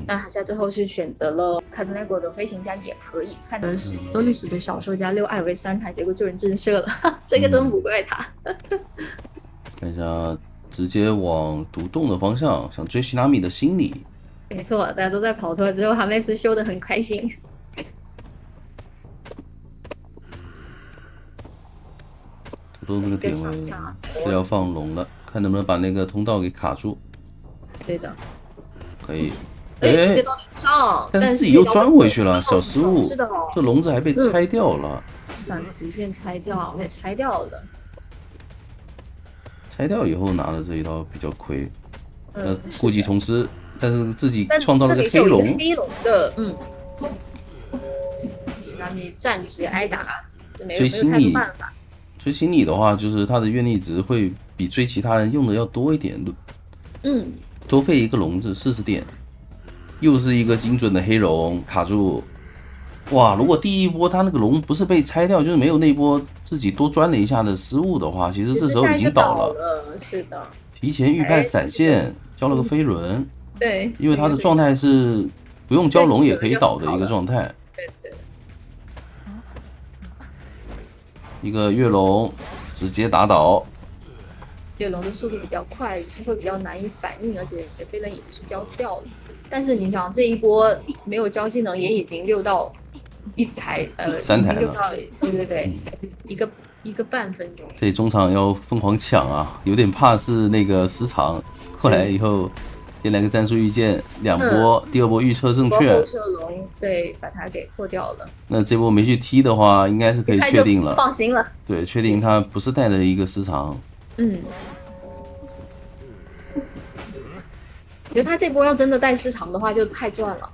那他在最后是选择了卡兹奈国的飞行家也可以，看的是多律师的小说家6艾维3台，结果就人震慑了，这个真不怪他。看一下，直接往独洞的方向，想追希拉米的心理。没错，大家都在跑脱之后，哈梅斯修得很开心。独洞这个点位是要放龙了，看能不能把那个通道给卡住。对的，可以。直接到顶上，但是自己又钻回去了，小失误。是的哦，这笼子还被拆掉了。想直线拆掉，被拆掉了。拆掉以后拿了这一刀比较亏。故技重施，但是自己创造了个黑龙。黑龙的，希拉米站直挨打，追星你，追星你的话，就是他的愿力值会比追其他人用的要多一点。多费一个笼子40点，又是一个精准的黑龙卡住。哇！如果第一波他那个龙不是被拆掉，就是没有那波自己多钻了一下的失误的话，其实这时候已经倒了。是的，提前预判闪现，交了个飞轮。对，因为他的状态是不用交龙也可以倒的一个状态。对。一个月龙直接打倒。月龙的速度比较快，只是会比较难以反应，而且飞轮已经是交掉了。但是你想，这一波没有交技能，也已经6到1台3台了。对，一个半分钟。这中场要疯狂抢啊，有点怕是那个失常。后来以后先来个战术预见，2波，第2波预测正确。后撤龙，对，把它给破掉了。那这波没去踢的话，应该是可以确定了，放心了。对，确定他不是带的一个失常。觉得他这波要真的带失常的话，就太赚了。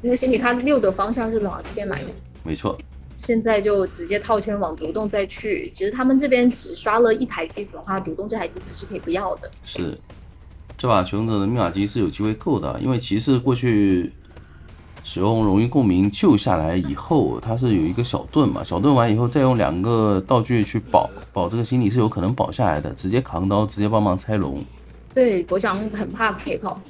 因为心里他6的方向是往这边来的，没错。现在就直接套圈往独洞再去。其实他们这边只刷了1台机子的话，独洞这台机子是可以不要的。是，这把求生者的密码机是有机会够的，因为骑士过去使用荣誉共鸣救下来以后，它是有一个小盾嘛，小盾完以后再用2个道具去保这个心理是有可能保下来的，直接扛刀，直接帮忙拆龙。对，国长很怕陪跑。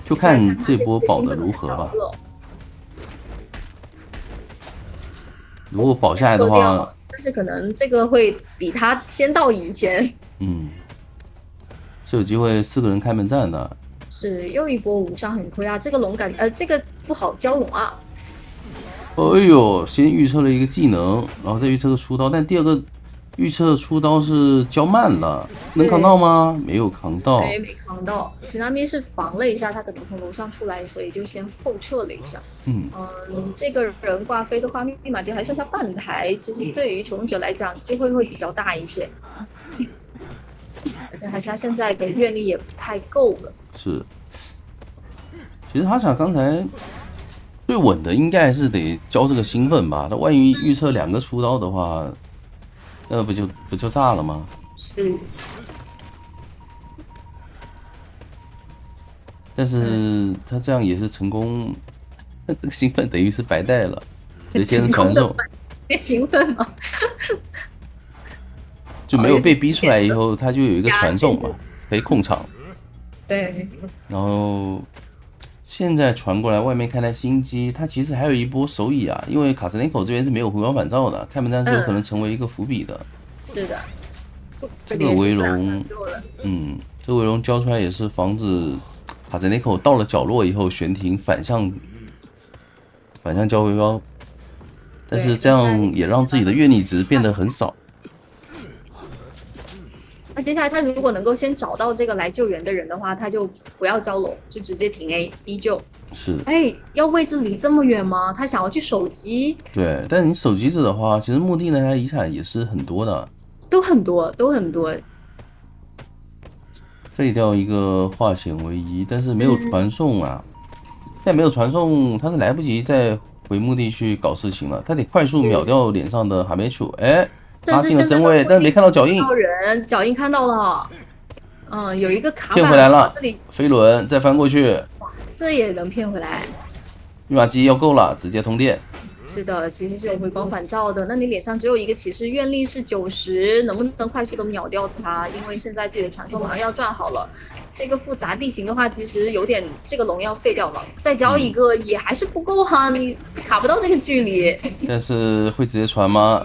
就看这波保的如何吧。如果保下来的话，但是可能这个会比他先到以前。是有机会4个人开门战的。是又一波无伤很亏啊！这个龙这个不好交龙啊。哎呦，先预测了一个技能，然后再预测个出刀，但第2个预测出刀是交慢了，能扛到吗？没有扛到，没扛到。史纳米是防了一下，他可能从楼上出来，所以就先后撤了一下。这个人挂飞的话，密码机还剩下半台，其实对于求生者来讲，机会会比较大一些。而且海沙现在的愿力也不太够了。是，其实他想刚才最稳的应该还是得交这个兴奋吧，他万一预测2个出刀的话。那不就炸了吗？是，但是他这样也是成功，这个兴奋等于是白带了，直接传送。兴奋吗？就没有被逼出来以后，他就有一个传送嘛，可以控场。对。然后现在传过来，外面开台新机，它其实还有一波手椅啊，因为卡斯内口这边是没有回光返照的，开门战是有可能成为一个伏笔的。是的，这个围龙，这个围龙交出来也是防止卡斯内口到了角落以后悬停反向交回包，但是这样也让自己的愿力值变得很少。那接下来他如果能够先找到这个来救援的人的话，他就不要交龙，就直接平 A 逼救。是，要位置离这么远吗？他想要去守机。对，但你守机子的话，其实墓地那台遗产也是很多的，都很多。废掉一个化险为夷，但是没有传送啊。现在没有传送，他是来不及再回墓地去搞事情了，他得快速秒掉脸上的哈梅楚。拉近了身位，但是没看到脚印。脚印看到了，有一个卡板骗回来了。这里飞轮再翻过去，这也能骗回来。密码机要够了，直接通电。是的，其实是有回光返照的。那你脸上只有一个骑士，愿力是90，能不能快速的秒掉它？因为现在自己的传送马上要转好了，这个复杂地形的话，其实有点这个龙要废掉了。再交一个也还是不够哈，你卡不到这个距离。但是会直接传吗？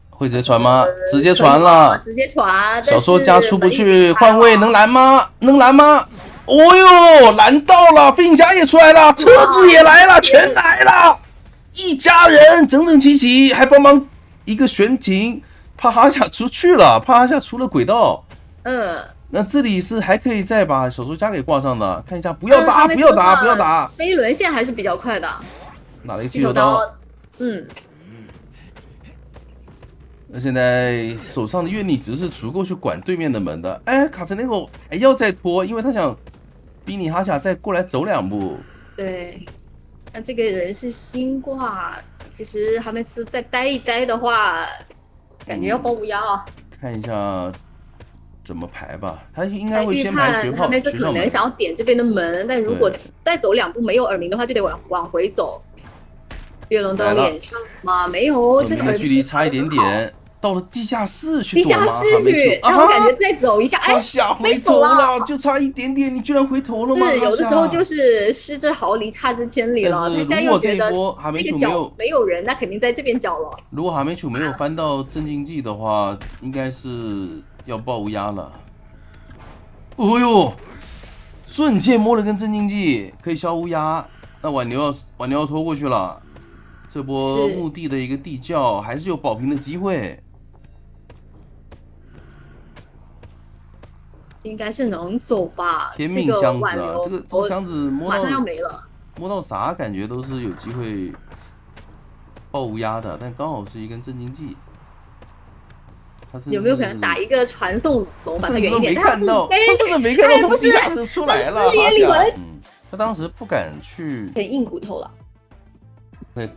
会直接传吗？直接传了，直接传。小说家出不去，换位能拦吗？能拦吗？哦哟，拦到了，飞行家也出来了，车子也来了，全来了。一家人整整齐齐，还帮忙一个悬停，帕哈夏出去了，帕哈夏出了轨道。那这里是还可以再把小说家给挂上的，看一下，不要打，不要打，不要打。飞轮线还是比较快的，拿了一个气球刀。那现在手上的愿力值是足够去管对面的门的。哎，卡森内狗还要再拖，因为他想逼你哈夏再过来走2步。对。那这个人是新挂，其实哈梅斯再待一待的话，感觉要包无压啊。看一下怎么排吧，他应该会先排学炮。哈梅斯可能想要点这边的门，但如果再走2步没有耳鸣的话，就得往回走。月龙到脸上吗？没有，这个距离差一点点。到了地下室去躲吗？地下室去，然后感觉再走一下，哎，回头了，就差一点点，你居然回头了吗？是，有的时候就是失之毫厘，差之千里了。他现在又觉得那个角没有人，那肯定在这边角了。如果哈梅楚没有翻到镇静剂的话，应该是要爆无压了。哦呦，瞬间摸了根镇静剂，可以消无压。那挽牛要拖过去了，这波墓地的一个地窖还是有保平的机会。应该是能走吧？天命箱子啊，这个箱子摸到马上要没了，摸到啥感觉都是有机会爆无压的，但刚好是一根镇静剂。有没有可能打一个传送龙把它远一点？他真的没看到，不是，从出来了。他当时不敢去，很硬骨头了。对，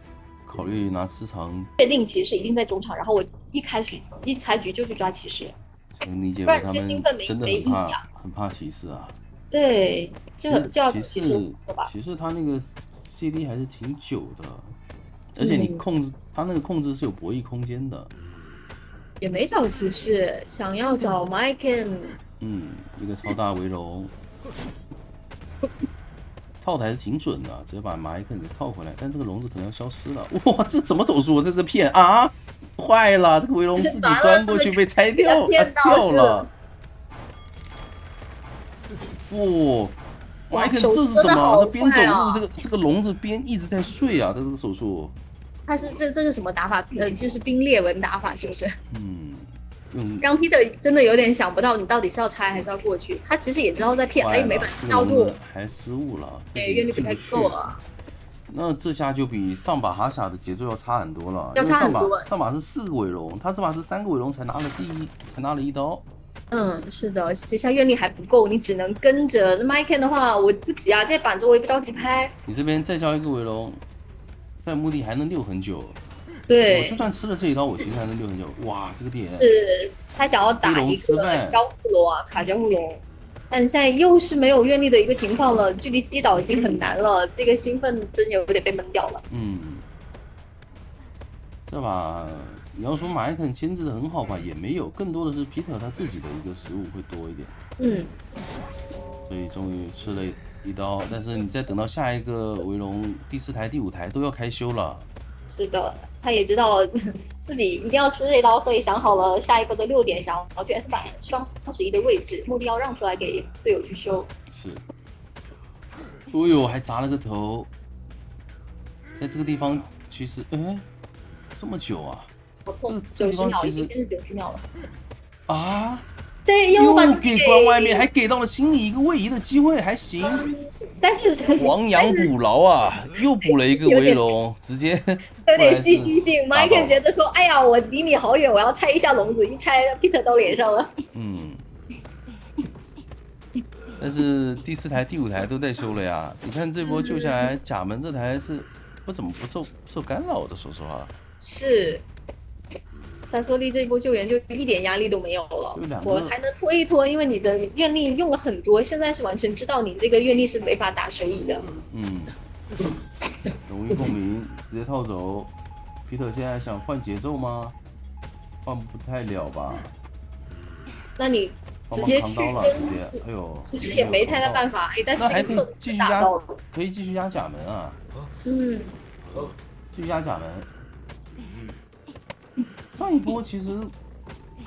考虑拿时长。确定骑士一定在中场，然后我一开局就去抓骑士。能理解，不然这个兴奋真的很怕骑士啊。对，就要骑士他那个 CD 还是挺久的，而且你控制他那个控制是有博弈空间的。也没找骑士，想要找 Myken。一个超大围龙，套的还是挺准的，直接把 Myken 给套回来，但这个笼子可能要消失了。哇，这什么手速？在这骗啊！坏了，这个围龙自己钻过去被拆掉了。哇，Myken 这是什么？他边走路，这个笼子边一直在睡啊，他这个手速。他是这是什么打法？就是冰裂纹打法，是不是？让 Peter 真的有点想不到，你到底是要拆还是要过去？他其实也知道在骗，哎，没把招住，还失误了，愿力不太够了。那这下就比上把哈夏的节奏要差很多了，要差很多。上把是4个尾龙，他这把是3个尾龙才拿了1刀。是的，这下愿力还不够，你只能跟着。那 Myken 的话，我不急啊，这板子我也不着急拍。你这边再交一个尾龙，在墓地还能溜很久。对，我就算吃了这一刀，我其实还能溜很久。哇，这个点是他想要打一个交互龙啊，卡交互龙，但现在又是没有愿力的一个情况了，距离击倒已经很难了，这个兴奋真有点被闷掉了。这把你要说马伊肯牵制的很好吧，也没有，更多的是皮特他自己的一个失误会多一点。所以终于吃了一刀，但是你再等到下一个围龙第4台、第5台都要开修了。是的，他也知道自己一定要吃这刀，所以想好了下一波的6点，想要去 S 版双11的位置，目的要让出来给队友去修。是，哦呦，还砸了个头，在这个地方其实，这么久啊？好痛，90秒，已经是90秒了。啊？对，又给关外面，还给到了心里一个位移的机会，还行。但是亡羊补牢啊，又补了一个围龙，直接有点戏剧性。Myken 觉得说，哎呀，我离你好远，我要拆一下笼子，一拆 Peter 到脸上了。但是第4台、第5台都在修了呀。你看这波救下来，甲门这台是不怎么受干扰的，说实话。是。萨索利这一波救援就一点压力都没有了，我还能拖一拖，因为你的愿力用了很多，现在是完全知道你这个愿力是没法打水乙的。荣誉共鸣直接套走。皮特现在想换节奏吗？换不太了吧？那你直接去跟，哎呦，其实也没太大办法。哎，但是这个侧继续压，可以继续压假门啊。嗯，继续压假门。上一波其实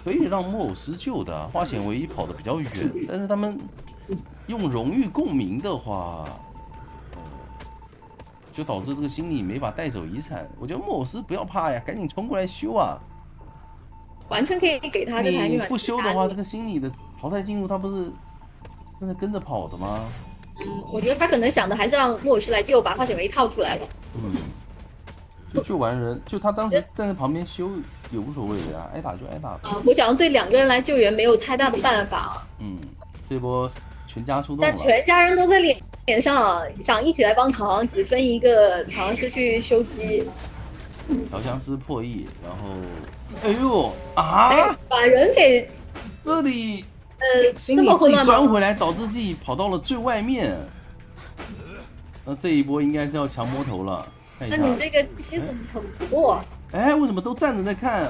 可以让木偶施救的，花显唯一跑得比较远，但是他们用荣誉共鸣的话。就导致这个心理没法带走遗产。我觉得木偶师不要怕呀，赶紧冲过来修啊！完全可以给他这台密码。你不修的话，这个心理的淘汰进入，他不是正在跟着跑的吗？我觉得他可能想的还是让木偶师来救，把化险为套出来了。就救完人，就他当时站在旁边修也无所谓的呀，挨打就挨打。我讲对2个人来救援没有太大的办法。这波全家出动了，像全家人都在脸上，想一起来帮忙，只分一个尝试去修机。调香师破译，然后，哎呦啊！把人给这里心里自己钻回来，导致自己跑到了最外面。那这一波应该是要强摸头了。看一下，那你这个妻子很不过。哎，为什么都站着在看？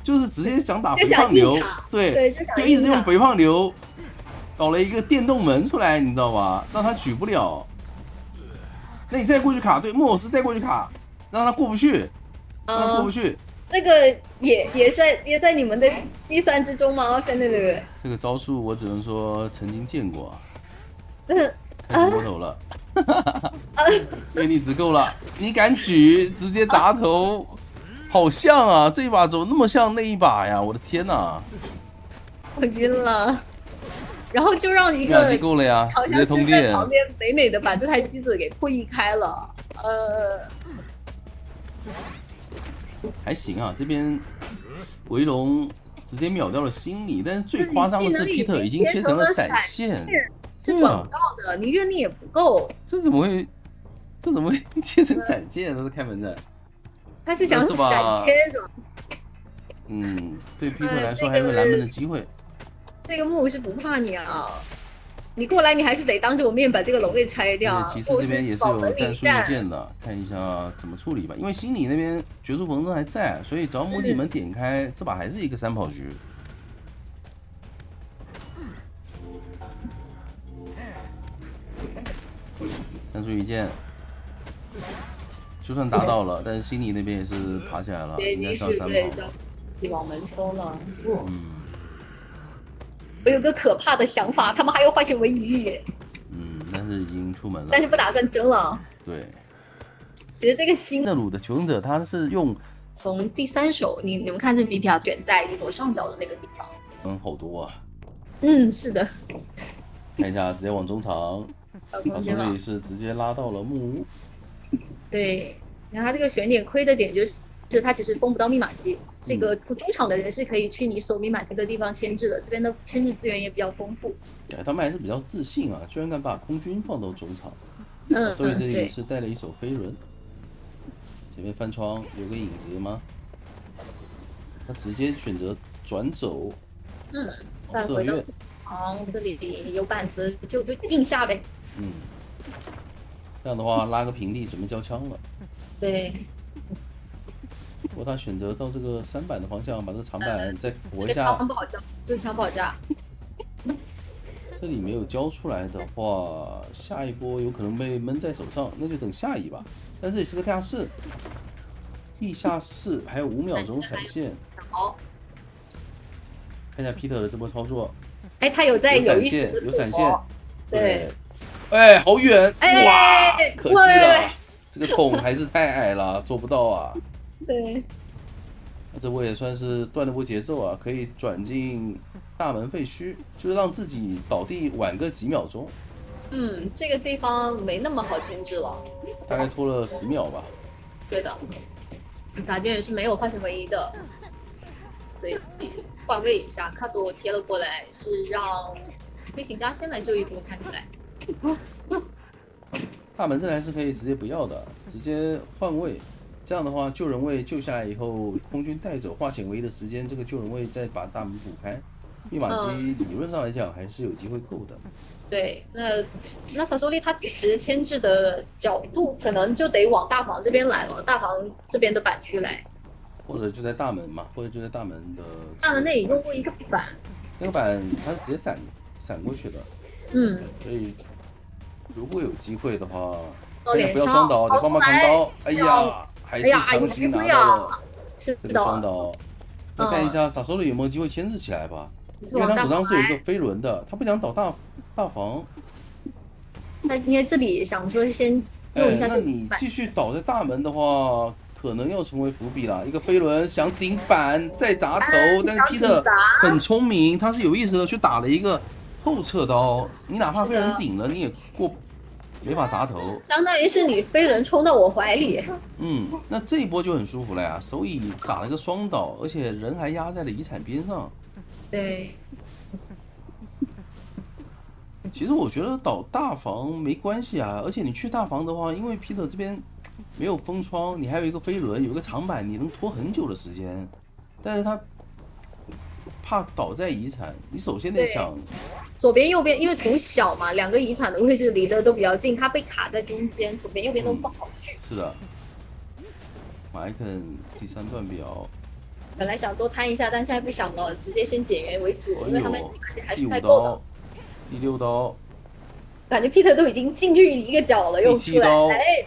就是直接想打肥胖流，对，就一直用肥胖流。搞了一个电动门出来，你知道吧？让他举不了。那你再过去卡，对，木偶师再过去卡，让他过不去，让他过不去。这个也在你们的计算之中吗？对。这个招数我只能说曾经见过。开始摸头了。威力值够了，你敢举，直接砸头，好像啊，这一把怎么那么像那一把呀？我的天哪！我晕了。然后就让一个够了呀，好像是在旁边美美的把这台机子给破译开了。还行啊，这边维龙直接秒掉了心理，但是最夸张的是皮特已经切成了闪现，是广告的，你阅历也不够。这怎么会切成闪现？这是开门的。他是想闪切是吧？对皮特来说还有蓝门的机会。这个木偶是不怕你啊！你过来，你还是得当着我面把这个龙给拆掉。骑士这边也是有战术意见的，看一下怎么处理吧。因为心理那边绝处逢生还在，所以只要魔帝门点开，这把还是一个3跑局。战术意见，就算达到了，但是心理那边也是爬起来了，应该是要3跑。起往门冲了。我有个可怕的想法，他们还有化险为夷。但是已经出门了，但是不打算争了。对，其实这个新的鲁的求生者，他是用从第3手，你们看这笔票卷在左上角的那个地方。好多啊。是的。看一下，直接往中场，他所以是直接拉到了木屋。对，然后他这个选点亏的点就是他其实封不到密码机，这个中场的人是可以去你锁密码机的地方牵制的，这边的牵制资源也比较丰富。他们还是比较自信啊，居然敢把空军放到中场。所以这里是带了一手飞轮。前面翻窗有个影子吗？他直接选择转走。再回到这里有板子就硬下呗。这样的话拉个平地准备交枪了。对。不过他选择到这个3板的方向，把这个长板再活一下。这枪不好架。这里没有交出来的话，下一波有可能被闷在手上，那就等下一把。但这里是个地下室，地下室还有5秒钟闪现。好，看一下皮特的这波操作。他有闪现，对。好远，哇，可惜了，这个桶还是太矮了，做不到啊。对。那这波也算是断了波节奏啊，可以转进大门废墟，就是让自己倒地晚个几秒钟。这个地方没那么好牵制了，大概拖了10秒吧。对的，杂件人是没有化险为夷的，所以换位一下，卡多贴了过来，是让飞行家先来救一波，看起来。大门阵还是可以直接不要的，直接换位。这样的话，救人位救下来以后，空军带走化险为夷的时间，这个救人位再把大门补开。密码机理论上来讲还是有机会够的。对，那萨索利他其实牵制的角度可能就得往大房这边来了，大房这边的板区来，或者就在大门嘛，或者就在大门的。大门那里用过一个板，那个板它是直接闪过去的。所以如果有机会的话，哎呀不要双刀，得帮忙扛刀。哎呀，还是强行拿到了这个双刀。那看一下萨索里有没有机会牵制起来吧，因为他手上是有一个飞轮的，他不想倒大房。那应该这里想说先用一下这个板。那你继续倒在大门的话，可能要成为伏笔了。一个飞轮想顶板再砸头，但是 Peter 很聪明，他是有意识的去打了一个后撤刀。你哪怕被人顶了，你也没法砸头，相当于是你飞轮冲到我怀里。那这一波就很舒服了呀，手乙打了个双倒，而且人还压在了遗产边上。对。其实我觉得倒大房没关系啊，而且你去大房的话，因为 Peter 这边没有封窗，你还有一个飞轮，有一个长板，你能拖很久的时间。但是他怕倒在遗产，你首先得想左边右边，因为图小嘛，两个遗产的位置离得都比较近，它被卡在中间，左边右边都不好去。是的，马埃肯第3段表。本来想多摊一下，但现在不想了，直接先减员为主，因为他们还是太够的。第6刀，感觉 Peter 都已经进去一个角了，又出来，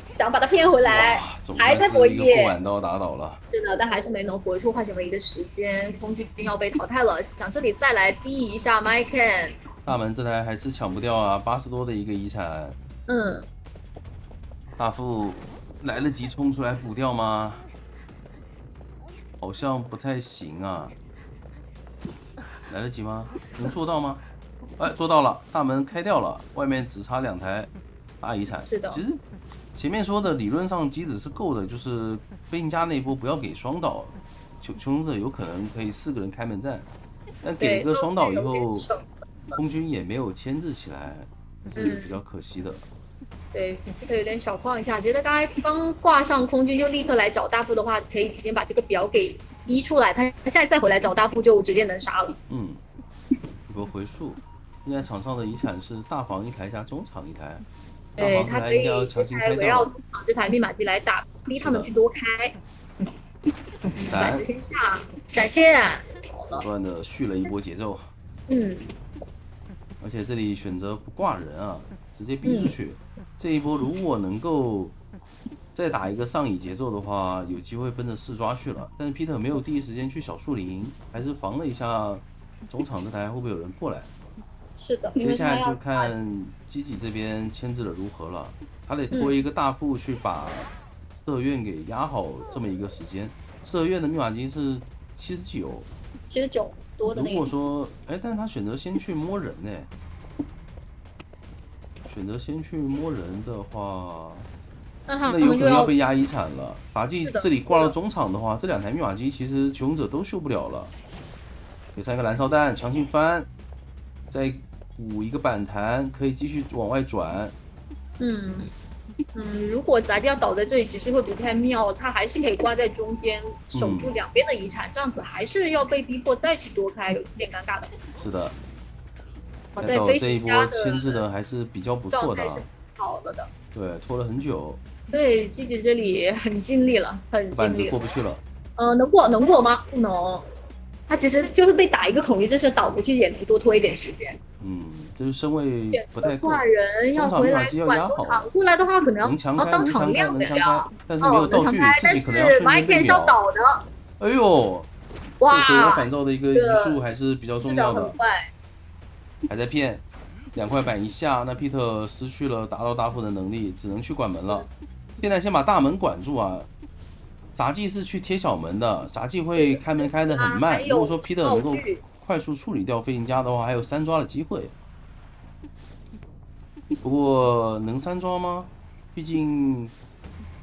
想把他骗回来，还在博弈。过碗刀打倒了。是的，但还是没能活出化险为夷的时间，空军要被淘汰了，想这里再来逼一下 Mike。大门这台还是抢不掉啊，80多的一个遗产。大副来得及冲出来补掉吗？好像不太行啊。来得及吗？能做到吗？哎，做到了，大门开掉了，外面只差2台大遗产。是的。其实前面说的理论上机子是够的，就是飞行家那波不要给双倒，求生者有可能可以4个人开门战，但给了一个双倒以后，空军也没有牵制起来，是比较可惜的。对，这个有点小晃一下。觉得刚挂上空军就立刻来找大副的话，可以提前把这个表给逼出来，他现在再回来找大副就直接能杀了。一波回溯。现在场上的遗产是大房1台加中场1台，对，他可以接下来围绕这台密码机来打，逼他们去多开。板子先下，闪现，好的。不断的续了一波节奏。而且这里选择不挂人啊，直接逼出去。这一波如果能够再打一个上乙节奏的话，有机会奔着4抓去了。但是 Peter 没有第一时间去小树林，还是防了一下中场这台会不会有人过来。是的，接下来就看基己这边牵制的如何了，他得拖一个大副去把四合院给压好这么一个时间。四合院的密码机是79多的那个。如果说，但是他选择先去摸人呢，选择先去摸人的话，那有可能要被压遗产了。法纪这里挂了中场的话，这2台密码机其实求生者都修不了了。给上一个燃烧弹，强行翻，再补一个板弹，可以继续往外转。如果杂技要倒在这里，其实会不太妙。他还是可以挂在中间，守住两边的遗产，这样子还是要被逼迫再去多开，有点尴尬的。是的。在这一波牵制的还是比较不错的，好了的。对，拖了很久。对，季姐这里很尽力了，很尽力。板子过不去了。能过吗？不能。他其实就是被打一个孔，这是倒过去也能多拖一点时间。就是身位不太够。挂人要回来管中场，过来的话可能要当场亮的呀。但是没有道具，但是 Mike 是要倒的。哎呦，哇！回合反照的一个移速还是比较重要的。很快。还在骗，2块板一下，那 Peter 失去了打到大副的能力，只能去管门了。现在先把大门管住啊！杂技是去贴小门的，杂技会开门开得很慢。如果说 Peter 能够快速处理掉飞行家的话，还有3抓的机会。不过能3抓吗？毕竟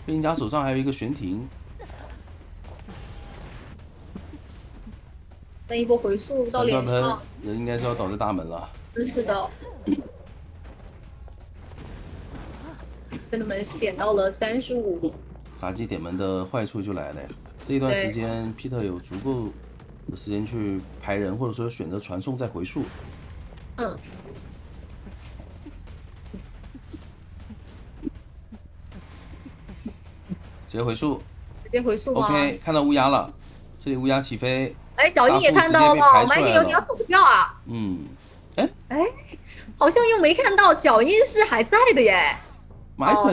飞行家手上还有一个悬停。那一波回速到脸上，人应该是要倒在大门了。是的。真的门是点到了35。杂技点门的坏处就来了呀！这一段时间 ，Peter 有足够有时间去排人，或者说选择传送再回溯。嗯。直接回溯。直接回溯吗 ？OK， 看到乌鸦了，这里乌鸦起飞。哎，脚印也看到了，马铁有点要走不掉啊。哎，好像又没看到，脚印是还在的耶。倒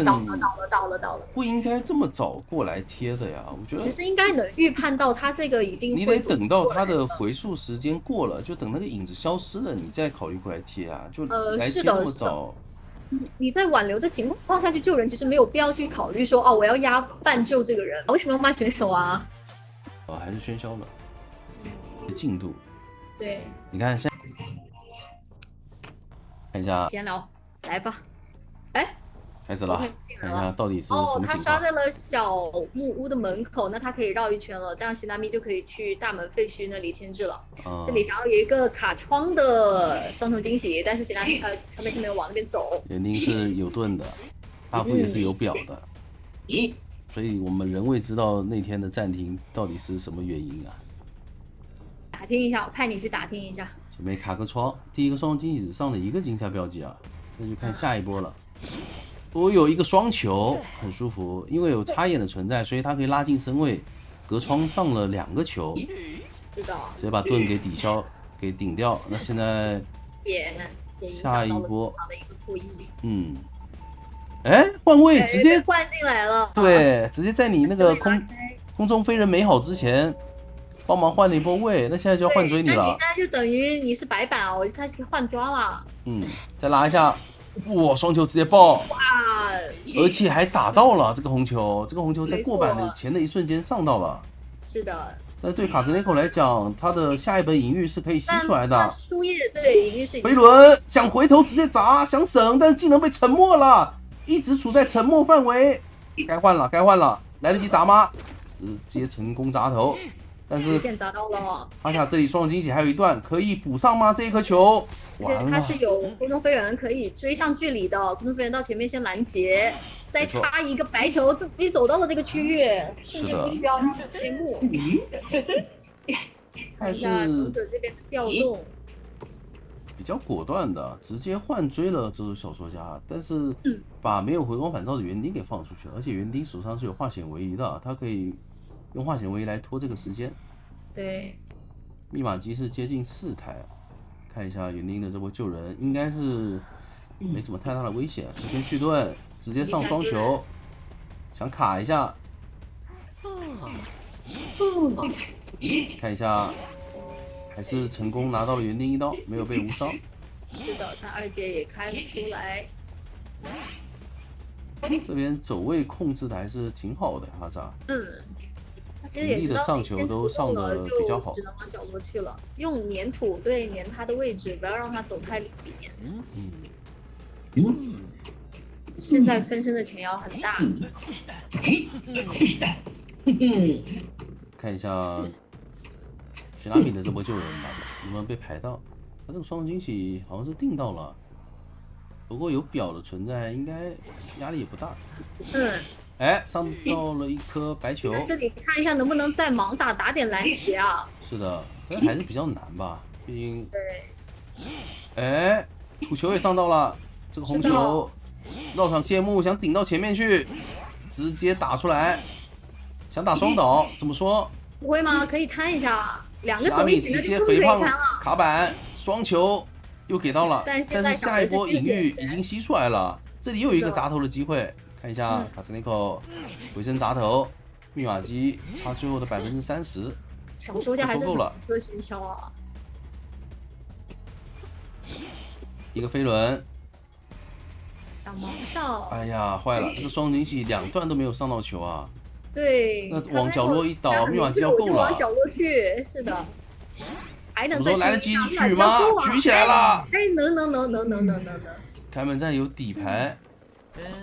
了，不应该这么早过来贴的呀，我觉得。其实应该能预判到他这个一定会。你得等到他的回溯时间过了，就等那个影子消失了，你再考虑过来贴啊，就来贴那么早。你在挽留的情况下去救人，其实没有必要去考虑说我要压半救这个人，为什么要骂选手啊？还是喧嚣了。进度。对。你看现在。看一下。闲聊，来吧。哎。开始了，看一下到底是什么情况。他刷在了小木屋的门口，那他可以绕一圈了，这样希拉米就可以去大门废墟那里牵制了。这里想要有一个卡窗的双重惊喜，但是希拉米他没有往那边走。园丁是有盾的，大夫也是有表的，所以我们仍未知道那天的暂停到底是什么原因啊。打听一下，我派你去打听一下。准备卡个窗，第一个双重惊喜只上了1个惊吓标记啊，那就看下一波了。我有一个双球，很舒服，因为有插眼的存在，所以它可以拉近身位。隔窗上了2个球，是的，直接把盾给顶掉。那现在下一波换位直接换进来了，对，直接在你那个空中飞人没好之前帮忙换了一波位，那现在就要换追你了。那你现在就等于你是白板我就开始换抓了。再拉一下。哇！双球直接爆，哇！而且还打到了这个红球，这个红球在过板的前的一瞬间上到了。是的。但对卡兹内口来讲，他的下一本隐喻是可以吸出来的。输液对隐喻是。飞轮想回头直接砸，想省，但是技能被沉默了，一直处在沉默范围。该换了，来得及砸吗？直接成功砸头。但是线砸到了，阿卡这里双重惊喜还有一段可以补上吗？这一颗球，它是有空中飞人可以追上距离的，空中飞人到前面先拦截，再插一个白球，自己走到了这个区域，甚至不需要切木。看一下勇者这边的调动，比较果断的，直接换追了这组小说家，但是把没有回光返照的园丁给放出去了，而且园丁手上是有化险为夷的，他可以用化险为夷来拖这个时间。对，密码机是接近4台，看一下园丁的这波救人，应该是没什么太大的危险。提前续盾，直接上双球，想卡一下，看一下，还是成功拿到了园丁一刀，没有被无伤。是的，他2阶也开了出来。这边走位控制的还是挺好的，哈扎。他其实也知道自己牵制不动了，就只能往角落去了，用粘土粘他的位置，不要让他走太里面。现在分身的前腰很大。看一下雪拉米的这波救人吧，有没有被排到？他这个双重惊喜好像是定到了，不过有表的存在，应该压力也不大。上到了一颗白球。这里看一下能不能再盲打点拦截啊？是的，但还是比较难吧，毕竟。对。土球也上到了，这个红球绕场谢幕，想顶到前面去，直接打出来，想打双倒，怎么说？不会吗？可以摊一下，2个走一起，那就可以摊了。卡板双球又给到了，但是下一波隐喻已经吸出来了，这里又有一个砸头的机会。看一下卡斯内口回身砸头，密码机差最后的30%，小说家还是很科学销啊。一个飞轮，小盲哨。哎呀，坏了，这个双惊喜2段都没有上到球啊。对。那往角落一倒，密码机要够了。往角落去，是的。还能再来得及举吗？举起来了。能。开门战有底牌。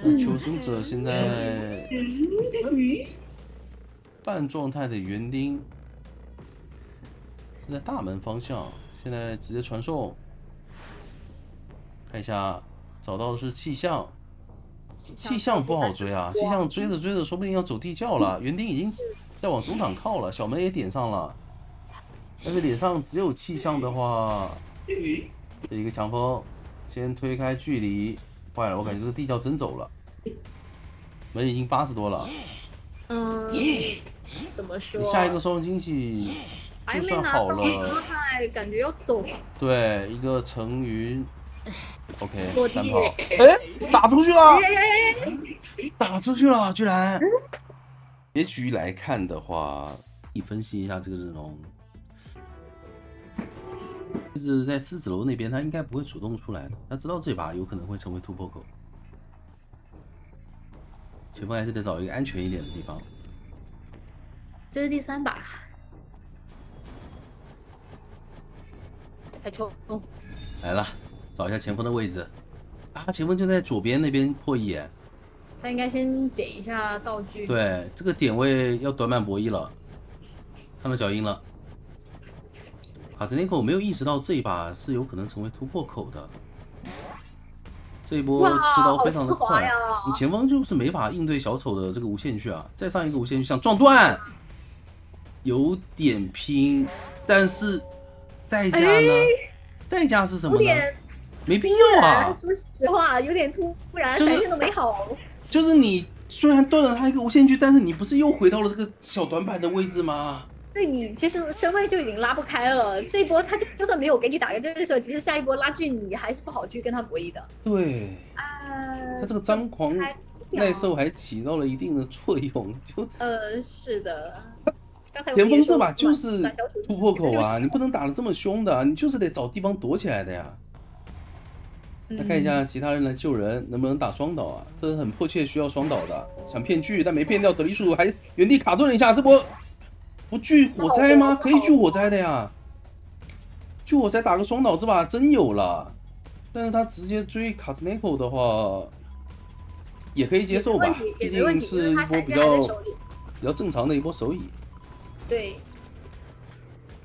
那求生者现在半状态的园丁是在大门方向，现在直接传送。看一下，找到的是气象，气象不好追啊，气象追着说不定要走地窖了。园丁已经在往中场靠了，小门也点上了。但是脸上只有气象的话，这一个强风先推开距离，坏了，我感觉这个地窖真走了，门已经80多了。怎么说？下一个双惊喜就算好了，伤害感觉要走了。对，一个成云 ，OK，落地，打出去了，打出去了，居然。结局来看的话，你分析一下这个阵容，就是在狮子楼那边，他应该不会主动出来的，他知道这把有可能会成为突破口，前锋还是得找一个安全一点的地方。这是第3把，太冲！来了，找一下前锋的位置啊，前锋就在左边那边破一眼。他应该先捡一下道具。对，这个点位要短板博弈了，看到脚印了。卡兹内克没有意识到这一把是有可能成为突破口的，这一波吃刀非常的快，你前锋就是没法应对小丑的这个无限去啊，再上一个无限去想撞断，有点拼，但是代价呢？代价是什么呢？没必要啊！说实话，有点突然，闪现都没好。就是你虽然断了他一个无限距，但是你不是又回到了这个小短板的位置吗？对，你其实身位就已经拉不开了，这一波他就算没有给你打个对手，其实下一波拉锯你还是不好去跟他博弈的。对，他这个张狂耐受还起到了一定的作用，是的。刚才前锋这把就是突破口啊，你不能打得这么凶的，你就是得找地方躲起来的呀。那看一下其他人来救人，能不能打双倒啊？这是很迫切需要双倒的，想骗锯但没骗掉，德里鼠还原地卡顿了一下，这波不聚火灾吗？可以聚火灾的呀，聚火灾打个双倒，这把真有了。但是他直接追卡兹内克的话，也可以接受吧，毕竟是一波比较正常的一波手椅。对，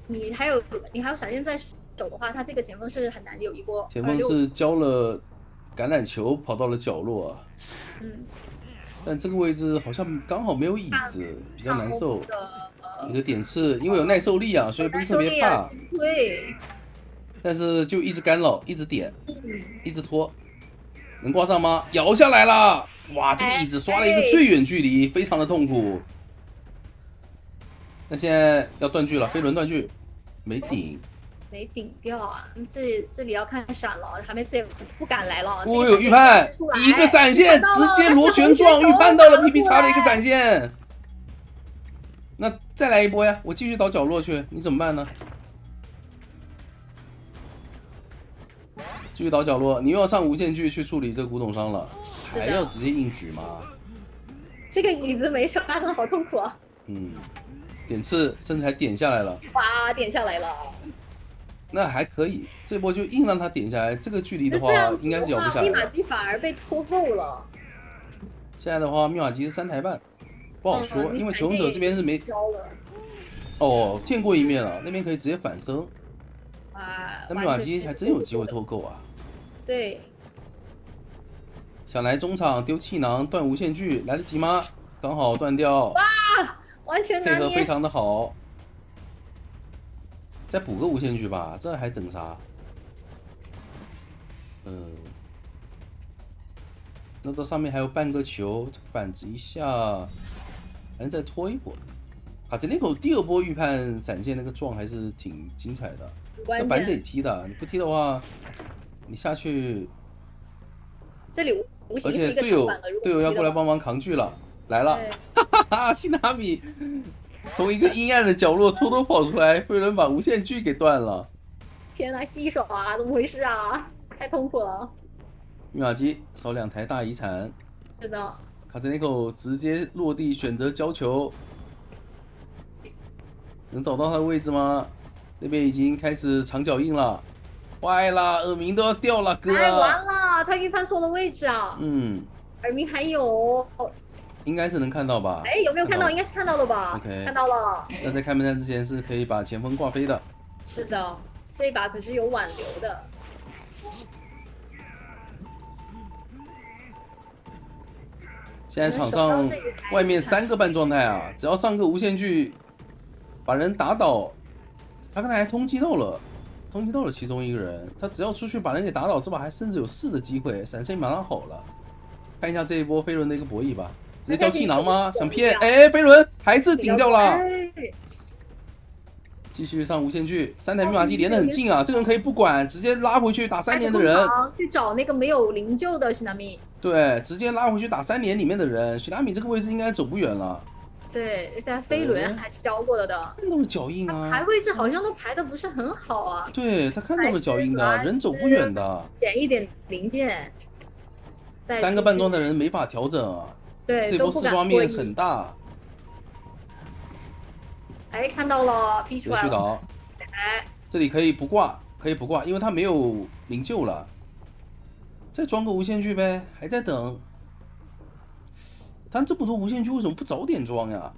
你还有闪现在手的话，他这个前锋是很难有一波。前锋是交了橄榄球跑到了角落，但这个位置好像刚好没有椅子，比较难受。一个点刺，因为有耐受力啊，所以不是特别怕。对。但是就一直干扰，一直点，一直拖，能挂上吗？摇下来了！哇，这个椅子刷了一个最远距离，非常的痛苦。那现在要断锯了，飞轮断锯，没顶。没顶掉啊！这里要看闪了，还没也不敢来了。我有预判，一个闪现直接螺旋撞，预判到了 PP 叉的一个闪现。那再来一波呀！我继续倒角落去，你怎么办呢？继续倒角落，你又要上无限锯去处理这个古董伤了，还要直接硬举吗？这个椅子没刷的好痛苦啊！点刺甚至还点下来了，哇，点下来了。那还可以，这波就硬让他点下来，这个距离的话应该是咬不下来。密码机反而被拖后了。现在的话，密码机是3台半，不好说，因为求生者这边是没哦见过一面了，那边可以直接反生。但密码机还真有机会偷够啊。对。想来中场丢气囊断无限距，来得及吗？刚好断掉。哇，完全拿捏，配合非常的好。再补个无限锯吧，这还等啥？那到上面还有半个球，这个板子一下，还能再拖一会儿。卡兹内克第2波预判闪现那个撞还是挺精彩的，那板得踢的，你不踢的话，你下去。这里无形是一个长板的，队友要过来帮忙扛锯了，来了，哈哈哈！西纳米从一个阴暗的角落偷偷跑出来，飞轮把无限锯给断了。天哪，戏耍啊，怎么回事啊？太痛苦了。密码机少2台大遗产。是的。卡兹内克直接落地选择交球，能找到他的位置吗？那边已经开始长脚印了，坏了，耳鸣都要掉了，哥。完了，他预判错了位置啊。耳鸣还有。应该是能看到吧？有没有看到？应该是看到了吧 ？OK， 看到了。那在开门战之前是可以把前锋挂飞的。是的，这一把可是有挽留的。现在场上外面3个半状态啊，只要上个无限锯，把人打倒，他刚才还通缉到了其中一个人，他只要出去把人给打倒，这把还甚至有4的机会，闪现马上好了。看一下这一波飞轮的一个博弈吧，直接交气囊吗？想骗？哎，飞轮还是顶掉了。继续上无限距，3台密码机连得很近啊，这个人可以不管，直接拉回去打3连的人，去找那个没有灵柩的西纳米。对，直接拉回去打3连里面的人，西纳米这个位置应该走不远了。对，现在飞轮还是交过了的，看到了脚印啊，排位置好像都排的不是很好啊。对他看到了脚印的，人走不远的，捡一点零件。3个半装的人没法调整啊，对，这波4装面很大。哎，看到了，逼出来了。倒，哎，这里可以不挂，因为他没有灵柩了。再装个无限距呗，还在等。他这么多无限距，为什么不早点装呀？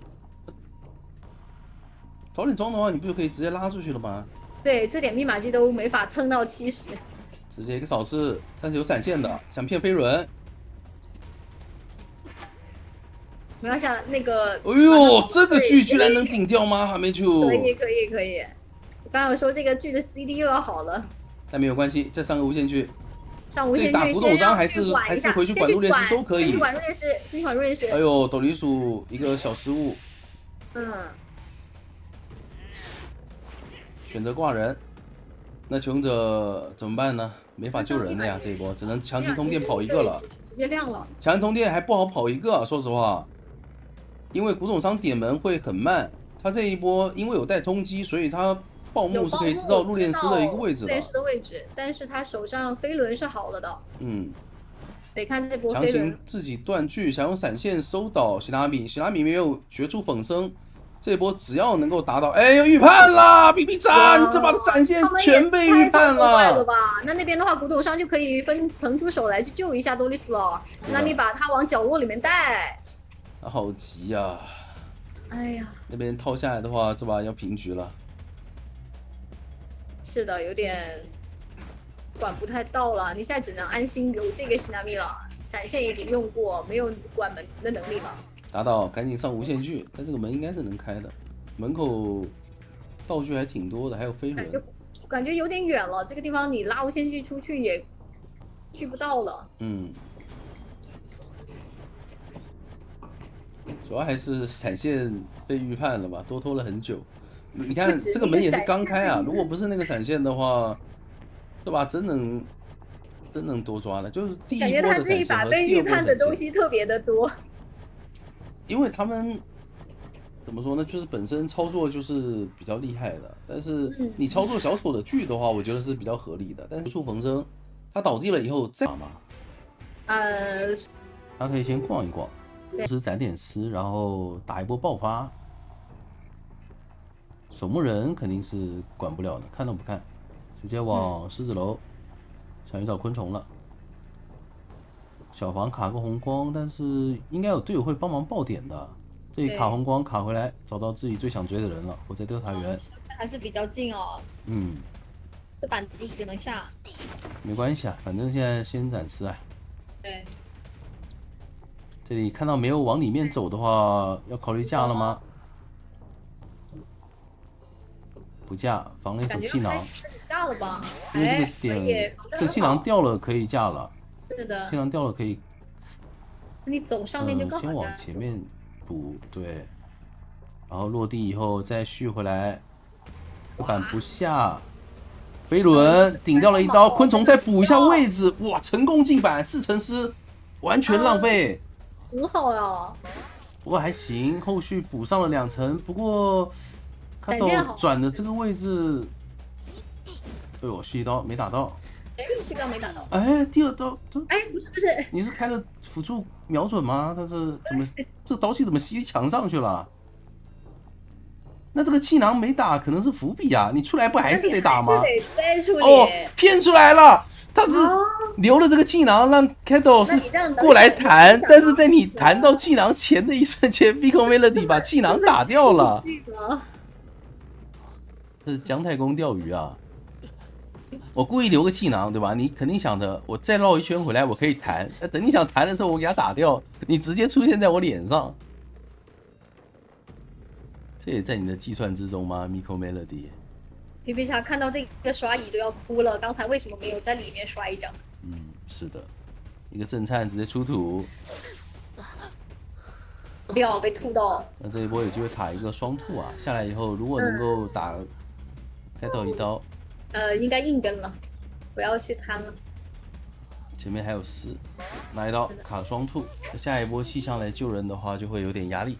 早点装的话，你不就可以直接拉出去了吗？对，这点密码机都没法蹭到70。直接一个扫视，但是有闪现的，想骗飞轮。我要想那个，哎呦，这个剧居然能顶掉吗？还没就可以。我刚刚说这个剧的 CD 又要好了，但没有关系，再上个无限剧。上无限剧打古董商还是回去管入殓师都可以。先去管入殓师。哎呦，斗笠鼠一个小失误。选择挂人，那求生者怎么办呢？没法救人了呀，这一波只能强行通电跑一个了。直接亮了。强行通电还不好跑一个，说实话。因为古董商点门会很慢，他这一波因为有带通缉，所以他报幕是可以知道入殓师的一个位置的。入殓师的位置，但是他手上飞轮是好了的。得看这波飞轮。强行自己断句，想用闪现收倒希拉米没有绝处逢生，这波只要能够达到，哎呦预判啦 ！BB 斩，这把的闪现全被预判了。那边的话，古董商就可以腾出手来去救一下多利斯了。希拉米把他往角落里面带。他好急呀！哎呀，那边套下来的话，这把要平局了。是的，有点管不太到了。你现在只能安心留这个希纳米了，闪现已经用过，没有管门的能力了。打倒，赶紧上无限距，但这个门应该是能开的。门口道具还挺多的，还有飞轮。感觉有点远了，这个地方你拉无限距出去也去不到了。主要还是闪现被预判了吧，多拖了很久。你看这个门也是刚开啊，如果不是那个闪现的话，这把真能多抓了。就是第一波的闪现和第二波的闪现。感觉他这一把被预判的东西特别的多。因为他们怎么说呢，就是本身操作就是比较厉害的，但是你操作小丑的剧的话，我觉得是比较合理的。但是绝处逢生，他倒地了以后再嘛，他可以先逛一逛。就是攒点丝，然后打一波爆发。守墓人肯定是管不了的，看都不看，直接往狮子楼想去找昆虫了。小房卡个红光，但是应该有队友会帮忙爆点的。这里卡红光卡回来，找到自己最想追的人了，我在调查员。还是比较近哦。这板子只能下。没关系啊，反正现在先展示啊。对。这里看到没有往里面走的话，要考虑架了吗？不架，防雷手气囊。开始架了吧？因为这个点，这个气囊掉了可以架了。是的。气囊掉了可以。那你走上面就更好架。先往前面补，对。然后落地以后再续回来，这个板不下。飞轮顶掉了一刀，昆虫再补一下位置，哇，成功进板4沉尸，完全浪费。很好呀，不过还行，后续补上了2层，不过看到转的这个位置，哎呦，续一刀没打到，续一刀没打到，第二刀，不是，你是开了辅助瞄准吗？但是怎么这刀气怎么吸墙上去了？那这个气囊没打，可能是伏笔啊，你出来不还是得打吗？骗出来了。他是留了这个气囊，让 Kato 是过来弹，但是在你弹到气囊前的一瞬间 ，Vico Melody 把气囊打掉了。这是姜太公钓鱼啊！我故意留个气囊，对吧？你肯定想着我再绕一圈回来，我可以弹。等你想弹的时候，我给他打掉，你直接出现在我脸上。这也在你的计算之中吗 ，Vico Melody？皮皮虾看到这个刷椅都要哭了，刚才为什么没有在里面刷一张？是的，一个震颤直接出土，不要被吐到。那这一波有机会卡一个双吐啊！下来以后如果能够打开到一刀，应该硬跟了，不要去贪了。前面还有10，拿一刀卡双吐，下一波气象来救人的话就会有点压力。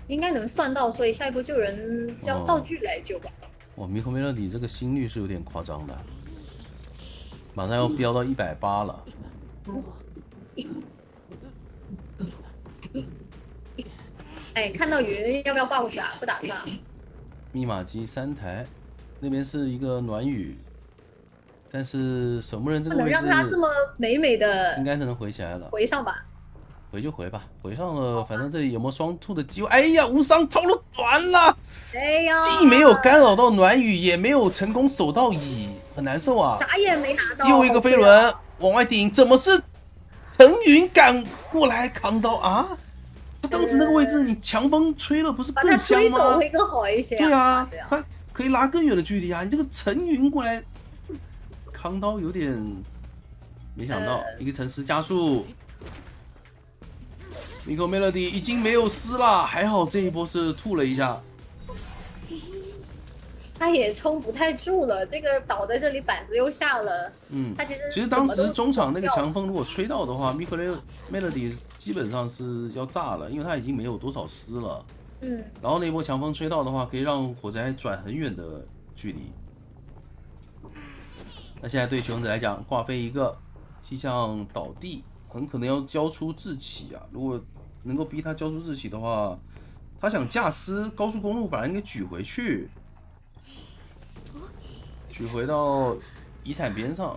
应该能算到，所以下一波救人交道具来救吧。哇，Miko Melody 这个心率是有点夸张的，马上要飙到180了。哎，看到云要不要挂过去啊？不打算。密码机3台，那边是一个暖雨，但是守墓人这个位置不能让他这么美美的，应该是能回起来了。回上吧。回就回吧，回上了，反正这里有没有双吐的机会？哎呀，无伤套路短了，哎呀，既没有干扰到暖雨，也没有成功守到乙，很难受啊。啥也没拿到。又一个飞轮往外顶，怎么是陈云赶过来扛刀啊？他当时那个位置，你强风吹了不是更香吗？把他吹走会更好一些。对啊，他可以拉更远的距离啊。你这个陈云过来扛刀有点没想到，一个沉思加速。Miko Melody 已经没有丝了，还好这一波是吐了一下。他也撑不太住了，这个倒在这里板子又下了。他其实当时中场那个强风如果吹到的话，Miko Melody 基本上是要炸了，因为他已经没有多少丝了。然后那波强风吹到的话，可以让火灾转很远的距离。那现在对求生者来讲，挂飞一个气象倒地，很可能要交出志气啊！如果能够逼他交出志气的话，他想架丝高速公路把人给举回去，举回到遗产边上。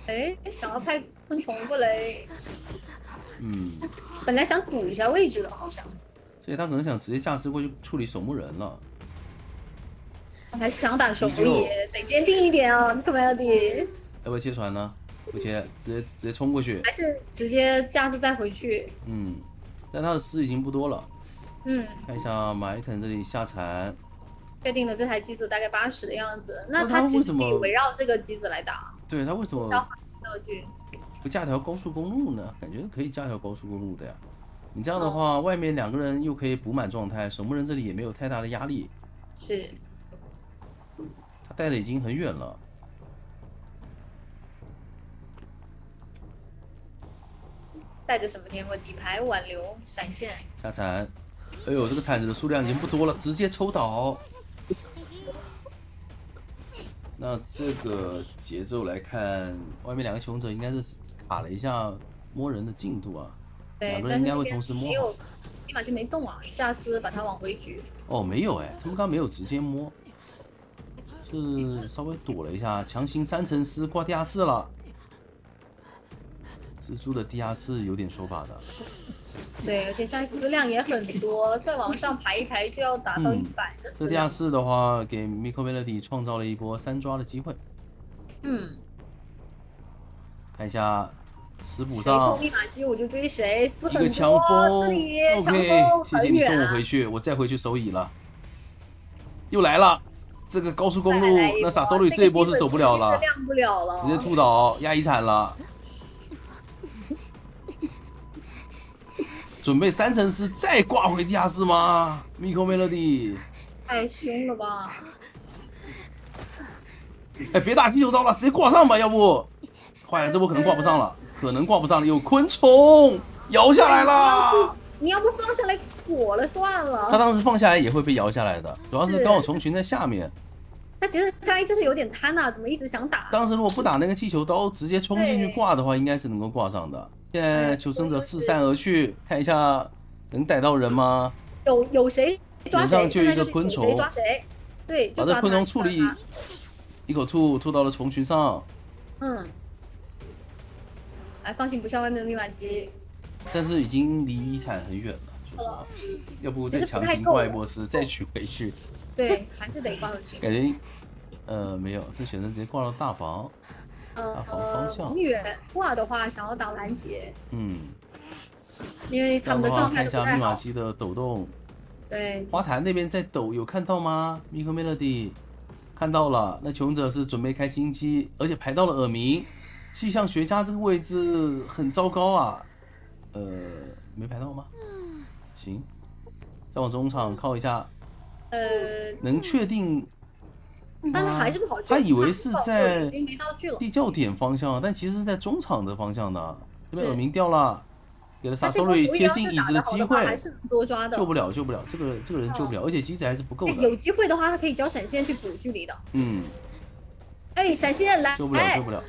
哎，想要派昆虫过来，本来想堵一下位置的，好像。所以他可能想直接架丝过去处理守墓人了。还是想打守野，得坚定一点啊 ，Miko Melody。要不要切船呢？不切，直接冲过去。还是直接架子再回去。但他的丝已经不多了。看一下马伊肯这里下铲。确定的这台机子大概80的样子，那他其实可以围绕这个机子来打。对，他为什么消耗道具不架条高速公路呢？感觉可以架条高速公路的呀。你这样的话，外面2个人又可以补满状态，守墓人这里也没有太大的压力。是。他带的已经很远了。带着什么天赋？底牌挽留闪现下铲。哎呦，这个铲子的数量已经不多了，直接抽倒。那这个节奏来看，外面2个求生者应该是卡了一下摸人的进度啊。对， 2个人应该会同时摸。没有，立马就没动啊，下丝把它往回举。哦，没有哎，他们刚没有直接摸，是稍微躲了一下，强行3层丝挂地下室了。蜘蛛的地下室有点手法的。对，而且现在丝量也很多，再往上排一排就要达到100的丝量。这地下室的话，给 Miko Melody 创造了一波3抓的机会。看一下石补上。谁扣密码机我就追谁，丝很多。一个强风，这里强风，谢谢你送我回去，我再回去守乙了。又来了，这个高速公路，那傻手里这一波是走不了了，亮不了了，直接吐倒，压遗产了。准备3层丝再挂回地下室吗 ？Miko Melody 太凶了吧！哎，别打金球刀了，直接挂上吧，要不坏了，这波可能挂不上了，可能挂不上了。有昆虫摇下来了，你要不放下来裹了算了。他当时放下来也会被摇下来的，主要是刚好虫群在下面。他其实刚才就是有点贪呐，怎么一直想打？当时如果不打那个气球刀，直接冲进去挂的话，应该是能够挂上的。现在求生者四散而去，看一下能逮到人吗？有谁抓谁？脸上就一个昆虫，谁抓谁？对，把这昆虫处理，一口吐到了虫群上。哎，放心不下外面的密码机。但是已经离遗产很远了，说实话，要不再强行挂一波丝，再取回去。对，还是得挂回去。感觉没有，这选择直接挂到大房。明远挂的话，想要打拦截，因为他们的状态都不太好。看一下密码机的抖动，对，花坛那边在抖，有看到吗 ？Miko Melody 看到了，那穷者是准备开新机，而且排到了耳鸣，气象学家这个位置很糟糕啊。没排到吗？行，再往中场靠一下。能确定？但他还是不好救。他以为是在地窖点方向，但其实是在中场的方向的。这边耳鸣掉了，给了萨索瑞贴近椅子的机会，还是能多抓的。救不了，这个人救不了，而且机子还是不够的。有机会的话，他可以交闪现去补距离的。闪现来，救不了，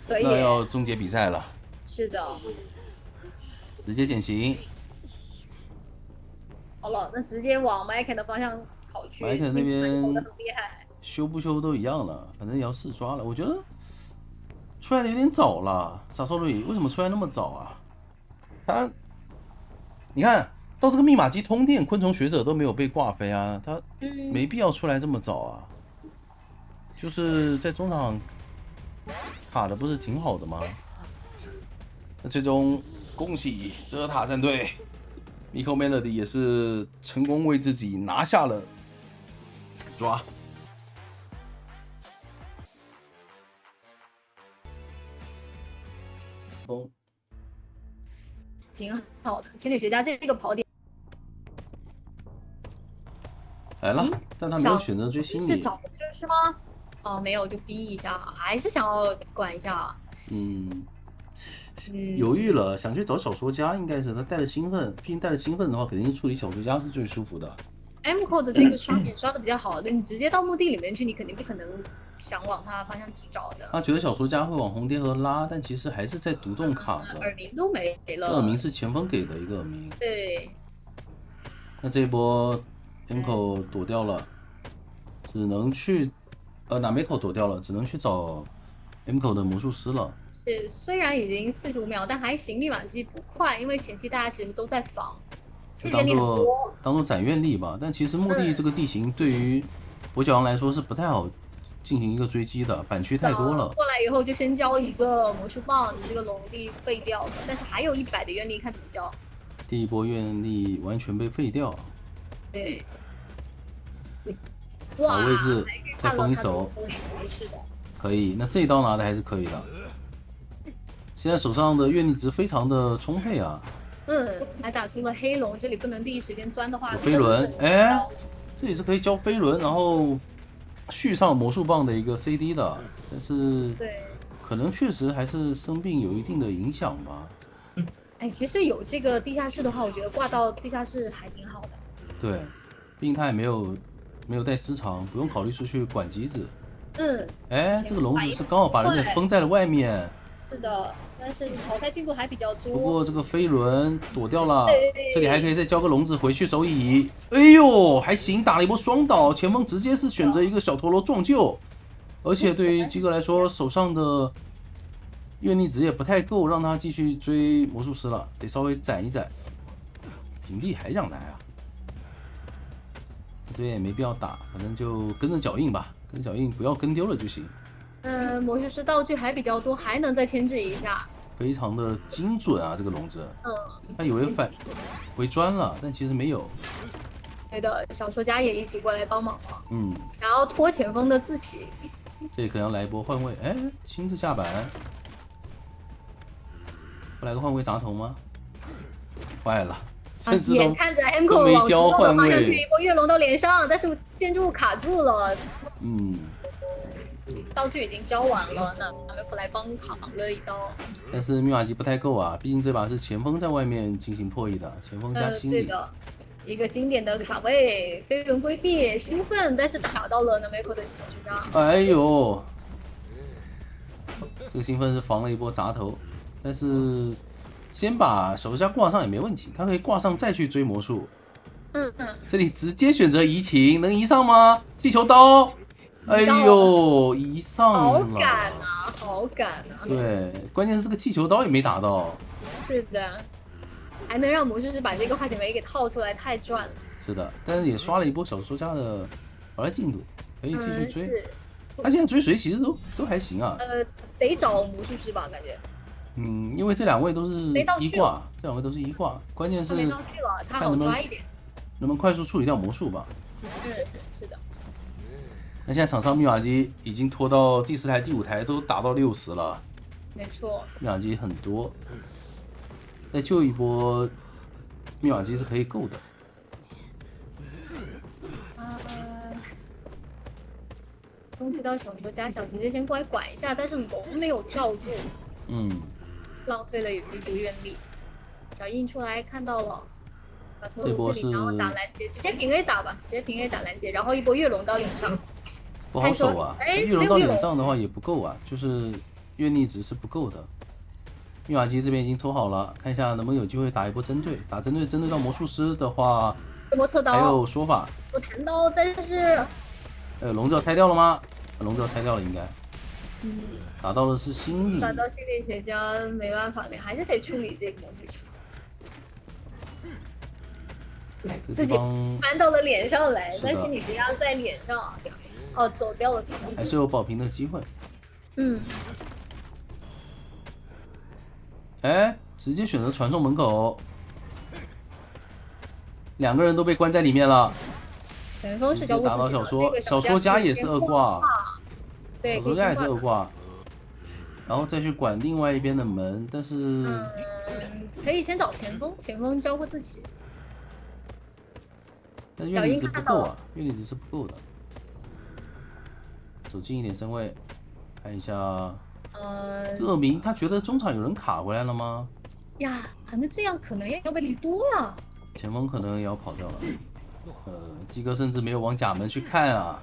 可以。那要终结比赛了。是的。直接减刑。好了，那直接往麦肯的方向跑去。麦肯那边修不修都一样了，反正也要试抓了。我觉得出来的有点早了，萨索瑞为什么出来那么早啊？你看到这个密码机通电，昆虫学者都没有被挂飞啊，他没必要出来这么早啊。就是在中场卡的不是挺好的吗？那最终恭喜泽塔战队。Miko Melody 也是成功为自己拿下了死抓。挺好的，天女学家这个跑点来了，但他没有选择追心理。是找是吗？没有，就逼一下，还是想要管一下。犹豫了，想去找小说家，应该是他带着兴奋，毕竟带着兴奋的话，肯定是处理小说家是最舒服的。Mco 的这个刷点刷的比较好，你直接到墓地里面去，你肯定不可能想往他方向去找的。他觉得小说家会往红蝶河拉，但其实还是在独栋卡着。耳鸣都没了。耳鸣是前锋给的一个耳鸣。对。那这一波 Mco 躲掉了，只能去哪梅口躲掉了，只能去找 Mco 的魔术师了。是，虽然已经45秒，但还行，密码机不快，因为前期大家其实都在防，当做攒愿力吧。但其实墓地这个地形对于跛脚狼来说是不太好进行一个追击的，板区太多了。过来以后就先交一个魔术棒，你这个龙力废掉了，但是还有100的愿力，看怎么交。第一波愿力完全被废掉。对。好位置，再封一手。可以，那这一刀拿的还是可以的。现在手上的愿力值非常的充沛啊。还打出了黑龙，这里不能第一时间钻的话，飞轮，这里是可以交飞轮，然后续上魔术棒的一个 CD 的，但是可能确实还是生病有一定的影响吧。其实有这个地下室的话，我觉得挂到地下室还挺好的。对，毕竟他也没有带失常，不用考虑出去管机子。这个笼子是刚好把人给封在了外面。是的，但是淘汰进度还比较多。不过这个飞轮躲掉了，这里还可以再交个笼子回去守乙。哎呦，还行，打了一波双倒，前锋直接是选择一个小陀螺撞救，而且对于基哥来说，手上的愿力值也不太够，让他继续追魔术师了，得稍微攒一攒。平地还想来啊？这边也没必要打，反正就跟着脚印吧，跟着脚印不要跟丢了就行。魔术师道具还比较多，还能再牵制一下，非常的精准啊！这个笼子，他以为回砖了，但其实没有。对的，小说家也一起过来帮忙了。想要拖前锋的自己，这里可能要来一波换位，亲自下板，不来个换位砸头吗？坏了，甚至眼看着 Mco 没交换位，去一波跃龙到脸上，但是建筑物卡住了。道具已经交完了，那Mco来帮扛了一刀。但是密码机不太够啊，毕竟这把是前锋在外面进行破译的，前锋加心理。对的，一个经典的卡位，飞轮规避，兴奋，但是打到了Mco的小学长。哎呦，这个兴奋是防了一波砸头，但是先把手下挂上也没问题，他可以挂上再去追魔术。这里直接选择移情，能移上吗？气球刀。哎呦，移上了！好赶啊，好赶啊！对，关键是这个气球刀也没打到。是的，还能让魔术师把这个化险为给套出来，太赚了。是的，但是也刷了一波小说家的宝来进度，可以继续追。他现在追随其实都还行啊。得找魔术师吧，感觉。因为这两位都是一挂，这两位都是一挂，关键是没道具了，他好抓一点。能不能快速处理掉魔术吧？是的。那现在场上密码机已经拖到第4台、第5台都达到60了。没错。密码机很多，再救一波密码机是可以够的。攻击到小说家，小姐姐先过来管一下，但是龙没有罩住。浪费了一波愿力。小印出来看到了。这波是想要打拦截，直接平 A 打吧，直接平 A 打拦截，然后一波月龙到脸上。不好守啊！月龙到脸上的话也不够啊，就是愿力值是不够的。密码机这边已经拖好了，看一下能不能有机会打一波针对，打针对到魔术师的话，这波侧刀还有说法。我弹刀，但是笼子要拆掉了吗？笼子要拆掉了，应该。打到的是心理。打到心理学家没办法了，还是得处理这个魔术师。自己搬到了脸上来，但心理学家在脸上，走掉了，还是有保平的机会。直接选择传送门口，2个人都被关在里面了。前锋是打到小说家也是2挂，对，小说家也是2挂，然后再去管另外一边的门，但是可以先找前锋交互自己。但愿力值不够啊，愿力值是不够的。走近一点身位，看一下。恶明他觉得中场有人卡回来了吗？呀，那这样可能要被你多了。前锋可能也要跑掉了。鸡哥甚至没有往甲门去看啊。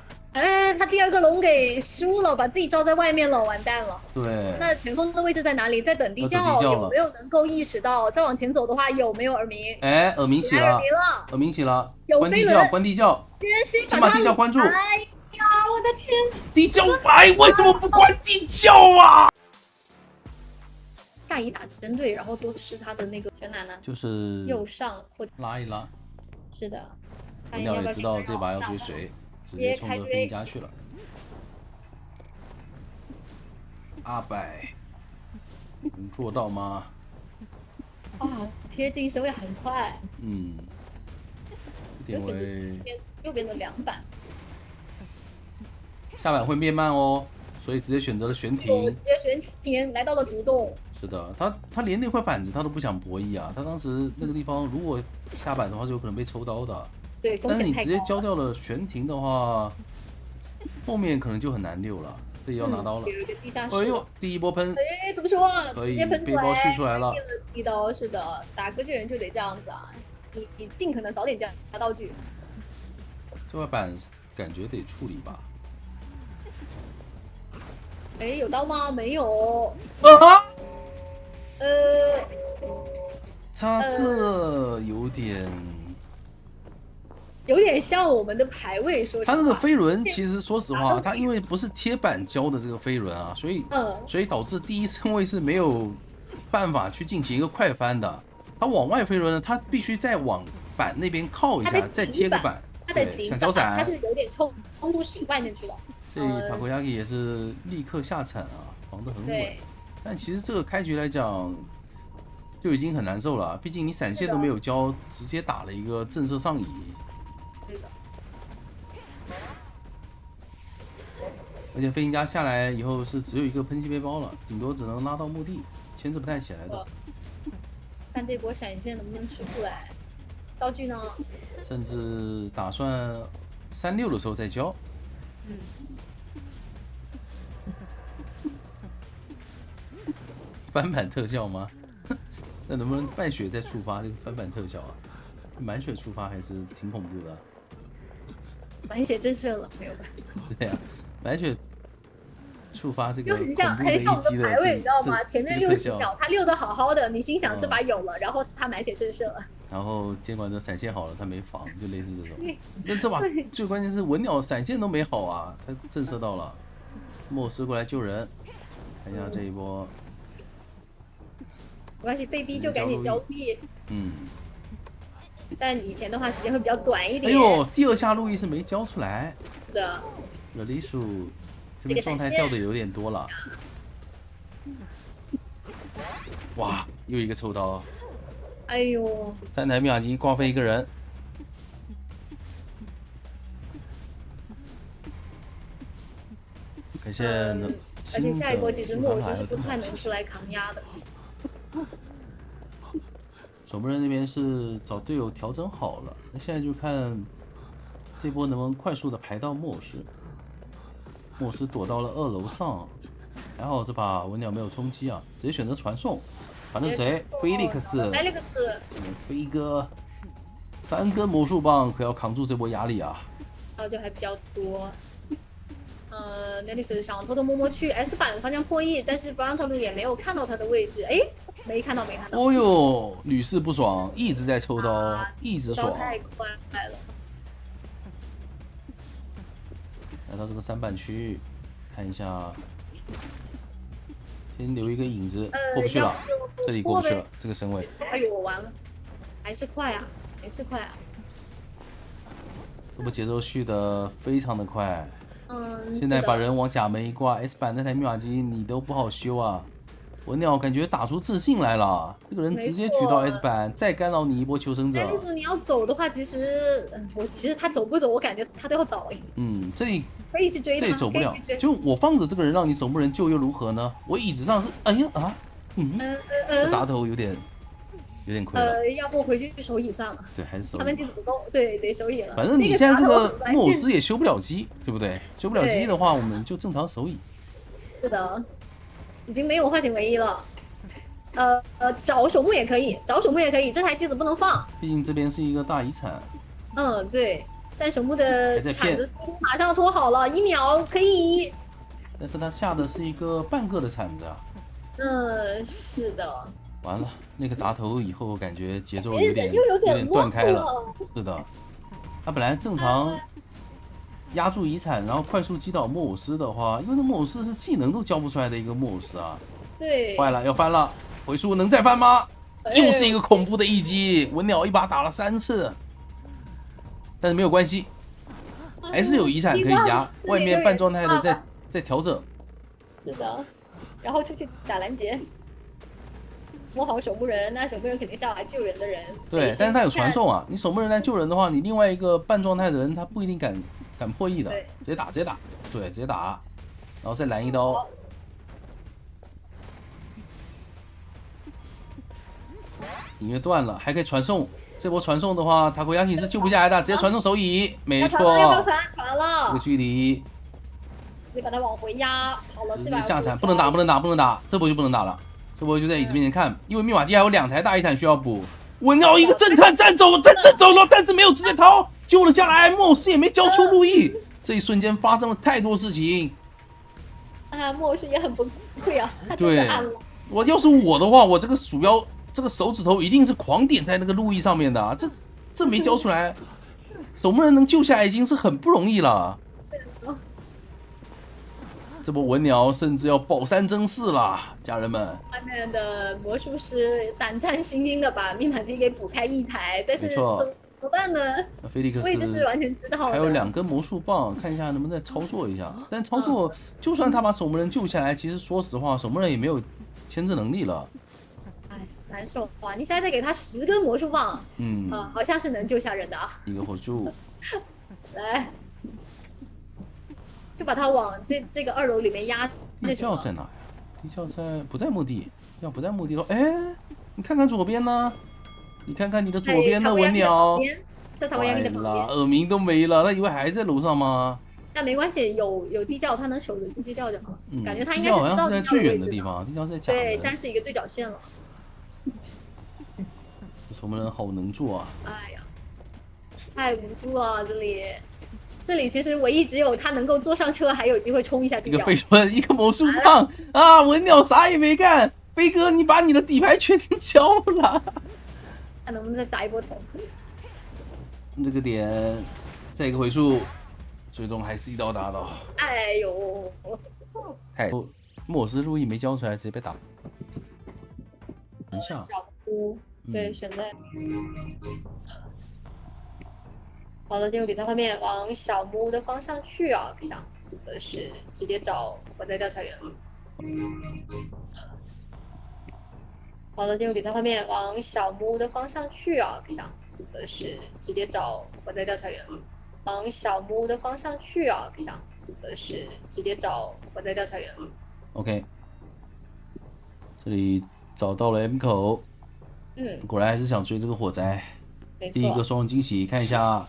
他第2个龙给输了，把自己罩在外面了，完蛋了。对。那前锋的位置在哪里？在等地窖，有没有能够意识到？再往前走的话，有没有耳鸣？耳鸣起了，耳鸣起了。关地窖，先把地窖关住。哎呀，我的天！地窖白，为什么不关地窖啊？下移打针对，然后多吃他的那个全男呢？就是右上或者拉一拉。是的。文鸟也知道这把要追谁，直接冲着飞家去了。阿百，能做到吗？贴近身位很快。点位右边的2板。下板会变慢哦，所以直接选择了悬停。直接悬停来到了独栋。是的，他连那块板子他都不想博弈啊，他当时那个地方如果下板的话是有可能被抽刀的。对，但是你直接交掉了悬停的话，后面可能就很难溜了。这也要拿刀了。有一个地下室。哎呦，第一波喷。怎么说？直接喷背包续出来了。地刀是的，打歌剧人就得这样子啊，你尽可能早点加道具。这块板感觉得处理吧。有刀吗？没有。他这有点像我们的排位，说实话。他那个飞轮其实说实话，他因为不是贴板交的这个飞轮啊，所以导致第一身位是没有办法去进行一个快翻的。他往外飞轮呢，他必须再往板那边靠一下，再贴个板。他的顶板，他是有点冲出去外面去了。这塔科亚基也是立刻下铲啊，防得很稳。但其实这个开局来讲就已经很难受了，毕竟你闪现都没有交，直接打了一个震慑上移。对的。而且飞行家下来以后是只有一个喷气背包了，顶多只能拉到墓地，牵制不太起来的。看这波闪现能不能吃出来？道具呢？甚至打算36的时候再交。翻版特效吗？那能不能半血再触发这个翻版特效啊？满血触发还是挺恐怖的。满血震慑了，没有吧？对呀，满血触发这个就很像我们的排位，你知道吗？前面60秒他溜得好好的，你心想这把有了，然后他满血震慑了。然后监管者闪现好了，他没防，就类似这种。但这把最关键是文鸟闪现都没好啊，他震慑到了。莫斯过来救人，看一下这一波。没关系，被逼就赶紧交替。但以前的话时间会比较短一点。哎呦，第2下路易是没交出来。是的。热力数这边状态掉的有点多了。哇，又一个抽刀！哎呦3台密码机挂飞一个人。感谢。而且下一波其实木偶就是不太能出来扛压的。守门人那边是找队友调整好了，那现在就看这波能不能快速的排到木偶师。木偶师躲到了2楼上，还好这把文鸟没有通缉啊，直接选择传送。反正谁？菲利克斯。飞哥，3根魔术棒可要扛住这波压力啊。就还比较多。奈利斯想偷偷摸摸去 S 板方向破译，但是不让特鲁也没有看到他的位置。哎，没看到。哦呦，屡试不爽，一直在抽刀，一直爽。太快了。来到这个3板区，看一下，先留一个影子，过不去了，这里过不去了，这个身位。哎呦，完了，还是快啊。这波节奏续的非常的快。现在把人往甲门一挂 ，S 板那台密码机你都不好修啊。文鸟感觉打出自信来了，这个人直接举到 S 板，再干扰你一波求生者。但是你要走的话，其实他走不走，我感觉他都要倒。这里可以去追他，这里走不了。就我放着这个人让你守门人救又如何呢？我椅子上是，砸头有点亏了。要不回去守椅算了。对，还是守椅。他们机子不够，对，得守椅了。反正你现在这个木偶师也修不了机，对不对？修不了机的话，我们就正常守椅。是的，已经没有化险为夷了。找守墓也可以，这台机子不能放。毕竟这边是一个大遗产。对。但守墓的铲子马上要拖好了，1秒可以。但是他下的是一个半个的铲子啊。是的。完了，那个砸头以后感觉节奏有点断开了。是的，他本来正常压住遗产，然后快速击倒木偶师的话，因为那木偶师是技能都交不出来的一个木偶师啊。对。坏了，要翻了，回速能再翻吗？又是一个恐怖的一击，文鸟一把打了3次。但是没有关系，还是有遗产可以压。外面半状态的在调整。是的，然后出去打拦截，摸好守墓人，那守墓人肯定是要来救人的人。对，但是他有传送啊，你守墓人来救人的话，你另外一个半状态的人他不一定敢破译的，直接打，对，直接打，然后再拦一刀。隐约断了，还可以传送。这波传送的话，塔口亚体是救不下来的，直接传送手椅，没错。传了。这个距离，直接把他往回压，好了，直接下铲，不能打，这波就不能打了，这波就在椅子面前看，因为密码机还有2台大遗产需要补。文鸟一个震颤站走了，但是没有直接逃，救了下来，莫斯也没交出路易。这一瞬间发生了太多事情。莫斯也很崩溃啊，他真的按了。要是我的话，我这个鼠标。这个手指头一定是狂点在那个路易上面的啊！这没交出来，守门人能救下来已经是很不容易了。这波文鸟甚至要保3争4了，家人们。外面的魔术师胆战心惊的把密码机给补开1台，但是怎么办呢？菲利克斯位置是完全知道的。还有2根魔术棒，看一下能不能再操作一下。但操作，就算他把守门人救下来，其实说实话，守门人也没有牵制能力了。难受哇！你现在再给他10根魔术棒，好像是能救下人的啊。一个火柱，来，就把他往这个2楼里面压。地窖在哪呀？地窖不在墓地，要不在墓地的话，你看看左边呢？你看看你的左边的文鸟，在塔维亚的旁边，耳鸣都没了，他以为还在楼上吗？但没关系，有地窖，他能守得住地窖就好。感觉他应该是知道在最远的地方，地窖在甲门。对，现在是一个对角线了。守门人好能做啊！哎呀，太无助了，这里其实唯一只有他能够坐上车，还有机会冲一下地窖。一个飞船，一个魔术棒啊！文鸟啥也没干，飞哥你把你的底牌全交了。看能不能再打一波桶。这个点，再一个回数，最终还是一刀打倒。哎呦，太莫斯路易没交出来，直接被打。等一下。小姑。对，选在好的，进入比赛画面，往小木屋的方向去啊！想的是直接找我在调查员。好的，进入比赛画面，往小木屋的方向去啊！想的是直接找我在调查员。往小木屋的方向去啊！想的是直接找我在调查员。OK， 这里找到了 M 口。果然还是想追这个火灾。第一个双惊喜，看一下，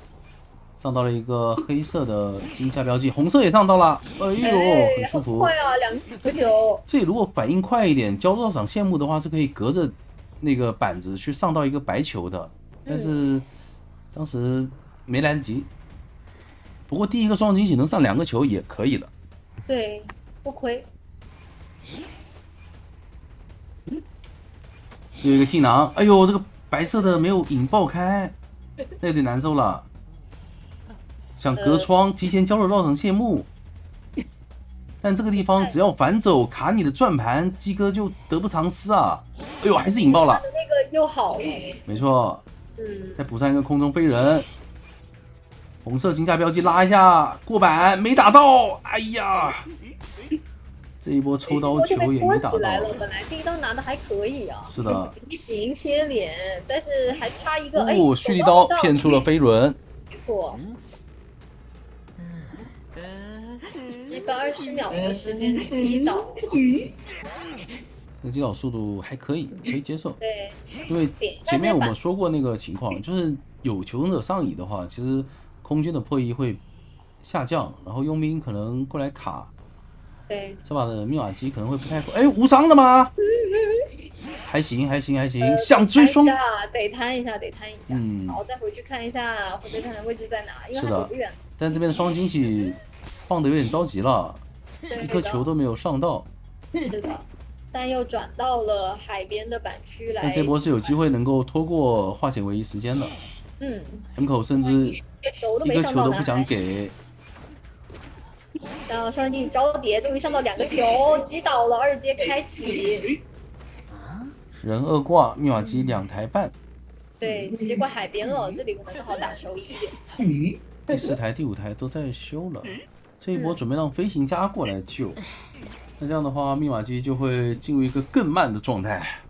上到了一个黑色的惊吓标记，红色也上到了。哎呦，很舒服。快啊，2颗球。这里如果反应快一点，焦道长羡慕的话是可以隔着那个板子去上到一个白球的，但是当时没来得及。不过第一个双惊喜能上2个球也可以了。对，不亏。有一个气囊，哎呦，这个白色的没有引爆开，那有点难受了。想隔窗提前交了绕场谢幕，但这个地方只要反走卡你的转盘，鸡哥就得不偿失啊！哎呦，还是引爆了。那个又好了。没错。再补上一个空中飞人，红色惊吓标记拉一下过板，没打到。哎呀！这一波抽刀球也没打到。本来第一刀拿的还可以啊。是的。一行贴脸，但是还差一个。蓄力刀骗出了飞轮。没错。120秒的时间击倒。那个击倒速度还可以，可以接受。对。因为前面我们说过那个情况，就是有求生者上椅的话，其实空军的破译会下降，然后佣兵可能过来卡。对，这把的密码机可能会不太够。哎，无伤了吗？还行，还行，还行。想追双，得摊一下，得摊一下。好，再回去看一下火箭弹位置在哪，因为它走不远。但这边的双惊喜放的有点着急了，1颗球都没有上到。是的，现在又转到了海边的板区来。但这波是有机会能够拖过化险为夷时间的。M 口甚至1个球都不想给。然后双击交叠，终于上到2个球，击倒了2阶开启。人2挂，密码机2台半。对，直接挂海边了，这里可能更好打收益一点。第4台、第5台都在修了，这一波准备让飞行家过来救。那这样的话，密码机就会进入一个更慢的状态。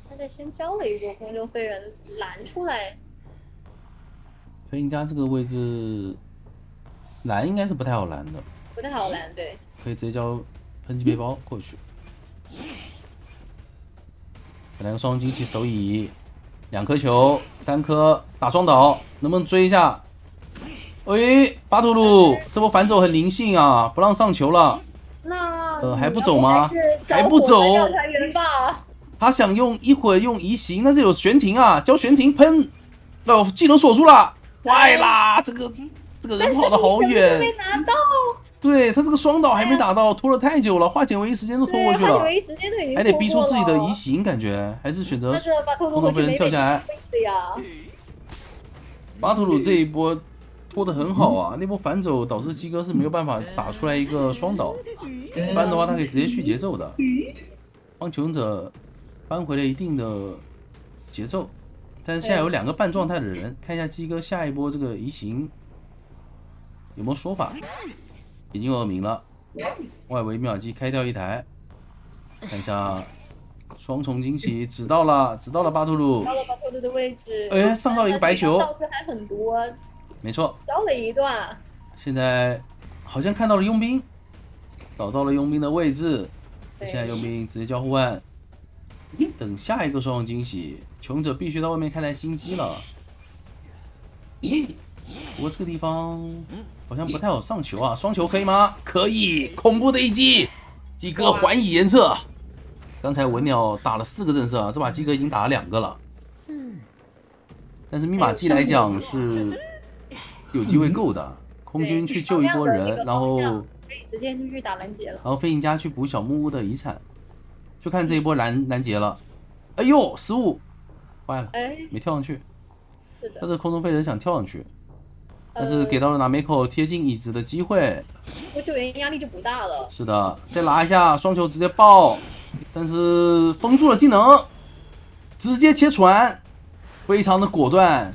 他在先交了一波空中飞人拦出来。飞行家这个位置。拦应该是不太好拦的，不太好拦，对。可以直接交喷气背包过去。本来个双惊喜手椅，2颗球，3颗打双倒，能不能追一下？喂，巴图鲁，这波反走很灵性啊，不让上球了。那还不走吗？还不走。他想用一会儿用移形，但是有悬停啊，交悬停喷，哦，技能锁住了，坏啦，这个人跑得好远，没拿到。对他这个双倒还没打到，拖了太久了，化险为夷时间都拖过去了，还得逼出自己的移形，感觉还是选择空中飞人跳下来。巴图鲁这一波拖得很好啊，那波反走导致鸡哥是没有办法打出来一个双倒，不然的话他可以直接续节奏的，帮求生者扳回了一定的节奏。但是现在有2个半状态的人，看一下鸡哥下一波这个移形有没有说法？已经有耳鸣了，外围密码机开掉1台，看一下双重惊喜，指到了巴图鲁，到了巴图鲁的位置，哎，上到了一个白球，道具还很多，没错，交了一段。现在好像看到了佣兵，找到了佣兵的位置，现在佣兵直接交互换，等下一个双重惊喜，求生者必须到外面开台新机了。不过这个地方好像不太好上球啊，双球可以吗？可以，恐怖的一击，鸡哥还以颜色。刚才文鸟打了4个震慑，这把鸡哥已经打了2个了。但是密码机来讲是有机会够的，空军去救一波人，然后可以直接去打拦截了，然后飞行家去补小木屋的遗产，就看这一波拦截了。哎呦，失误，坏了，没跳上去。他这空中飞人想跳上去。但是给到了拿梅口贴近椅子的机会，救援压力就不大了。是的，再拿一下双球直接爆，但是封住了技能，直接切船，非常的果断。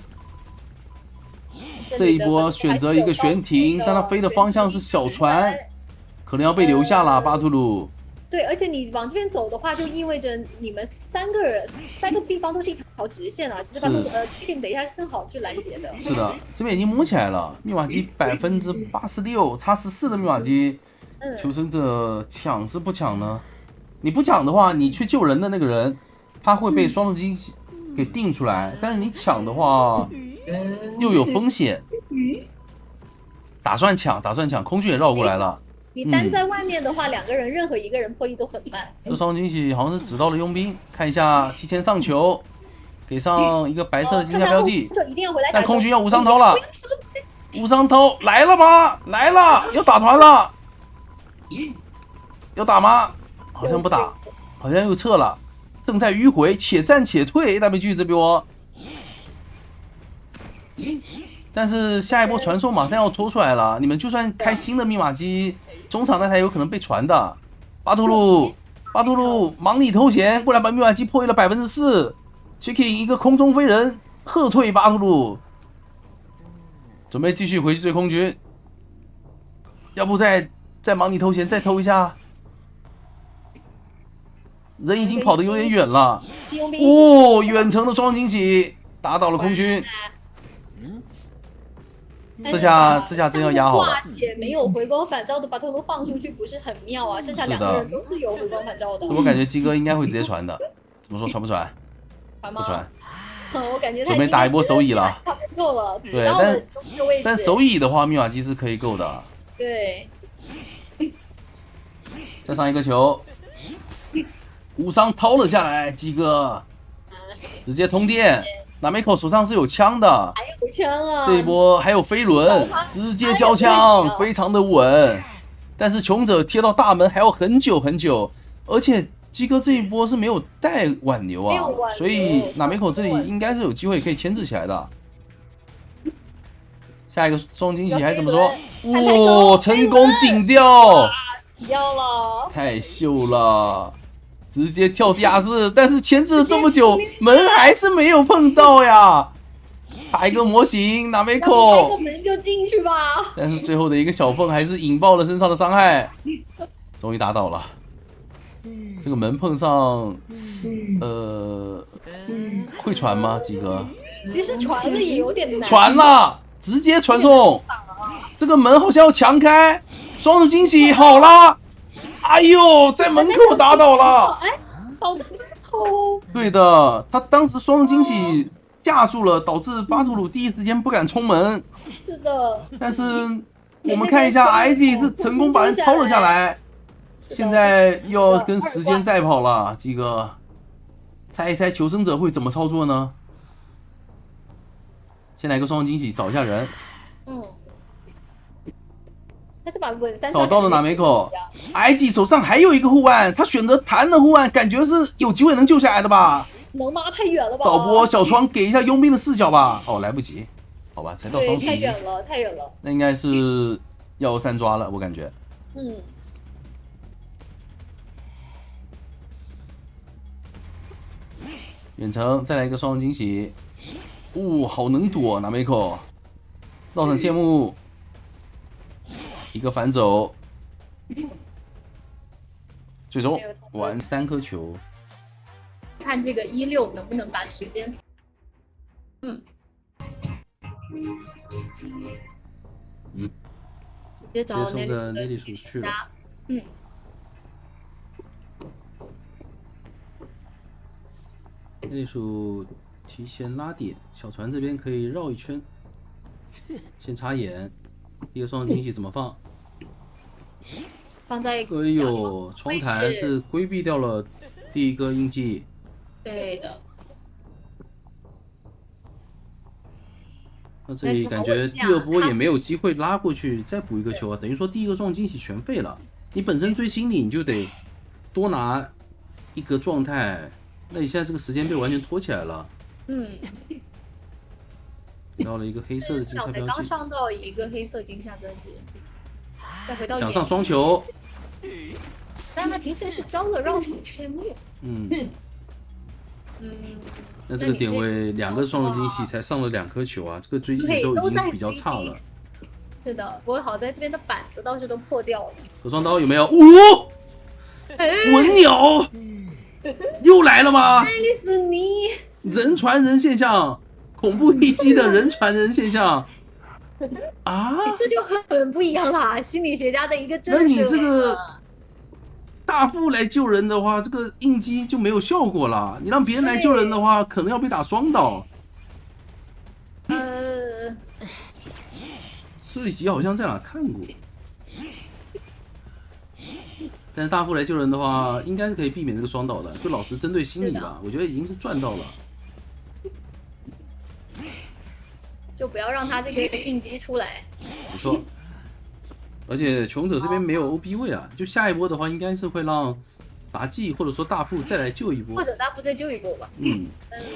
这一波选择一个悬停，但他飞的方向是小船，可能要被留下了。巴图鲁。对，而且你往这边走的话，就意味着你们三个地方都是一条直线啊。其实这个等一下是更好去拦截的。是的，这边已经摸起来了，密码机86%，差14的密码机。求生者抢是不抢呢？你不抢的话，你去救人的那个人，他会被双重惊喜给定出来。但是你抢的话，又有风险。打算抢，空军也绕过来了。你单在外面的话，2个人任何一个人破译都很慢。这双惊喜好像是指到了佣兵，看一下提前上球，给上一个白色的惊吓标记。一定要回来。但空军要无伤涛了，无伤涛来了吗？来了，要打团了。要打吗？好像不打，好像又撤了，正在迂回，且战且退。WG 这波，但是下一波传送马上要拖出来了，你们就算开新的密码机，中场那台有可能被传的。巴图鲁忙里偷闲，过来把密码机破译了4%。Chicky 一个空中飞人喝退巴图鲁，准备继续回去追空军，要不再忙里偷闲再偷一下。人已经跑得有点远了，远程的双惊喜打倒了空军。这下真要压好了。且没有回光返照的把头都放出去，不是很妙啊？剩下2个人都是有回光返照的。我感觉鸡哥应该会直接传的。怎么说传不传？不传。我感觉他准备打一波手椅了。差不多了。对，但手椅的话，密码机是可以够的。对。再上一个球，无伤掏了下来，鸡哥直接通电。纳美口手上是有枪的，还有枪啊！这一波还有飞轮，直接交枪，非常的稳。但是穷者贴到大门还要很久很久，而且鸡哥这一波是没有带挽留啊，所以纳美口这里应该是有机会可以牵制起来的。下一个双惊喜还是怎么说？成功顶掉！掉了，太秀了，直接跳地下室，但是牵制了这么久，门还是没有碰到呀。打一个模型，拿没口，开个门就进去吧。但是最后的一个小缝还是引爆了身上的伤害，终于打倒了。这个门碰上，会传吗？鸡哥？其实传了也有点难。传了，直接传送。这个门好像要强开。双重惊喜好了，哎呦，在门口打倒了，倒在门口。对的，他当时双重惊喜架住了，导致巴图鲁第一时间不敢冲门。是的。但是我们看一下 ，IG 是成功把人抛了下来，现在又要跟时间赛跑了，鸡哥，猜一猜求生者会怎么操作呢？先来个双重惊喜，找一下人。找到了哪美口 ，IG 手上还有一个护腕，他选择弹的护腕，感觉是有机会能救下来的吧？能吗？太远了吧？导播小床给一下佣兵的视角吧。哦，来不及，好吧，才到双11，太远了，太远了。那应该是要3抓了，我感觉。远程再来一个双重惊喜，好能躲，哪美口，绕成谢幕。一个反走，最终玩3颗球。看这个16能不能把时间，直接找送的内力鼠去了。内力鼠提前拉点，小船这边可以绕一圈，先插眼。一个双重惊喜怎么放？放在哎呦，冲弹是规避掉了第一个印记。对的。那这里感觉第2波也没有机会拉过去再补一个球啊，等于说第一个双重惊喜全废了。你本身追心理你就得多拿一个状态，那你现在这个时间被完全拖起来了。到了一个黑色的惊吓标记，刚上到一个黑色惊吓标记，再回到想上双球，但他提前是交了绕场谢幕。那这个点位2个双龙惊喜才上了2颗球啊，这个追击节奏已经比较差了。是的，不过好在这边的板子倒是都破掉了。合双刀有没有？文鸟又来了吗？爱丽丝你人传人现象，恐怖一击的人传人现象啊！这就很不一样啦，心理学家的一个证实。那你这个大副来救人的话，这个应激就没有效果了。你让别人来救人的话，可能要被打双刀。这一集好像在哪看过，但是大副来救人的话，应该是可以避免这个双倒的，就老实针对心理吧。我觉得已经是赚到了，就不要让他这个应激出来。没错，而且穷者这边没有 OB 位啊，就下一波的话，应该是会让杂技或者说大副再来救一波，或者大副再救一波吧。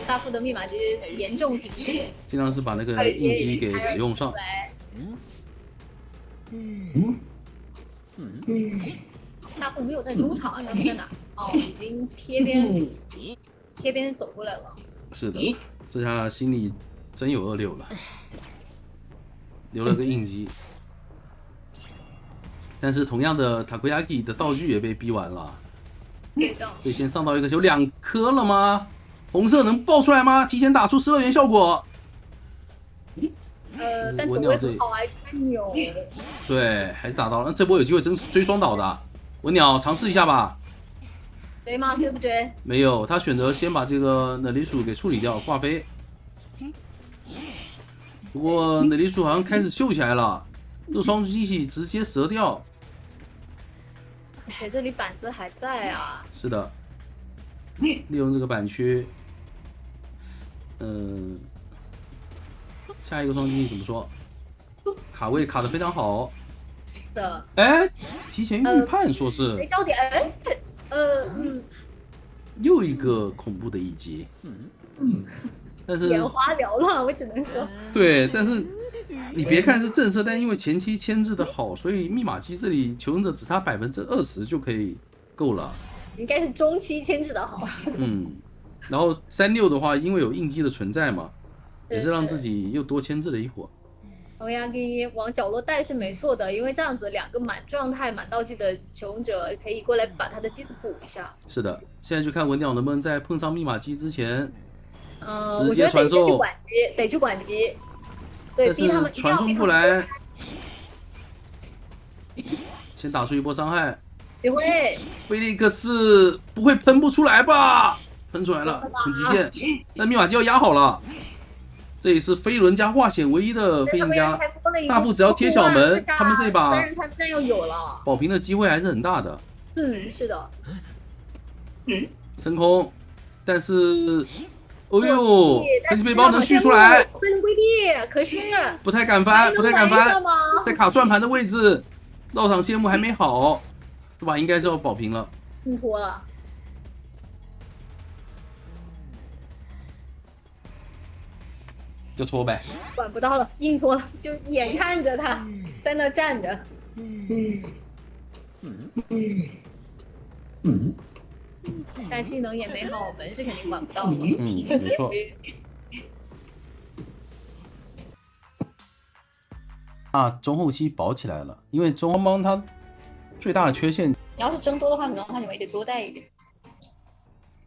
大副的密码机严重停滞，尽量是把那个应激给使用上。大副没有在中场啊，大副在哪？已经贴边走过来了。是的，这下心里真有26了，留了个应激。但是同样的 Takoyaki 的道具也被逼完了，所以先上到一个球，2颗了吗？红色能爆出来吗？提前打出12元效果。但走位很好啊，文鸟。对，还是打到了。那这波有机会追双倒的，文鸟尝试一下吧。追吗？追不追？没有，他选择先把这个能力鼠给处理掉，挂飞。不过能力鼠好像开始秀起来了，这双机器直接折掉。这里板子还在啊。是的，利用这个板区，下一个双击怎么说？卡位卡得非常好。是的。提前预判说是。没焦点。又一个恐怖的一击。但是眼花缭乱，我只能说。对，但是你别看是正色，但因为前期牵制的好，所以密码机这里求生者只差20%就可以够了。应该是中期牵制的好。然后36的话，因为有应激的存在嘛，也是让自己又多牵制了一会儿。Takoyaki往角落带是没错的，因为这样子2个满状态、满道具的求生者可以过来把他的机子补一下。是的，现在就看文鸟能不能在碰上密码机之前，我觉得得去管机，对，逼他们传送不来，先打出一波伤害。菲利克斯不会喷不出来吧？喷出来了，很极限。那密码机要压好了。这里是飞轮加化险唯一的飞行家，大副只要贴小门，他们这一把3人有了，保平的机会还是很大的。是的。升空，但是，但是背包能续出来，飞轮规避，可是不太敢翻，在卡转盘的位置，绕场谢幕还没好，这把应该是要保平了。拖了。就拖呗，管不到了，硬拖了，就眼看着他在那站着。但技能也没好，门是肯定管不到的。没错。中后期保起来了，因为中邦它最大的缺陷，你要是争多的话，可能你们也得多带一点。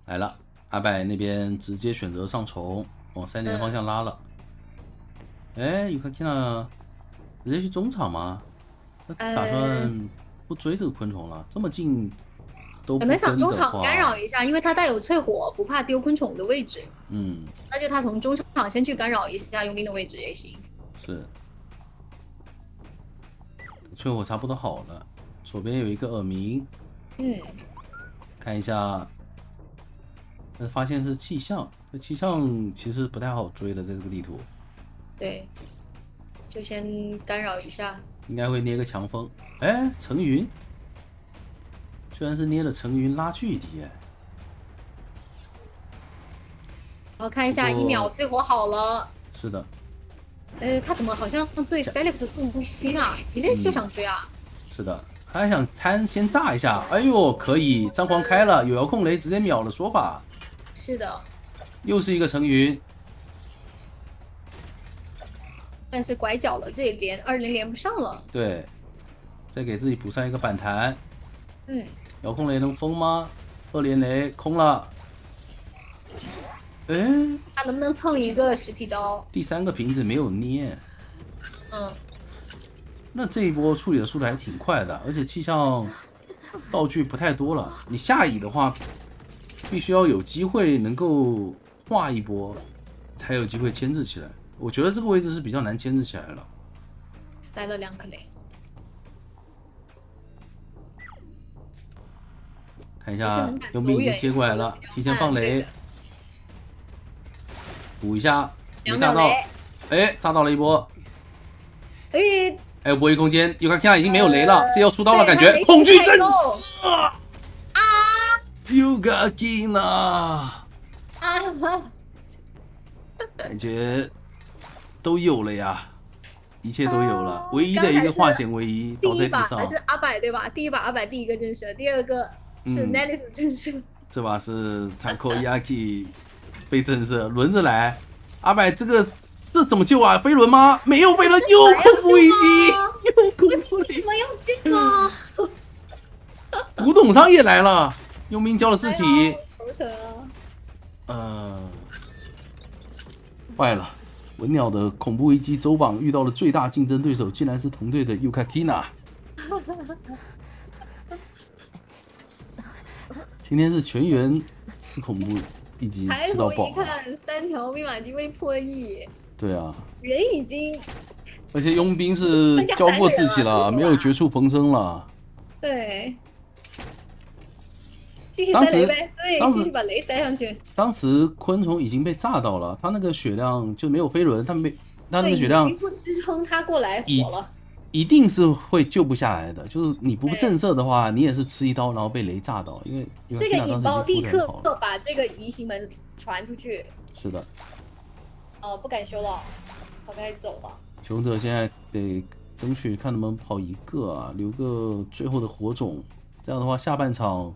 来了，阿柏那边直接选择上虫，往3连方向拉了。有看到直接去中场吗？他打算不追这个昆虫了，这么近都不可能想中场干扰一下，因为他带有淬火，不怕丢昆虫的位置。那就他从中场先去干扰一下佣兵的位置也行。是，淬火差不多好了，左边有一个耳鸣。看一下，发现是气象，这气象其实不太好追的，在这个地图。对，就先干扰一下。应该会捏个强风。层云，居然是捏了层云拉距离。我看一下，1秒淬火好了。是的。他怎么好像对 Felix 动不心啊？直接就想追啊？是的，他还想贪先炸一下。可以，张狂开了，有遥控雷直接秒的说法。是的。又是一个成云，但是拐角了，这边20连不上了。对，再给自己补上一个反弹。遥控雷能封吗？2连雷空了。哎，他能不能蹭一个实体刀？第3个瓶子没有捏。那这一波处理的速度还挺快的，而且气象道具不太多了。你下乙的话，必须要有机会能够画一波，才有机会牵制起来。我觉得这个位置是比较难牵制起来了。塞了2颗雷，看一下佣兵已经贴过来了，提前放雷，补一下，没炸到，哎，炸到了一波。还有博弈空间，尤卡基娜已经没有雷了，这要出刀了，感觉恐惧症啊！尤卡基娜，感觉都有了呀，一切都有了，唯一的一个化险为夷倒在地上。第一把是阿柏对吧？第一把阿柏第一个震慑，第2个是 Nelis 震慑，这把是 Takoyaki 被震慑，轮着来。阿柏这怎么救啊？飞轮吗？没有飞轮，又恐怖一击，又恐怖为什么要救啊？古董商也来了，佣兵交了自己，头疼啊。坏了，文鸟的恐怖一击周榜遇到了最大竞争对手，竟然是同队的 Yukakina。今天是全员吃恐怖一击吃到饱，抬头一看，3条密码机被破译。对啊，人已经，而且佣兵是交过志气了，没有绝处逢生了。对，继续塞雷呗，对，继续把雷塞上去。当时昆虫已经被炸到了，他那个血量就没有飞轮，他那个血量已经不支撑他过来火了，一定是会救不下来的。就是你不震慑的话，你也是吃一刀，然后被雷炸到，因为这个引爆立刻把这个移形门传出去。是的。不敢修了，我该走了。求者现在得争取看能不能跑一个啊，留个最后的火种，这样的话下半场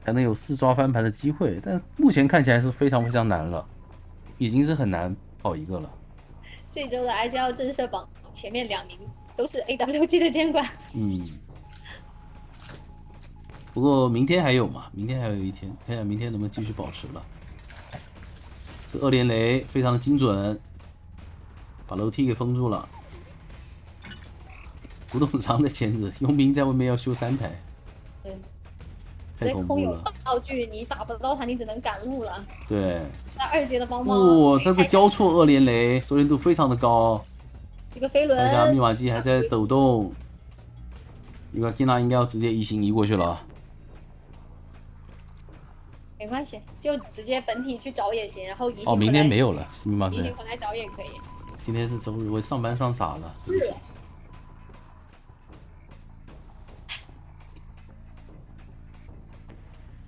才能有4抓翻盘的机会。但目前看起来是非常非常难了，已经是很难跑一个了。这周的 IGL 震慑榜前面2名都是 AWG 的监管。不过明天还有嘛，明天还有一天，看一下明天能不能继续保持了。这2连雷非常的精准，把楼梯给封住了。古董商的钳子，佣兵在外面要修3台，太恐怖了。空有道具，你打不到他，你只能赶路了。对，那2阶的帮忙，这个交错2连雷，熟练度非常的高。一个飞轮，看一下密码机还在抖动，因为 Kina 应该要直接移形移过去了。没关系，就直接本体去找也行，然后移形。明天没有了，密码移形回来找也可以。今天是周日，我上班上傻了。是。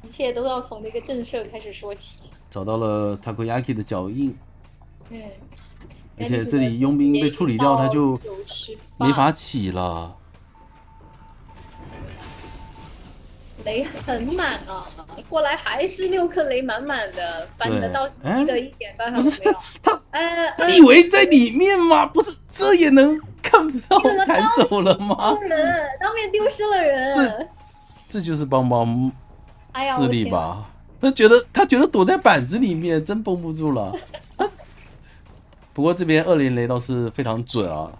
一切都要从那个震慑开始说起。找到了 Takoyaki 的脚印。而且这里佣兵被处理掉，他就没法起了。雷很满啊！过来还是6颗雷满满的，翻得到1的一点办法都没有。他以为在里面吗？不是，这也能看不到弹走了吗？当面丢失了人。这就是帮帮势力吧？他觉得躲在板子里面，真绷不住了。不过这边2连雷倒是非常准啊，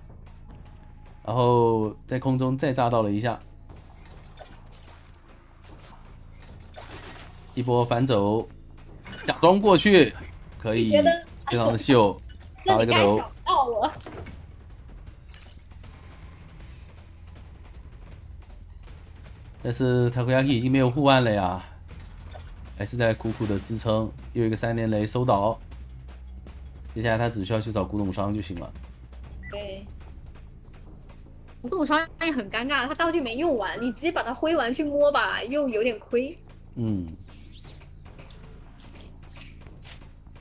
然后在空中再炸到了一下。一波反走，假装过去，可以，非常的秀，打了个头。但是Takoyaki已经没有护腕了呀，还是在苦苦的支撑。又一个3连雷收倒，接下来他只需要去找古董商就行了。对，古董商也很尴尬，他道具没用完，你直接把它挥完去摸吧，又有点亏。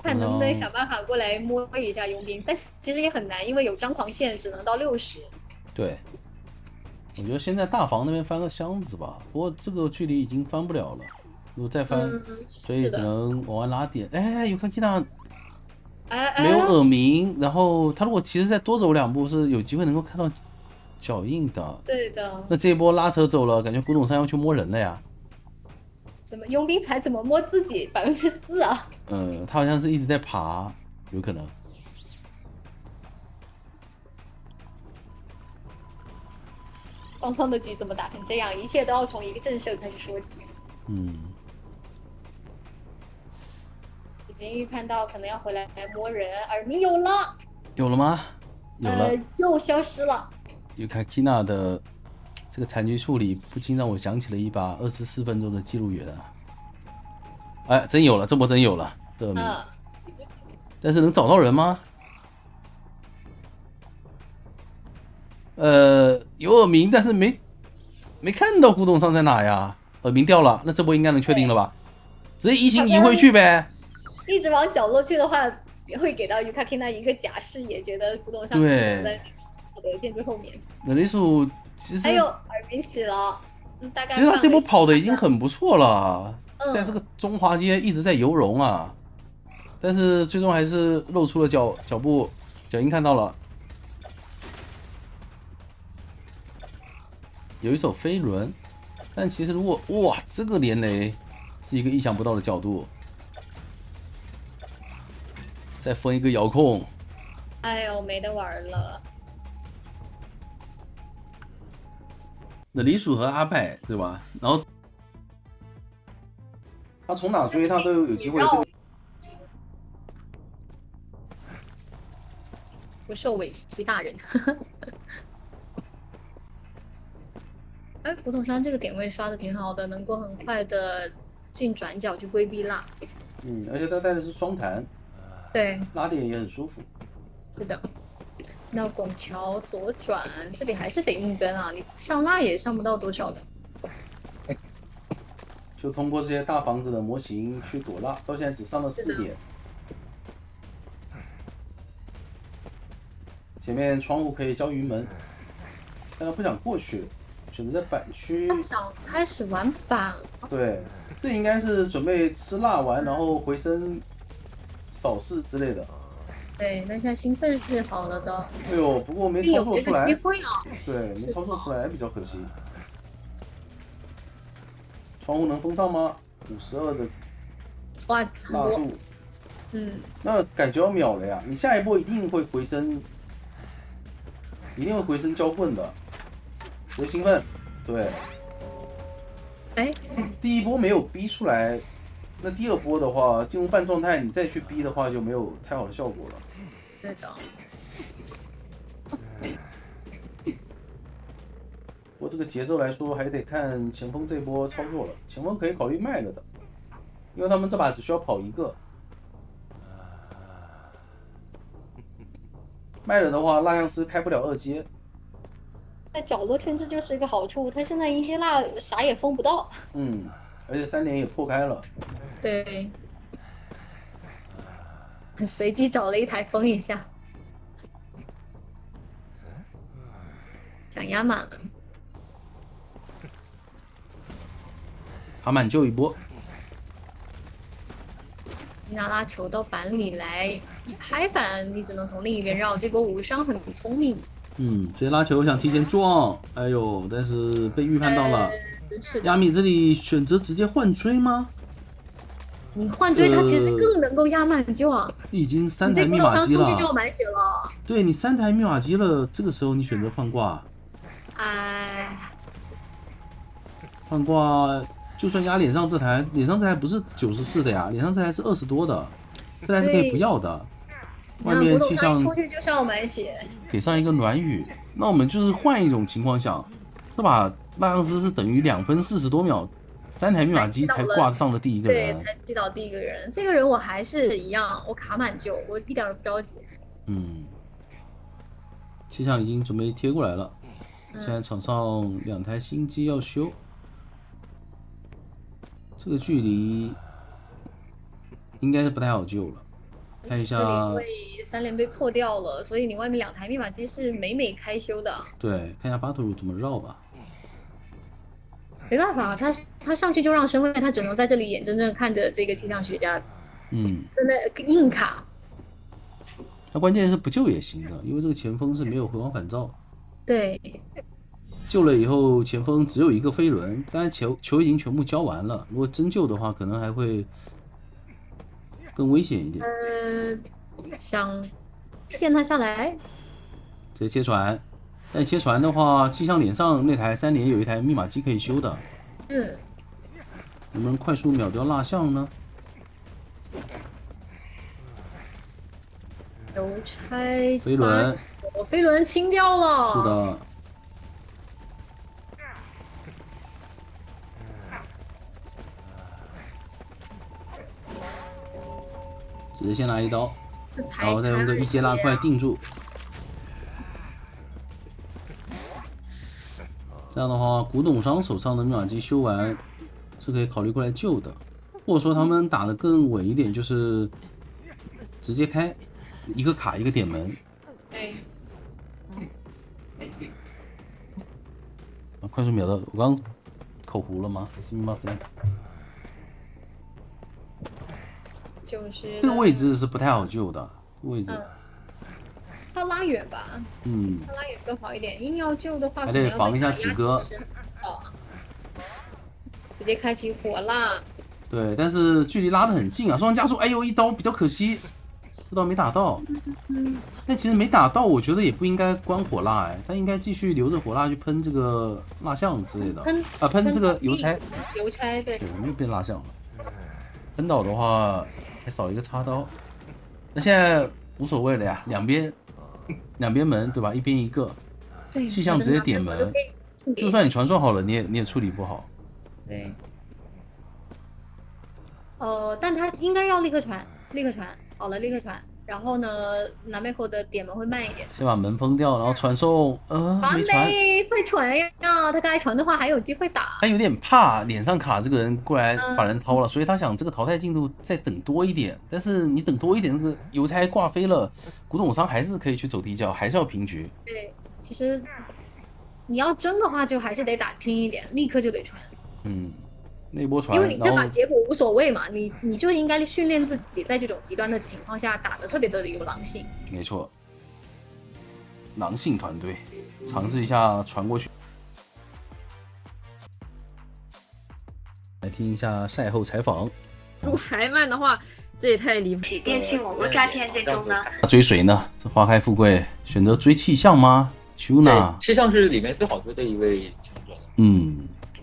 看能不能想办法过来摸一下佣兵，但其实也很难，因为有张狂线，只能到60。对，我觉得现在大房那边翻个箱子吧，不过这个距离已经翻不了了，如果再翻，所以只能往外拉点。哎，有看见到哎，没有耳鸣，然后他如果其实再多走2步，是有机会能够看到脚印的。对的。那这一波拉扯走了，感觉古董山要去摸人了呀。怎么佣兵才怎么摸自己4%啊？他好像是一直在爬，有可能。双方的局怎么打成这样？一切都要从一个震慑开始说起。已经预判到可能要回来摸人，耳鸣有了。有了吗？有了。又消失了。有看 Kina 的这个残局处理，不禁让我想起了一把24分钟的记录员啊。哎，真有了，这波真有了耳鸣。但是能找到人吗？有耳鸣，但是没看到古董上在哪呀？耳鸣掉了，那这波应该能确定了吧？直接移形移回去呗。一直往角落去的话，会给到 Yukakina 一个假视野，觉得古董上在我的建筑后面。那雷鼠其实耳鸣起了，大概。其实他这波跑的已经很不错了，在这个中华街一直在游龙啊，但是最终还是露出了脚印看到了。有一手飞轮，但其实如果哇，这个连雷是一个意想不到的角度，再封一个遥控，哎呦，没得玩了。那李鼠和阿派对吧？然后他从哪追他都有机会。不受委屈大人。哎，古董山这个点位刷的挺好的，能够很快的进转角去规避辣。而且他带的是双弹，对，拉点也很舒服。是的。那拱桥左转，这里还是得硬跟啊，你上辣也上不到多少的。就通过这些大房子的模型去躲辣，到现在只上了4点。前面窗户可以交云门，但他不想过去。选择在板区，他想开始玩板了。对，这应该是准备吃辣完，然后回身扫视之类的。对，那现在兴奋是好了的。哎呦，不过没操作出来。机会啊。对，没操作出来比较可惜。窗户能封上吗？52的哇，辣度。那感觉要秒了呀！你下一波一定会回身交棍的。多兴奋，对。第一波没有逼出来，那第2波的话进入半状态，你再去逼的话就没有太好的效果了。对的。不过这个节奏来说，还得看前锋这波操作了。前锋可以考虑卖了的，因为他们这把只需要跑1个。卖了的话，蜡像师开不了2阶。在角落牵制就是一个好处，他现在一些蜡啥也封不到。而且3连也破开了。对。随机找了一台封一下。想压满了。爬满救一波。拿拉球到板里来，一拍板，你只能从另一边绕。这波无伤很聪明。直接拉球想提前撞，哎呦，但是被预判到了。亚米这里选择直接换追吗？你换追他其实更能够压满救啊！已经3台密码机了。出去就要满血了。对你3台密码机了，这个时候你选择换挂。换挂就算压脸上这台，脸上这台不是94的呀，脸上这台是20多的，这台是可以不要的。外面气象出去就是要满血，给上一个暖雨。那我们就是换一种情况想，这把蜡像师是等于2分40多秒，3台密码机才挂上了第一个人，对，才击倒第一个人。这个人我还是一样，我卡满救，我一点都不着急。气象已经准备贴过来了，现在场上2台新机要修，这个距离应该是不太好救了。看一下，这里因为3连被破掉了，所以你外面2台密码机是每开修的。对，看一下巴图鲁怎么绕吧。没办法，他上去就让身位，他只能在这里眼睁睁看着这个气象学家，真的硬卡。那关键是不救也行的，因为这个前锋是没有回光返照。对。救了以后，前锋只有一个飞轮，刚才球已经全部交完了。如果真救的话，可能还会更危险一点。想骗他下来，直接切船。但切船的话，气象脸上那台3连有一台密码机可以修的。能不能快速秒掉蜡像呢？邮差飞轮清掉了。是的。直接先拿一刀，然后再用个御阶蜡块定住。这样的话，古董商手上的密码机修完是可以考虑过来救的，或者说他们打得更稳一点，就是直接开一个卡一个点门。快速秒到，我刚口糊了吗？すみません。就是这个位置是不太好救的位置。要拉远吧？要拉远更好一点。硬要救的话，还得防一下子哥。直接开启火蜡。对，但是距离拉得很近啊，双加速，哎呦，一刀比较可惜，这刀没打到。但其实没打到，我觉得也不应该关火蜡，哎，他应该继续留着火蜡去喷这个蜡像之类的。喷这个邮差。对。对，又变蜡像了。喷倒的话还少一个插刀，那现在无所谓了呀，两边门对吧？一边一个，气象直接点门，就算你传送好了，你也处理不好。对。但他应该要立刻传，好了，立刻传。然后呢，南美后的点门会慢一点。先把门封掉，然后传送。没传。会传呀！他刚才传的话还有机会打。他有点怕脸上卡这个人过来把人掏了，所以他想这个淘汰进度再等多一点。但是你等多一点，那个邮差挂飞了，古董商还是可以去走地窖，还是要平局。对，其实你要争的话，就还是得打拼一点，立刻就得传。那波传，因为你这把结果无所谓嘛，你就应该训练自己，在这种极端的情况下打得特别的有狼性。没错，狼性团队尝试一下传过去。来听一下赛后采访。如果还慢的话，这也太离谱。电信网络诈骗这中呢？追谁呢？这花开富贵选择追气象吗？秋娜，气象是里面最好追的一位强者。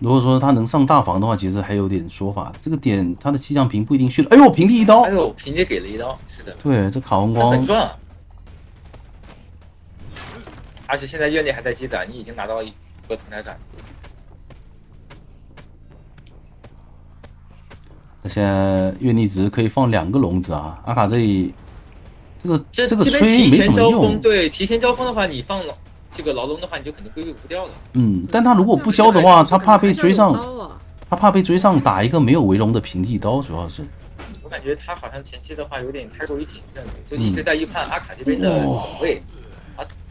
如果说他能上大房的话，其实还有点说法。这个点他的气象屏不一定去了。哎呦，平地一刀！哎呦，平姐给了一刀，是的。对，这卡红光很赚啊！而且现在院内还在积攒，你已经拿到一个存在感。那现在愿力值可以放2个笼子啊！阿卡这里，这个吹没什么用。对，提前交锋的话，你放了。这个牢笼的话，你就肯定规避不掉了。但他如果不交的话，他怕被追上，打一个没有围笼的平地刀，主要是。我感觉他好像前期的话有点太过于谨慎，就一直在预判阿卡这边的走位，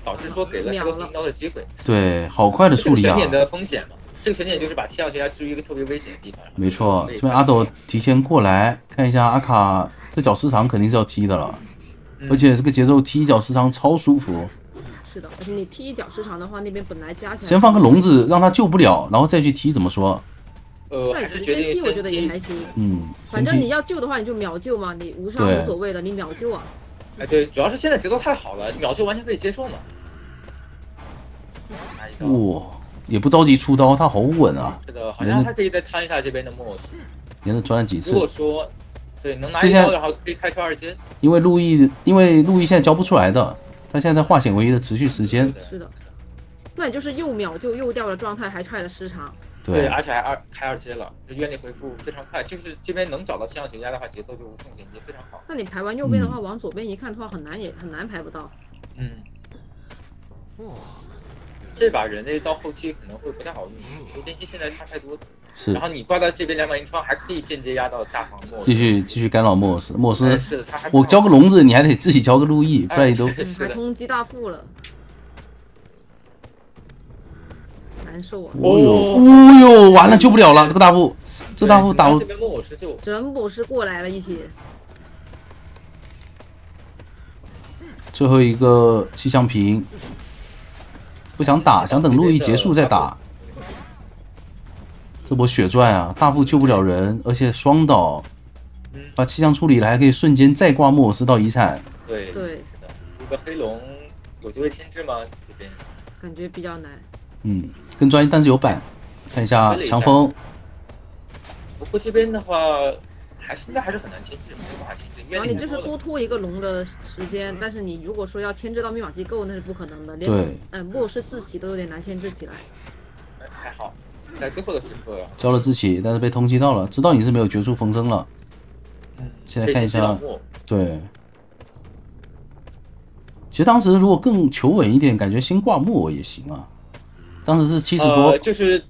导致说给了这个平刀的机会。对，好快的处理啊！这个悬点的风险嘛，这个悬点就是把气象学家置于一个特别危险的地方。没错，这边阿斗提前过来看一下阿卡，这脚时长肯定是要踢的了，而且这个节奏踢一脚时长超舒服。是的，而且你踢一脚时长的话，那边本来加起来先放个笼子让他救不了，然后再去踢，怎么说？还是决定踢，我觉得也还行。反正你要救的话，你就秒救嘛，你无伤无所谓的，你秒救啊。哎，对，主要是现在节奏太好了，秒救完全可以接受嘛。哇，也不着急出刀，他好稳啊。是的，好像他可以再摊一下这边的莫斯。连着转了几次。如果说对能拿一刀，然后可以开出2阶。因为路易现在交不出来的。他现在在化险为夷的持续时间，是的，那你就是又秒就又掉了状态，还踹了时长，对，而且还开2阶了，愿力回复非常快，就是这边能找到气象学家的话，节奏就无缝衔接，非常好。那你排完右边的话，往左边一看的话，很难排不到。这把人类到后期可能会不太好用，邮编机现在差太多。是，然后你挂到这边2把银窗，还可以间接压到大房莫斯，继续干扰莫斯。是的，我交个笼子，你还得自己交个路易，不然你都还通缉大副了。难受啊！哦呦，完了救不了了，这个大副，这大副打不。这边木偶师就整某师过来了一起。最后一个气象瓶，不想打，想等路易结束再打。这波血赚啊，大副救不了人，而且双倒，把气象处理了，还可以瞬间再挂莫尔斯到遗产。对，是的。这个黑龙有机会牵制吗？这边感觉比较难。更专业，但是有板。看一下强风。不过这边的话，应该还是很难牵制，没办法牵制。然后你就是多拖一个龙的时间，但是你如果说要牵制到密码机构，那是不可能的。连莫尔斯自起都有点难牵制起来。还好。在最后的时刻交了自起，但是被通缉到了，知道你是没有绝处逢生了。现在看一下，对。其实当时如果更求稳一点，感觉先挂木偶也行啊。当时是70多，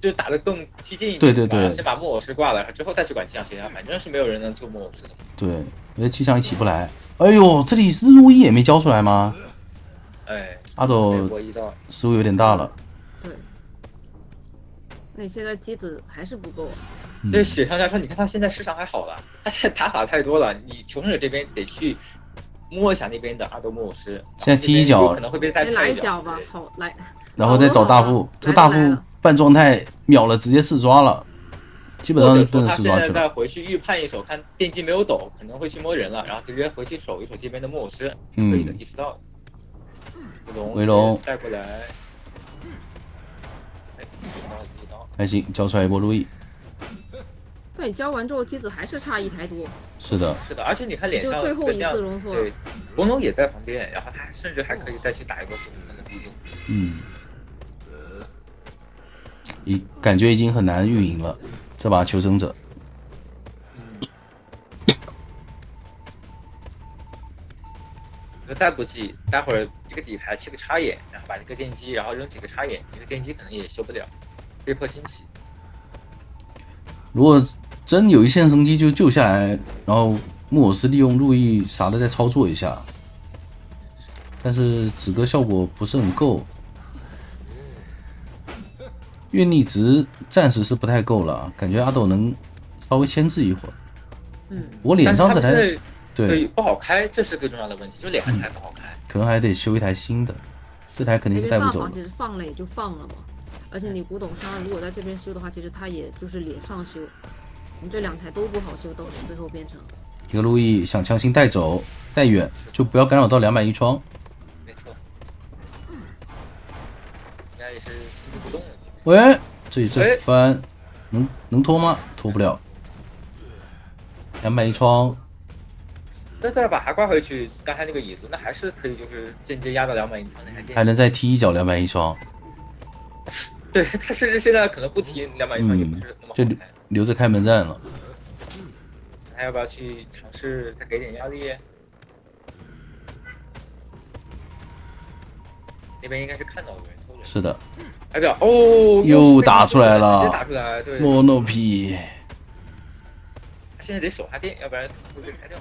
就打得更激进一点。对，先把木偶师挂了，之后再去管气象学家，反正是没有人能救木偶师的。对，因为气象也起不来。哎呦，这里是路易也没交出来吗？阿斗失误有点大了。那你现在机子还是不够。这雪上加霜，你看他现在市场还好了，他现在打法太多了，你求生者这边得去摸一下那边的阿斗木偶师。现在踢一脚，可能会被带来一脚吧，好来。然后再找大副，这个大副半状态秒了，直接4抓了，基本上奔着4抓去了。他现在再回去预判一手，看电机没有抖，可能会去摸人了，然后直接回去守一守这边的木偶师，可以的，意识到。回龙带过来。还行，交出来一波路易。但你交完之后，机子还是差1台多。是的，而且你看脸上就最后一次容错，对，国龙也在旁边，然后他甚至还可以再去打一波普通的逼近。感觉已经很难运营了，这把求生者。带补剂，待会儿这个底牌切个插眼，然后把这个电机，然后扔几个插眼，这个电机可能也修不了，被迫清洗。如果真有一线生机，就救下来，然后木偶斯利用路易啥的再操作一下，但是止戈效果不是很够，愿力值暂时是不太够了，感觉阿斗能稍微牵制一会儿。我脸上这台。对，不好开，这是最重要的问题，就2台不好开，可能还得修一台新的，这台肯定是带不走的。其实放了也就放了嘛，而且你古董商如果在这边修的话，其实他也就是脸上修，你这2台都不好修，到最后变成一个路易想强行带走带远，就不要干扰到210窗。没错，应该也是轻举不动了。喂，这翻能拖吗？拖不了。210窗。那再把它挂回去，刚才那个椅子，那还是可以，就是间接压到210窗那台电，还能再踢一脚210窗。对，他甚至现在可能不踢210窗也不是那么好开，就留着开门战了。还要不要去尝试再给点压力？那边应该是看到有人偷人。是的。哎表哦，又打出来了，直接打出来，对。Mono P。现在得守下电，要不然会被开掉。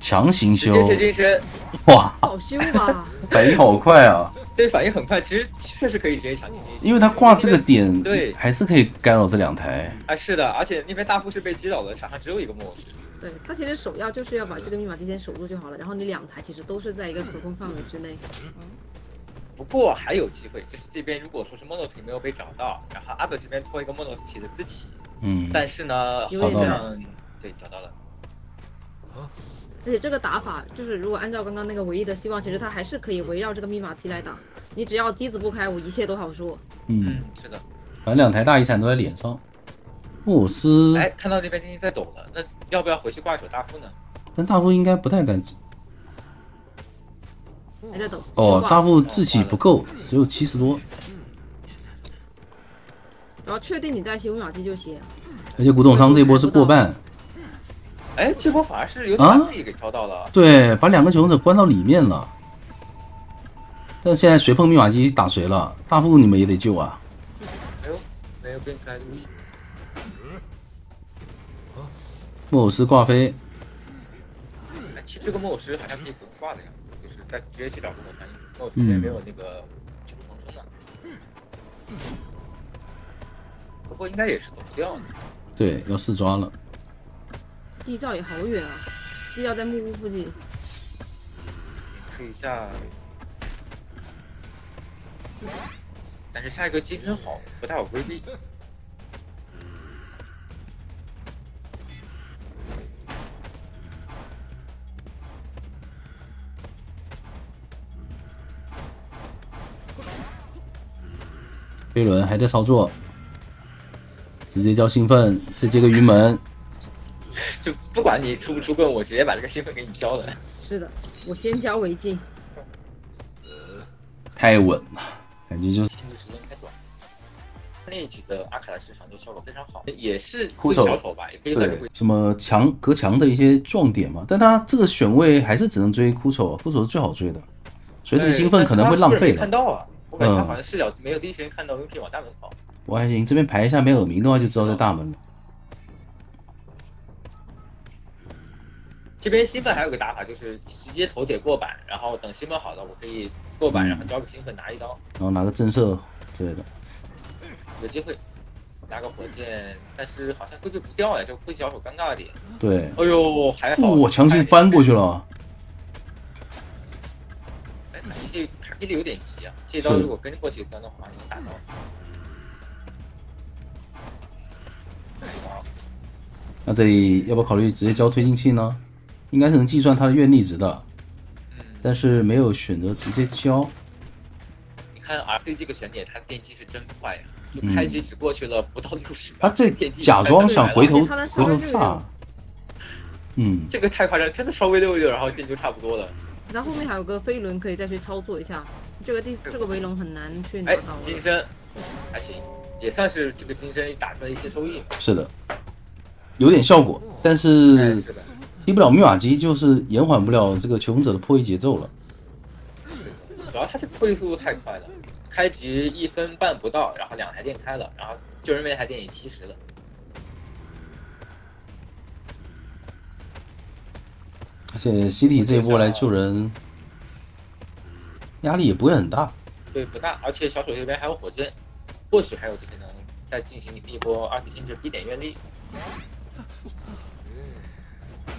强行修，直接进身，哇，好修吧？反应好快啊！对，反应很快，其实确实可以直接强行进。因为他挂这个点，对，还是可以干扰这2台。是的，而且那边大副是被击倒的，场上只有一个木偶师。对他其实首要就是要把这个密码机先守住就好了，然后你2台其实都是在一个可控范围之内。不过还有机会，就是这边如果说是 Mono P 没有被找到，然后阿德这边拖一个 Mono P 的自起，但是呢，好像对找到了。而且这个打法就是如果按照刚刚那个唯一的希望，其实他还是可以围绕这个密码机来打，你只要机子不开，我一切都好说。是的，反正2台大遗产都在脸上。莫斯，看到那边电机在抖了，那要不要回去挂一手大副呢？但大副应该不太敢。还在抖。大副自起不够，只有70多。然后确定你在修密码机就写。而且古董商这一波是过半。这波反而是有点把自己给招到了。对，把2个求生者关到里面了。但是现在谁碰密码机打谁了？大副你们也得救啊！没有变出来路易。木偶师挂飞。其实这个木偶师好像可以不用挂的样子，就是再直接去找木偶反应。木偶师也没有那个绝处逢生嘛。不过应该也是走不掉的。对，要试抓了。地窖也好远啊，地窖在木屋附近。测一下，但是下一个金身好不大有规避。飞轮还在操作，直接叫兴奋，再接个云门，就不管你出不出棍，我直接把这个兴奋给你交了。是的，我先交为敬。太稳了，感觉就是限制时间太短。那一局的阿卡的市场就效果非常好，也是枯手小丑吧，也可以算是什么墙隔墙的一些撞点嘛，但他这个选位还是只能追枯手，枯手是最好追的，所以这个兴奋可能会浪费了。看到啊。我感觉他好像视角没有第一时间看到 VP 往大门跑。我还行，这边排一下没耳鸣的话就知道在大门了。这边兴奋还有个打法，就是直接头铁过板，然后等兴奋好了，我可以过板，然后交给兴奋拿一刀，然后拿个震慑之类的。有机会拿个火箭，但是好像规避不掉呀，就会小手尴尬点。对。哎呦，还好。我强行翻过去了。这卡皮里有点急啊！这刀如果跟过去钻的话，能打到。那这里要不要考虑直接交推进器呢？应该是能计算它的愿力值的，但是没有选择直接交。你看 RC 这个选点，它电击是真快呀，就开局只过去了不到60秒。他这假装想回头炸，这个太夸张，真的稍微溜一溜，然后电就差不多了。然后后面还有个飞轮可以再去操作一下，这个围龙很难去拿到。金身还行，也算是这个金身打出来一些收益。是的，有点效果，但是踢不了密码机，就是延缓不了这个求生者的破译节奏了。主要他这破译速度太快了，开局1分半不到，然后2台电开了，然后救人那台电也70了。而且西体这一波来救人，压力也不会很大。对，不大，而且小丑这边还有火箭，或许还有这个能再进行一波2次性质逼点愿力。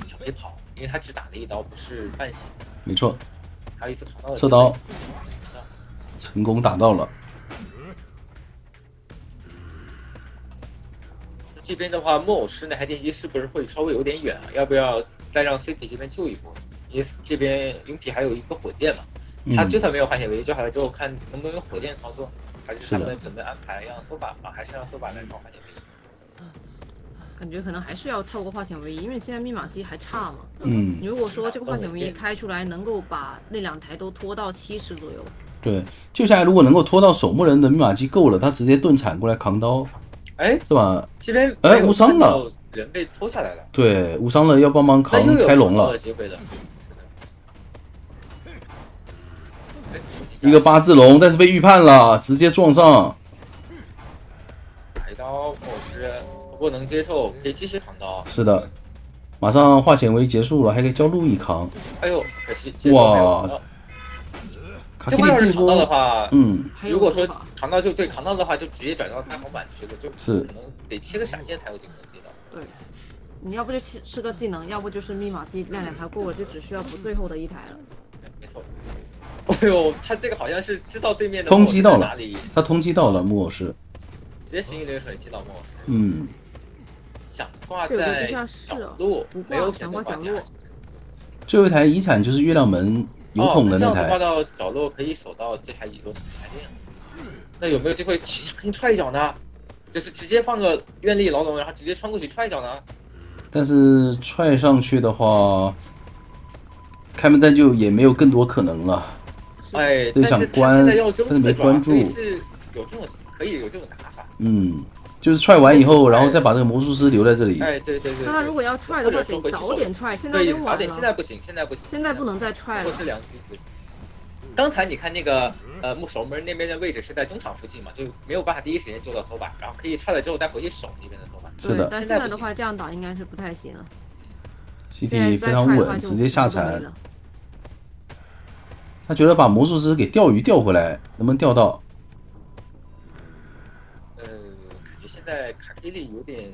小没跑，因为他只打了1刀，不是半血。没错。还有一次扛到了侧刀，成功打到了。这边的话，木偶师那台电机是不是会稍微有点远啊？要不要再让 CT 这边救一波？因为这边云匹还有一个火箭嘛，他就算没有换血唯一救下来之后，看能不能用火箭操作，还是他们准备安排让搜把还是让搜把来搞换血唯一？感觉可能还是要透过化险为夷，因为现在密码机还差嘛。你如果说这个化险为夷开出来，能够把那2台都拖到70左右。对，救下来如果能够拖到守墓人的密码机够了，他直接盾铲过来扛刀。是吧？这边无伤了，人被拖下来了。对，无伤了，要帮忙扛拆龙了。一个8字龙，但是被预判了，直接撞上。打一刀，莫师不过能接受，可以继续扛刀。是的，马上化险为结束了，还可以叫路易扛。哎呦，可惜哇！这波要是扛到的话，如果说扛到就对，扛到的话就直接转到大红板去了，就是可能得切个闪现才有这个技能。对，你要不就是个技能，要不就是密码机那2台过了，就只需要补最后的1台了。没错。哎呦，他这个好像是知道对面的通缉到了，他通缉到了木偶师，直接行一流水击倒木偶师。想挂在角落，没有想挂角落。最后一台遗产就是月亮门。油桶的那台，挂到角落可以守到这台遗留台电。那有没有机会给你踹一脚呢？就是直接放个愿力牢笼，然后直接穿过去踹一脚呢？但是踹上去的话，开门弹就也没有更多可能了。哎，但是他现在要争4抓，关注，是有这种可以有这种打法。就是踹完以后，然后再把这个魔术师留在这里。哎，对。那他如果要踹的话，得早点踹，现在有点晚了。现在不行，现在不能再踹了。是2机会。刚才你看那个守门那边的位置是在中场附近嘛，就没有办法第一时间救到搜把，然后可以踹了之后再回去守那边的搜把。是的，但现在的话这样打应该是不太行了。CT 非常稳，直接下铲。他觉得把魔术师给钓鱼钓回来，能不能钓到？现在卡克利有点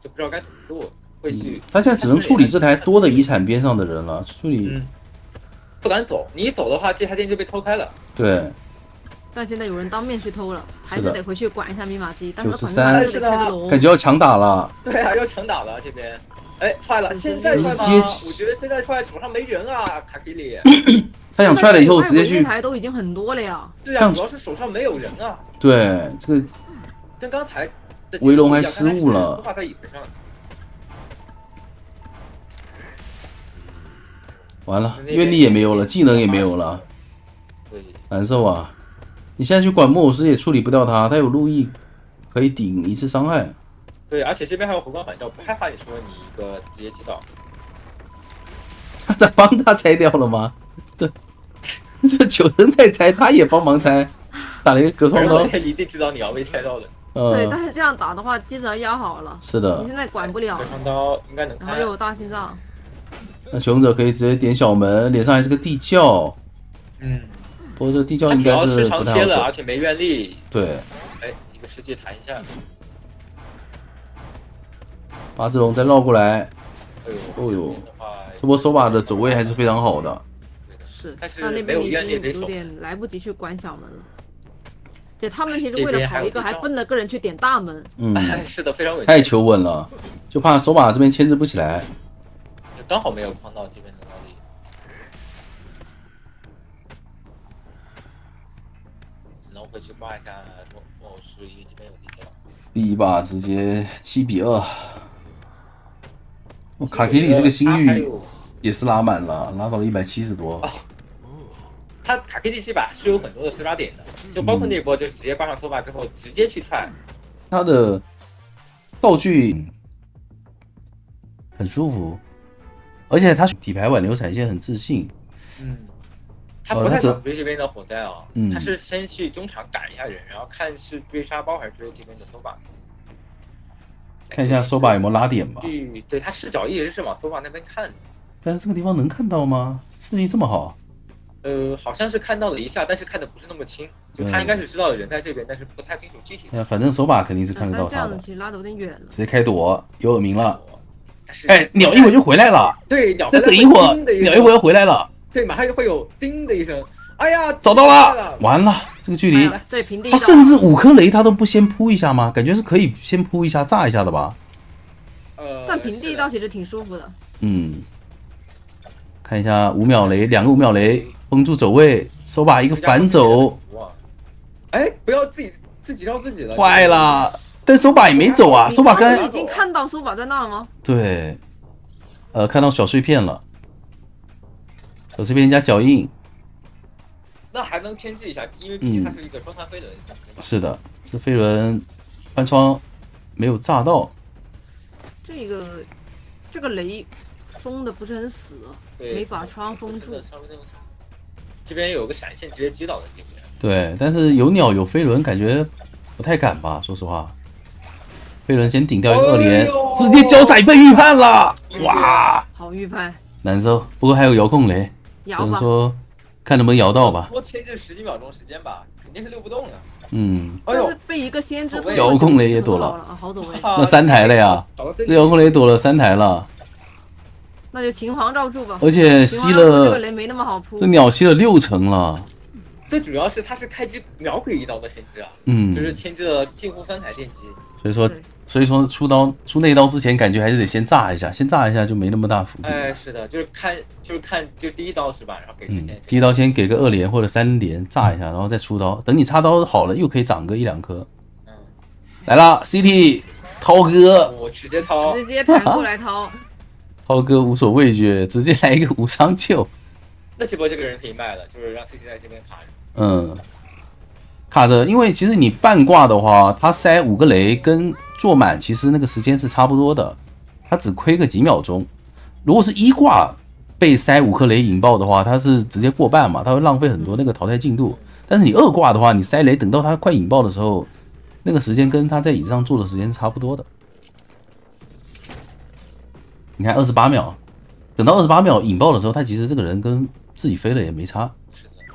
就不知道该怎么做，会去。他现在只能处理这台多的遗产边上的人了，处理。不敢走，你一走的话，这台店就被偷开了。对。但现在有人当面去偷了，还是得回去管一下密码机。但是93是的，感觉要强打了。对啊，要强打了这边。哎，坏了！现在踹吗？我觉得现在踹手上没人啊，卡克里。他想踹了以后直接去。那台都已经很多了呀。是啊，主要是手上没有人啊。对，这个跟刚才维龙还失误了。挂在椅子上。完了，愿力也没有了，技能也没有了，难受啊！你现在去管木偶师也处理不掉他，他有路易可以顶一次伤害。对，而且这边还有回光返照，不害怕你说你一个直接击倒。他在帮他拆掉了吗？这九人在拆，他也帮忙拆，打了一个隔窗刀。一定知道你要被拆到的。对，但是这样打的话，机子要压好了。是的。你现在管不了。隔窗刀应该能开。然后又有大心脏。那求者可以直接点小门，脸上还是个地窖。不过这地窖应该是不太好了，而且没愿力。对。哎，一个世界弹一下。八字龙再绕过来。哎呦，这波手把的走位还是非常好的。是，但是那边已经有点来不及去管小门了。对，他们其实为了跑一个，还分了个人去点大门。是的，非常稳。太求稳了，就怕手把这边牵制不起来。刚好没有框到这边的能力，只能回去挂一下木偶师，因为这边有地窖。第一把直接7-2，卡克里这个心率也是拉满了，拉到了170多。他卡克里这把是有很多的厮杀点的，就包括那波就直接挂上索把之后直接去踹。他的道具很舒服。而且他底牌挽留闪现很自信，他不太想追这边的火灾啊，他是先去中场赶一下人，然后看是追沙包还是追这边的搜把，看一下搜把有没有拉点吧。对，他视角一直是往搜把那边看的，但是这个地方能看到吗？视力这么好？好像是看到了一下，但是看的不是那么清，就他应该是知道人在这边，但是不太清楚具体。反正搜把肯定是看得到他的。这样其实拉得有点远了。直接开躲，有耳鸣了。哎，鸟一会儿就回来了。对，鸟再等一会儿，鸟一会儿要回来了。对，马上就会有叮的一声。哎呀，找到了！完了，这个距离，他甚至5颗雷他都不先扑一下吗？感觉是可以先扑一下、炸一下的吧？但平地倒其实挺舒服的。看一下5秒雷，2个5秒雷绷住走位，手把一个反走。哎，不要自己绕自己了。坏了。但手把也没走啊，手把刚才已经看到手把在那了吗？对，看到小碎片了，小碎片加脚印，那还能牵制一下，因为毕竟它是一个双弹飞轮。是的，这飞轮翻窗没有炸到。这个雷封的不是很死，没把窗封住。稍微那么死。这边有个闪现直接击倒的这边。对，但是有鸟有飞轮，感觉不太敢吧，说实话。飞轮先顶掉一个2连，直接交彩被预判了，哇！好预判，难受。不过还有遥控雷，只能说看能不能摇到吧。多牵制10几秒钟时间吧，肯定是溜不动的。但是被一个先知遥控雷也躲了，好走位。那3台了呀，这遥控雷躲了3台了。那就秦皇绕柱吧。而且吸了这个雷没那么好扑，这鸟吸了6成了。最主要是他是开局秒给1刀的先知啊，就是牵制了近乎3台电机。所以说出那一刀之前，感觉还是得先炸一下，就没那么大幅度。哎，是的，就是看第一刀是吧？然后给之前第一刀先给个2连或者3连炸一下，然后再出刀，等你插刀好了，又可以长个1-2颗。来了 ，CT 涛哥，我直接掏，直接弹过来掏。涛哥无所畏惧，直接来一个无伤救。那这波这个人可以卖了，就是让 CT 在这边卡着。卡着，因为其实你半挂的话，他塞5个雷跟做满，其实那个时间是差不多的，他只亏个几秒钟。如果是1挂被塞5颗雷引爆的话，他是直接过半嘛，他会浪费很多那个淘汰进度。但是你2挂的话，你塞雷等到他快引爆的时候，那个时间跟他在椅子上坐的时间是差不多的。你看28秒，等到28秒引爆的时候，他其实这个人跟自己飞了也没差。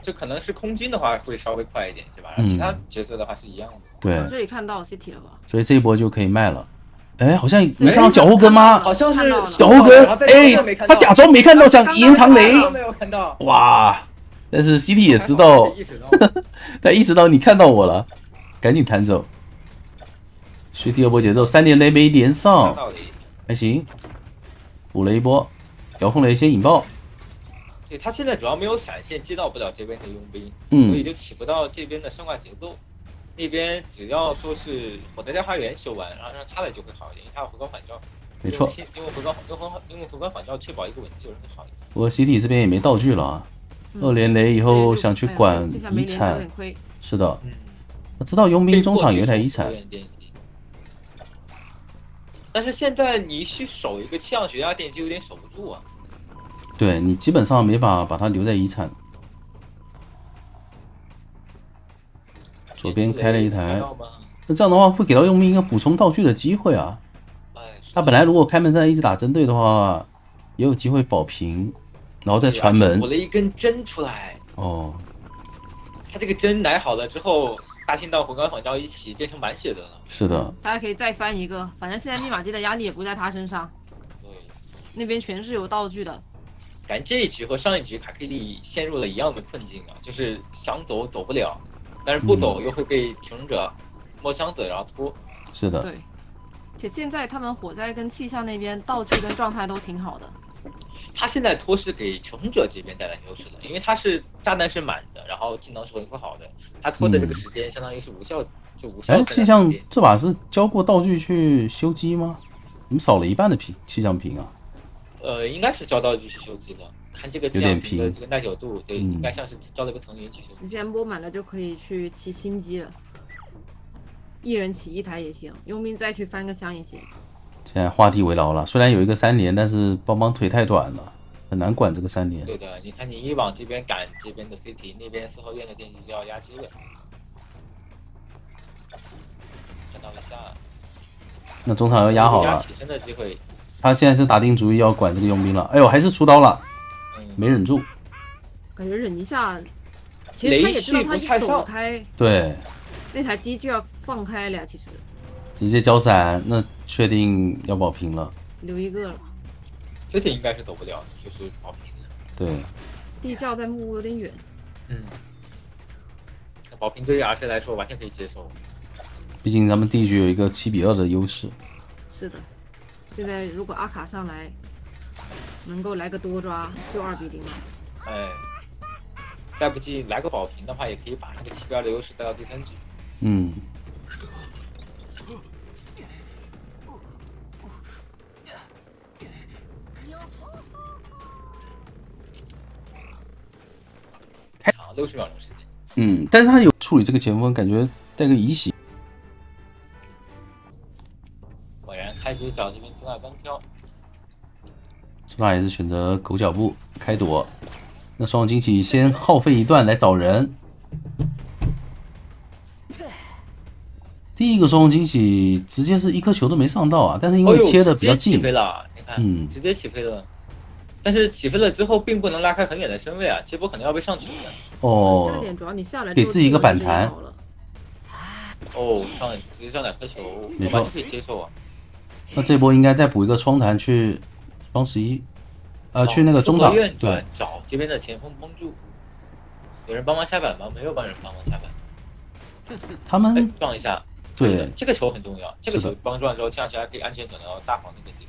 就可能是空军的话会稍微快一点，对吧？然后其他角色的话是一样的。对，这里看到 CT 了吧？所以这一波就可以卖了。哎，好像没看到脚后跟吗？好像是脚后跟，哎，他假装没看到，想延长雷。没有看到。哇！但是 CT 也知道，他意识到你看到我了，赶紧弹走。学第二波节奏，3连雷没连上，还行，补了一波，遥控雷先引爆。对他现在主要没有闪现接到不了这边的佣兵，所以就起不到这边的胜怪节奏。那边只要说是火灾家花园修完，然后让他来就会好一点，因为他有回光返照。没错，因为回光返照确保一个稳就会好一点。不过 CT 这边也没道具了啊，2连雷以后想去管遗产，是的，我知道佣兵中场有一台遗产。但是现在你去守一个气象学家电机有点守不住啊。对你基本上没法把它留在遗产。左边开了一台，那这样的话会给到佣兵一个补充道具的机会啊。他本来如果开门战一直打针对的话，也有机会保平，然后再传门。补了一根针出来。哦。他这个针来好了之后，大信道回光返照一起变成满血的了。是的。大家可以再翻一个，反正现在密码机的压力也不在他身上。对。那边全是有道具的。感觉这一局和上一局卡 K 利陷入了一样的困境啊，就是想走走不了，但是不走又会被平者摸箱子然后拖。是的。对。且现在他们火灾跟气象那边道具跟状态都挺好的。他现在拖是给求生者这边带来优势的，因为他是炸弹是满的，然后技能是回复好的，他拖的这个时间相当于是无效，就无效。哎，气象这把是交过道具去修机吗？你们少了一半的气象瓶啊。应该是交道具去修机的，看这个气象瓶的这个耐久度，对，应该像是交了个层云去修。之前播满了就可以去骑新机了，一人骑一台也行，佣兵再去翻个箱也行。现在画地为牢了，虽然有一个3连，但是帮帮腿太短了，很难管这个3连。对的，你看你一往这边赶这边的 CT， 那边4号院的电机就要压机了。看到一下，那中场要压好了。起身的机会。他现在是打定主意要管这个佣兵了，哎呦，还是出刀了，没忍住。感觉忍一下，其实他也知道他一走开，对，那台机就要放开了呀。其实直接交闪，那确定要保平了。留一个了。CT 应该是走不了，就是保平了。对。地窖在木屋有点远。保平对于 RC 来说完全可以接受。毕竟咱们第一局有一个7-2的优势。是的。现在如果阿卡上来，能够来个多抓，就2-0了。哎，再不济来个保平的话，也可以把这个7-2的优势带到第3局。开场60秒钟时间。但是他有处理这个前锋，感觉带个移洗。果然开局找这边自带单挑，这把也是选择狗脚步开躲。那双惊喜先耗费一段来找人。第一个双惊喜直接是一颗球都没上到啊，但是因为贴的比较近，起飞了，你看，直接起飞了。但是起飞了之后，并不能拉开很远的身位啊，这波可能要被上去的。哦，这点主要你下来给自己一个反弹。哦，直接上2颗球，没错，可以接受啊。那这波应该再补一个双弹去双11，去那个中场对找这边的前锋帮助。有人帮忙下板吗？没有帮人帮忙下板。他们撞一下，对，这个球很重要。这个球帮撞之后，这样起来可以安全转到大黄那个地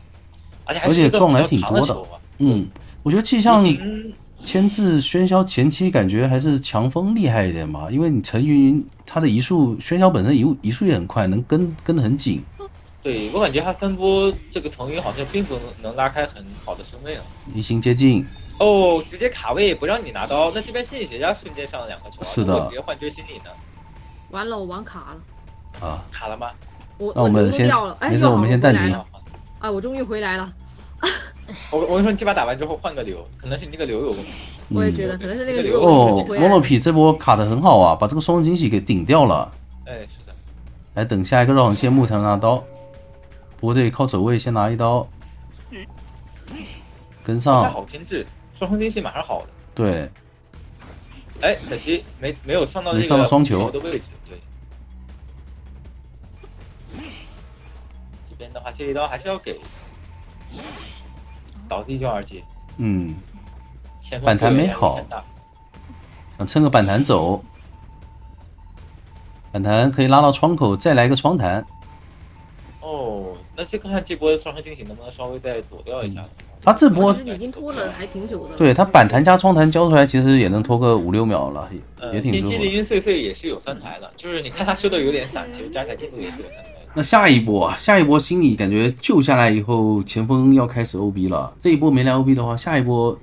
方，而且撞来挺多的。我觉得气象牵制喧嚣前期感觉还是强风厉害一点吧，因为你陈云他的移速，喧嚣本身移速也很快，能跟得很紧。对，我感觉他3波这个层云好像并不能拉开很好的身位啊。离心接近。哦，直接卡位不让你拿刀，那这边心理学家瞬间上了2颗球，是的，直接换追心理呢。完了，我网卡了。啊，卡了吗？那我们先，没事，我们先暂停。啊，我终于回来了。我跟你说，你这把打完之后换个流，可能是你那个流有问题。我也觉得可能是那个流。哦，莫洛皮这波卡的很好啊，把这个双惊喜给顶掉了。哎，是的。来等下一个绕网线木才能拿刀，不过这里靠走位先拿一刀，跟上。好牵制，双惊喜马上好的。对。哎，可惜没有上到这个双球的位置。对，这边的话，这一刀还是要给倒地就2阶。反弹没好，趁个反弹走，反弹可以拉到窗口，再来一个窗弹。哦，那这看这波双生惊喜能不能稍微再躲掉一下？他这波其实已经拖了还挺久的。对他反弹加窗弹交出来，其实也能拖个5-6秒了，也挺舒服。零零碎碎也是有3台的，就是你看他收的有点散，其实加起来进度也是有3台。那下一波心里感觉救下来以后，前锋要开始 OB 了。这一波没来 OB 的话，下一波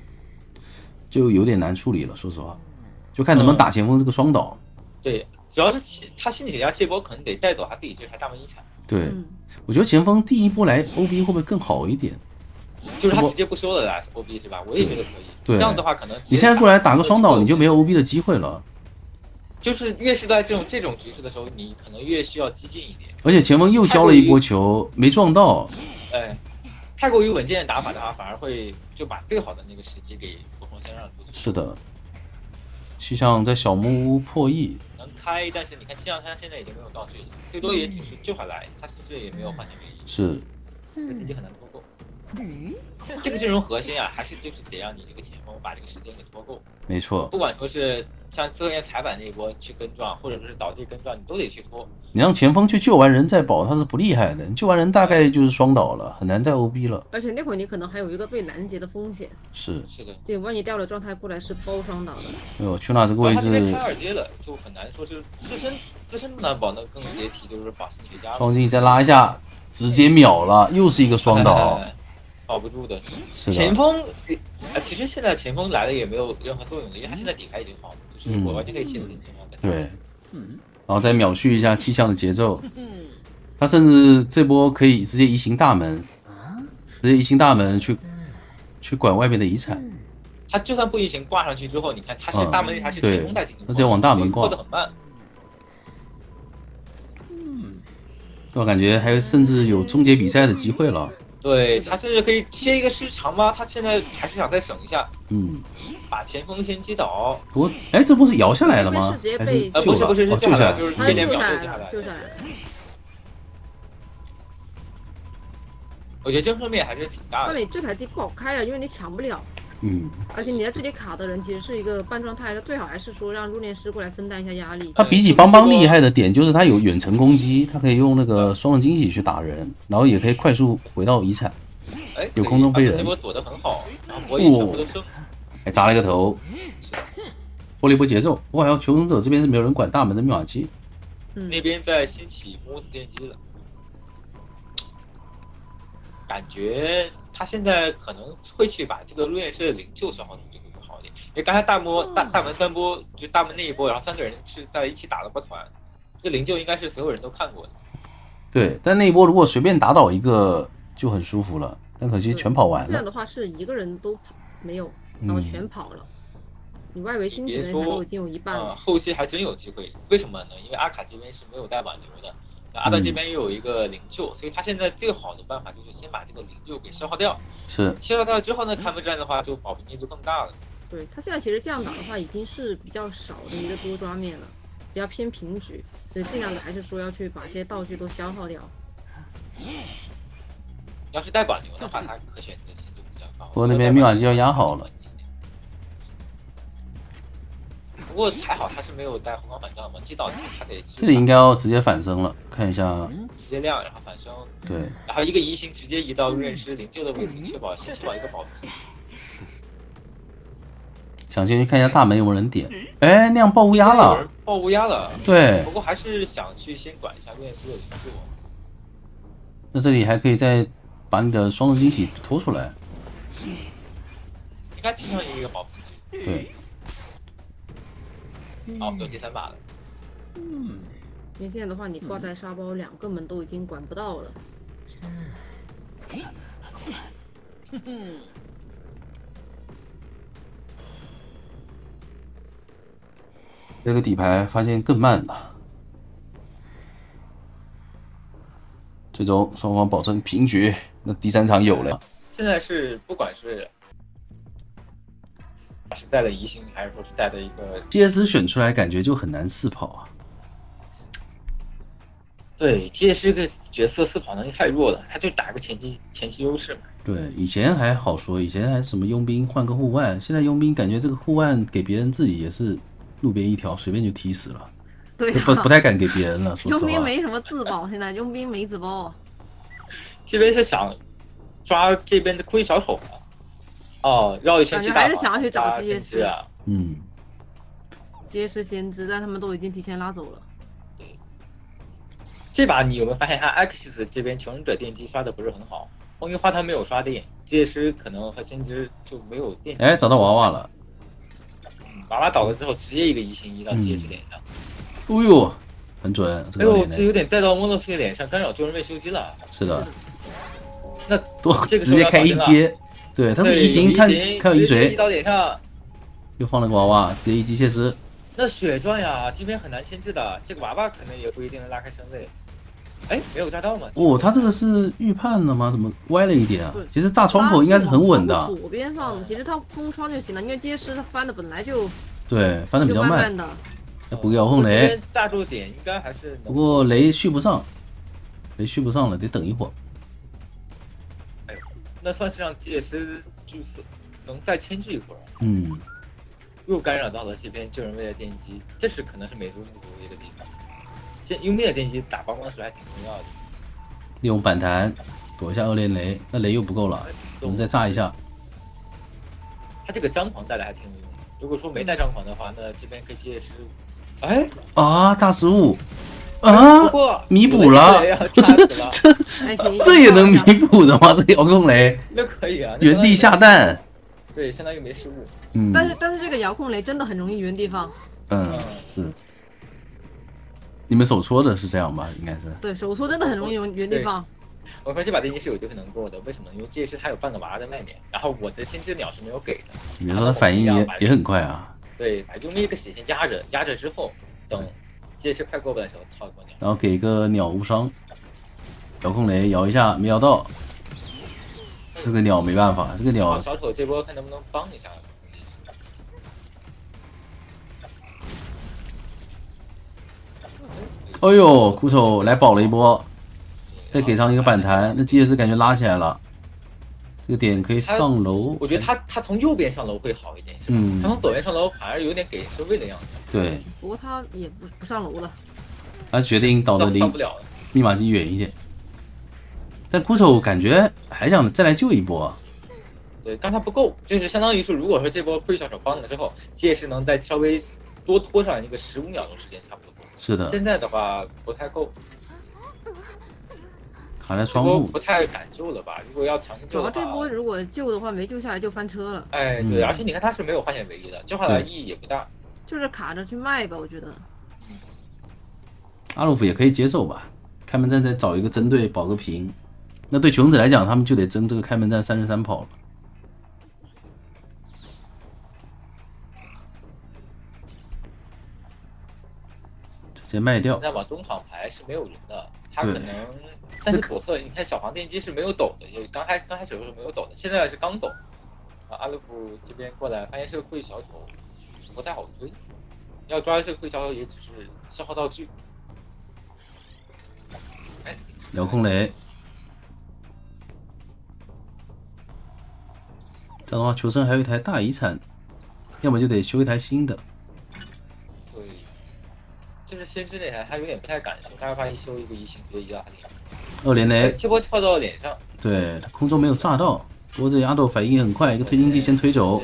就有点难处理了。说实话，就看能不能打前锋这个双倒。对，主要是他心理学家这波可能得带走他自己这台大门一铲。对，我觉得前锋第一波来 OB 会不会更好一点？就是他直接不收了来 OB 是吧？我也觉得可以。对，这样的话可能你现在过来打个双倒，你就没有 OB 的机会了。就是越是在这种局势的时候，你可能越需要激进一点。而且前锋又交了一波球，没撞到。哎，太过于稳健的打法的话，反而会就把最好的那个时机给普通先让出去。是的，气象在小木屋破译能开，但是你看气象他现在已经没有到这里，最多也只是救下来，他甚至也没有换成原因。是，自己很难拖够。这个阵容核心啊，还是就是得让你这个前锋把这个时间给拖够。没错，不管说是像自由踩板那一波去跟撞，或者说是倒地跟撞，你都得去拖。你让前锋去救完人再保，他是不厉害的。你救完人大概就是双倒了，很难再 OB 了。而且那会儿你可能还有一个被拦截的风险。是的，这万一掉了状态过来是包双倒的。哎呦，去哪这个位置？他这边开2阶了，就很难说是自身不难保，那更别提就是把心理学家。双击再拉一下，直接秒了，又是一个双倒。保不住的。是的。前锋，其实现在前锋来了也没有任何作用的，因为他现在底牌已经好了，就是我完全可以切入进去。对，然后再秒续一下气象的节奏。他甚至这波可以直接移行大门，去管外面的遗产。他就算不移行挂上去之后，你看他是大门还是前锋带进去，他直接往大门挂，过得很慢。我感觉还甚至有终结比赛的机会了。对，他甚至可以切一个失常吧，他现在还是想再省一下，把前锋先击倒。不过，哎，这波是摇下来了吗？还是不是救下来，就是这点秒救下来。我觉得这方面还是挺大的。那你这台机不好开啊，因为你抢不了。而且你在这里卡的人其实是一个半状态，他最好还是说让入殓师过来分担一下压力。他比起邦邦厉害的点就是他有远程攻击，他可以用那个双刃惊喜去打人，然后也可以快速回到遗产。有空中飞人，这波躲得很好，然后博弈全部都胜。还砸了一个头，拖了一波节奏。不过还有求生者这边是没有人管大门的密码机，那边在兴起摸电机了。感觉他现在可能会去把这个入殓师的灵柩消耗出去会好一点，因为刚才大门3波就大门那一波，然后3个人是在一起打了个团，这灵柩应该是所有人都看过的。对，但那一波如果随便打倒一个就很舒服了，但可惜全跑完了。这样的话是一个人都没有，然后全跑了。你外围兴起的人都已经有一半了。后期还真有机会，为什么呢？因为阿卡这边是没有带挽留的。阿班这边又有一个灵柩，所以他现在最好的办法就是先把这个灵柩给消耗掉。是消耗掉之后呢，看门战的话就保平率就更大了。对他现在其实这样打的话，已经是比较少的一个多抓面了，比较偏平局，所以尽量的还是说要去把这些道具都消耗掉。要是带挽留的话，他可选择性就比较高。不过那边密码机要压好了。不过还好他是没有带红光反照嘛，击倒他得。这里应该要直接反生了，看一下。直接亮，然后反生。对。然后一个移形直接移到入殓师灵柩的位置，确保一个保平。想进去看一下大门有没有人点。哎，那样爆乌鸦了。有人爆乌鸦了。对。不过还是想去先管一下入殓师的灵柩。那这里还可以再把你的双刃惊喜拖出来。应该拼上一个保平局。对。好，有第3把了。因为现在的话，你挂在沙包2个门都已经管不到了。这个底牌发现更慢了。最终双方保证平局，那第3场有了。现在是不管是是带的疑心，还是说是带的一个杰斯选出来感觉就很难四跑啊。对，杰斯这个角色四跑能力太弱了，他就打个前期优势嘛。对，以前还好说，以前还什么佣兵换个护腕，现在佣兵感觉这个护腕给别人自己也是路边一条，随便就踢死了。对、啊，不太敢给别人了。说实话，佣兵没什么自保，现在佣兵没自保。这边是想抓这边的亏小丑的，哦，绕一圈去大还是想要去找杰斯啊。杰斯先知，但他们都已经提前拉走了。这把你有没有发现，他 Axis 这边求生者电机刷的不是很好？红樱花他没有刷电，杰斯可能和先知就没有电。哎，找到娃娃了。娃娃倒了之后，直接一个移形移到杰斯脸上。哦呦，很准！哎呦，这有点带到莫洛皮的脸上，干扰救人位修机了。是的。那多直接开一阶，对，他的移形看有移水，移到脸上，又放了个娃娃，直接一机械师。那血赚呀，这边很难牵制的，这个娃娃可能也不一定能拉开身位。哎，没有炸到吗？哦，他这个是预判了吗？怎么歪了一点啊？其实炸窗口应该是很稳的。左边放的，其实他封窗就行了，因为杰斯他翻的本来就对，翻的比较慢的。再补个遥控雷，炸住点应该还是。不过雷续不上，了，得等一会儿。哎呦，那算是让杰斯就是能再牵制一会儿。又干扰到了这边救人位的电机，这是可能是美图不足的一个地方。佣兵的电机打光光的时候还挺重要的。利用反弹躲一下2连雷，那雷又不够了，我们再炸一下。他这个张狂带的还挺有用的。如果说没带张狂的话，那这边可以接失误。哎啊，大失误啊！弥补了，这也能弥补的吗？这个遥控雷，那可以啊，原地下蛋。对，相当于没失误。但是这个遥控雷真的很容易原地放。是。你们手搓的是这样吧？应该是。对，手搓真的很容易原地放。我说这把电机是有机会能过的，为什么？因为这是他有半个娃在外面，然后我的先知鸟是没有给的。你说他反应也很快啊。对，把用一个血线压着之后，等这是快过不的时候套一波鸟，然后给一个鸟无伤，遥控雷摇一下没摇到，这个鸟没办法，这个鸟。小丑这波看能不能帮一下。哎呦，苦手来保了一波，再给上一个反弹，那杰斯感觉拉起来了。这个点可以上楼，我觉得他从右边上楼会好一点，他从左边上楼反而有点给身位的样子。对，不过他也不上楼了，他决定倒的离密码机远一点。但苦手感觉还想再来救一波。对，但他不够，就是相当于说，如果说这波亏小手帮了之后，杰斯能再稍微多拖上一个15秒钟时间，差不多。是的。现在的话不太够。卡在窗户，不太敢救了吧？如果要强行救的话，这波如果救的话，没救下来就翻车了。哎，对，而且你看他是没有换血唯一的，救下来意义也不大。就是卡着去卖吧，我觉得。阿鲁夫也可以接受吧，开门战再找一个针对保个平。那对求生者来讲，他们就得争这个开门战33跑了。直接卖掉。现在往中场排是没有人的，他可能，但是左侧你看小黄电机是没有抖的，也刚开始的时候是没有抖的，现在是刚抖。阿鲁夫这边过来发现是个库伊小丑，不太好追。要抓这个库伊小丑也只是消耗道具。哎，遥控雷。这样的话，求生还有一台大遗产，要么就得修一台新的。对，就是先知那台，他有点不太敢修，他害怕一修一个移形直接移到他脸上。2连雷，这波跳到了脸上。对，空中没有炸到，不过这丫头反应也很快，一个推进器先推走，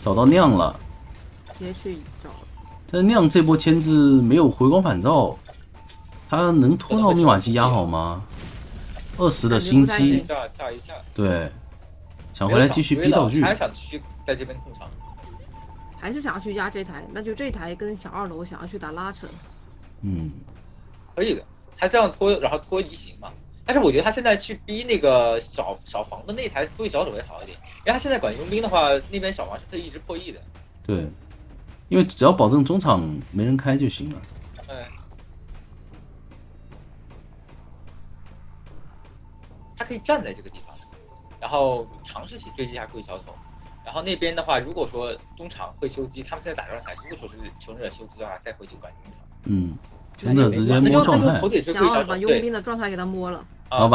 找到酿了，直接去找。但酿这波牵制没有回光返照，他能拖到密码机压好吗？20的心机，炸一下，对。想回来继续逼道具，还想继续在这边控场，还是想要去压这台？那就这台跟小2楼想要去打拉扯。可以的，他这样拖，然后拖移形嘛。但是我觉得他现在去逼那个小房的那台对小丑会好一点，因为他现在管佣兵的话，那边小房是可以一直破译的。对，因为只要保证中场没人开就行了。他可以站在这个地方。然后尝试去追击一下贵小丑，然后那边的话，如果说中场会修机，他们现在打状态，如果说是求生者修机的话，再回去管中场。求生者直接摸状态，想要把佣兵的状态给他摸了。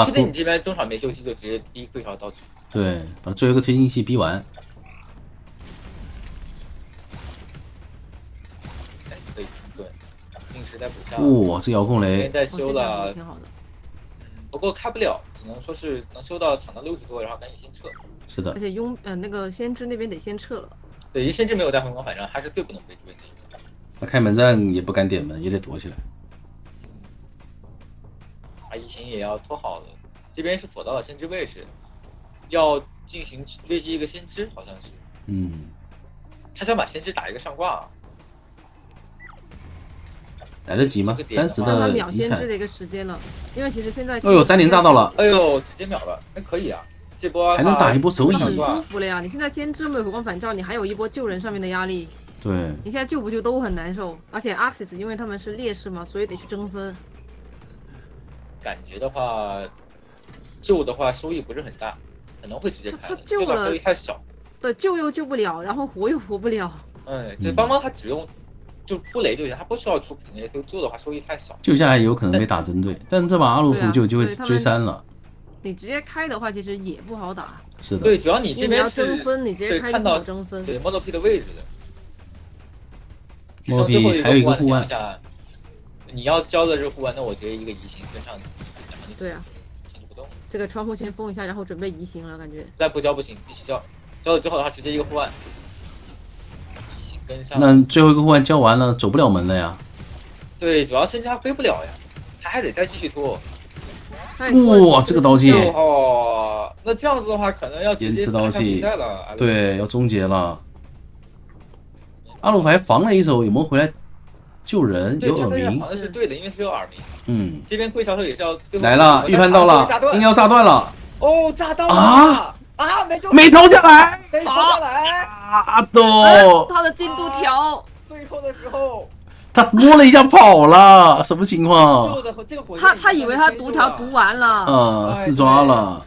确定你这边中场没修机，就直接第一跪条到底。对，把最后一个推进器逼完。对，定时再补上。哇，这遥控雷。现在修了，挺好的。不过开不了，只能说是能修到抢到60多，然后赶紧先撤。是的。而且那个先知那边得先撤了。对，因为先知没有带回光反正还是最不能被追的一个。他开门战也不敢点门，也得躲起来。异形也要拖好了，这边是锁到了先知位置，要进行追击一个先知，好像是。他想把先知打一个上挂。来得及吗？30的秒先知的一个时间了，因为其实现在。哎呦，3连炸到了！哎呦，直接秒了，那可以啊，这波还能打一波手蚁，很舒服了呀！你现在先知没有回光返照，你还有一波救人上面的压力。对。你现在救不救都很难受，而且 Axis 因为他们是劣势嘛，所以得去争分。感觉的话，救的话收益不是很大，可能会直接开。他救了，收益太小。对，救又救不了，然后活又活不了。对，帮帮他只用就扑雷就行，他不需要出平 A， 所以救的话收益太小。救下来有可能被打针对，但这把阿鲁夫就有机会追3了。你直接开的话，其实也不好打。是的。对，主要你这边要争分，你直接开看到争分。对 Model P 的位置的。Model P 还有一个护腕。你要交的是护腕，那我觉得一个移形跟上去。对啊，这个窗户先封一下，然后准备移形了，感觉。再不交不行，必须交。交了之后的话，直接一个护腕，移形跟上。那最后一个护腕交完了，走不了门了呀。对，主要先知他飞不了呀，他还得再继续拖。哇，这个刀技！哦，那这样子的话，可能要延迟刀技了。对，要终结了。阿鲁牌防了一手，有没有回来？救人有耳鸣，好像是对的，因为是有耳鸣。这边跪小手也是要来了，预判到了，应该要炸断了。哦，炸到了没投下来，没投下来啊！都他的进度条，最后的时候他摸了一下跑了，什么情况？他以为他读条读完了，4抓了，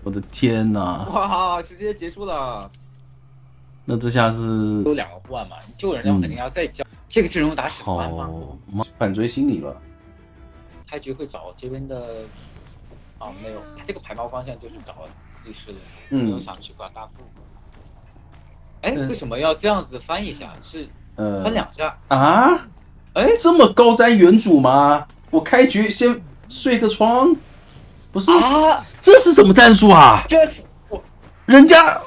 我的天哪！哇，直接结束了。那这下是有2个护腕嘛，你救人的话肯定要再交。这个阵容打10万嘛，反追心理了。开局会找这边的没有，他这个排猫方向就是找律师的，没有想去挂大副。为什么要这样子翻一下？是翻2下啊？这么高瞻远瞩吗？我开局先睡个窗，不是啊？这是什么战术啊？这是人家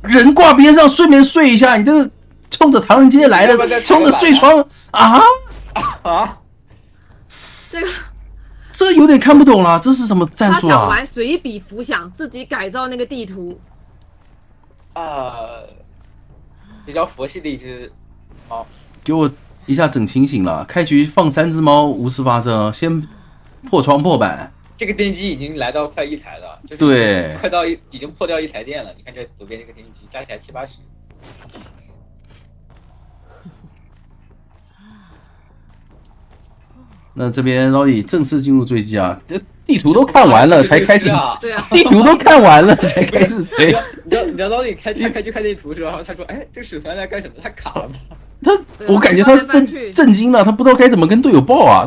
人挂边上，顺便睡一下，你这个。冲着唐人街来的，冲着睡窗啊！这有点看不懂了，这是什么战术啊？他想玩随笔浮想，自己改造那个地图。比较佛系的一只猫，给我一下整清醒了。开局放3只猫无事发生，先破窗破板。这个电机已经来到快1台了，对，快到已经破掉1台电了。你看这左边这个电机加起来70-80。那这边老李正式进入追击啊！这地图都看完了才开始，对啊，地图都看完了才开始追。你知道老李开局看地图的时候，他说：“这个使团在干什么？他卡了吗？”我感觉他震惊了，他不知道该怎么跟队友报啊！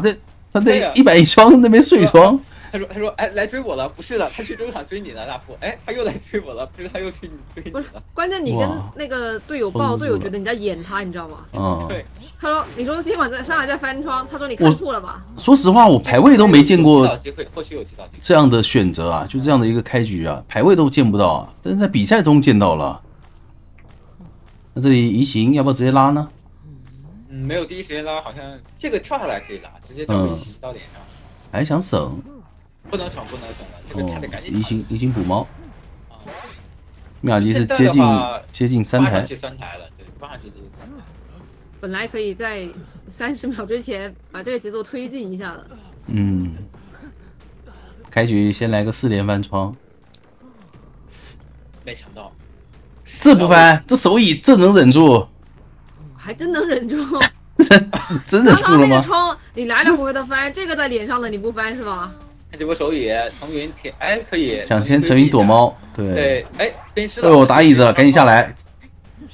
他在110双那边睡双。他说，来追我了，不是的，他去中场追你了，大副，他又来追我了，不是他又去追你了。关键你跟那个队友报，队友觉得你在演他，你知道吗？对。他说，你说今晚上来再翻窗，他说你看错了吧？说实话，我排位都没见过或许有机会这样的选择啊，就这样的一个开局啊，排位都见不到啊，但是在比赛中见到了。那这里移形要不要直接拉呢？没有第一时间拉，好像这个跳下来可以拉，直接找移形到脸上。还想省？不能省了，这个他得赶紧。移形补猫。妙吉是接近3台。上去3台了，对，上去就是3台。本来可以在30秒之前把这个节奏推进一下的。开局先来个4连翻窗。没想到。这不翻，这手蚁这能忍住？还真能忍住。真忍住了吗？那个窗你来回的翻，这个在脸上的你不翻是吧？看这波手语层云铁，哎，可以想先层云躲猫，对对，哎，鞭尸了，哎呦打椅子了，赶紧下来，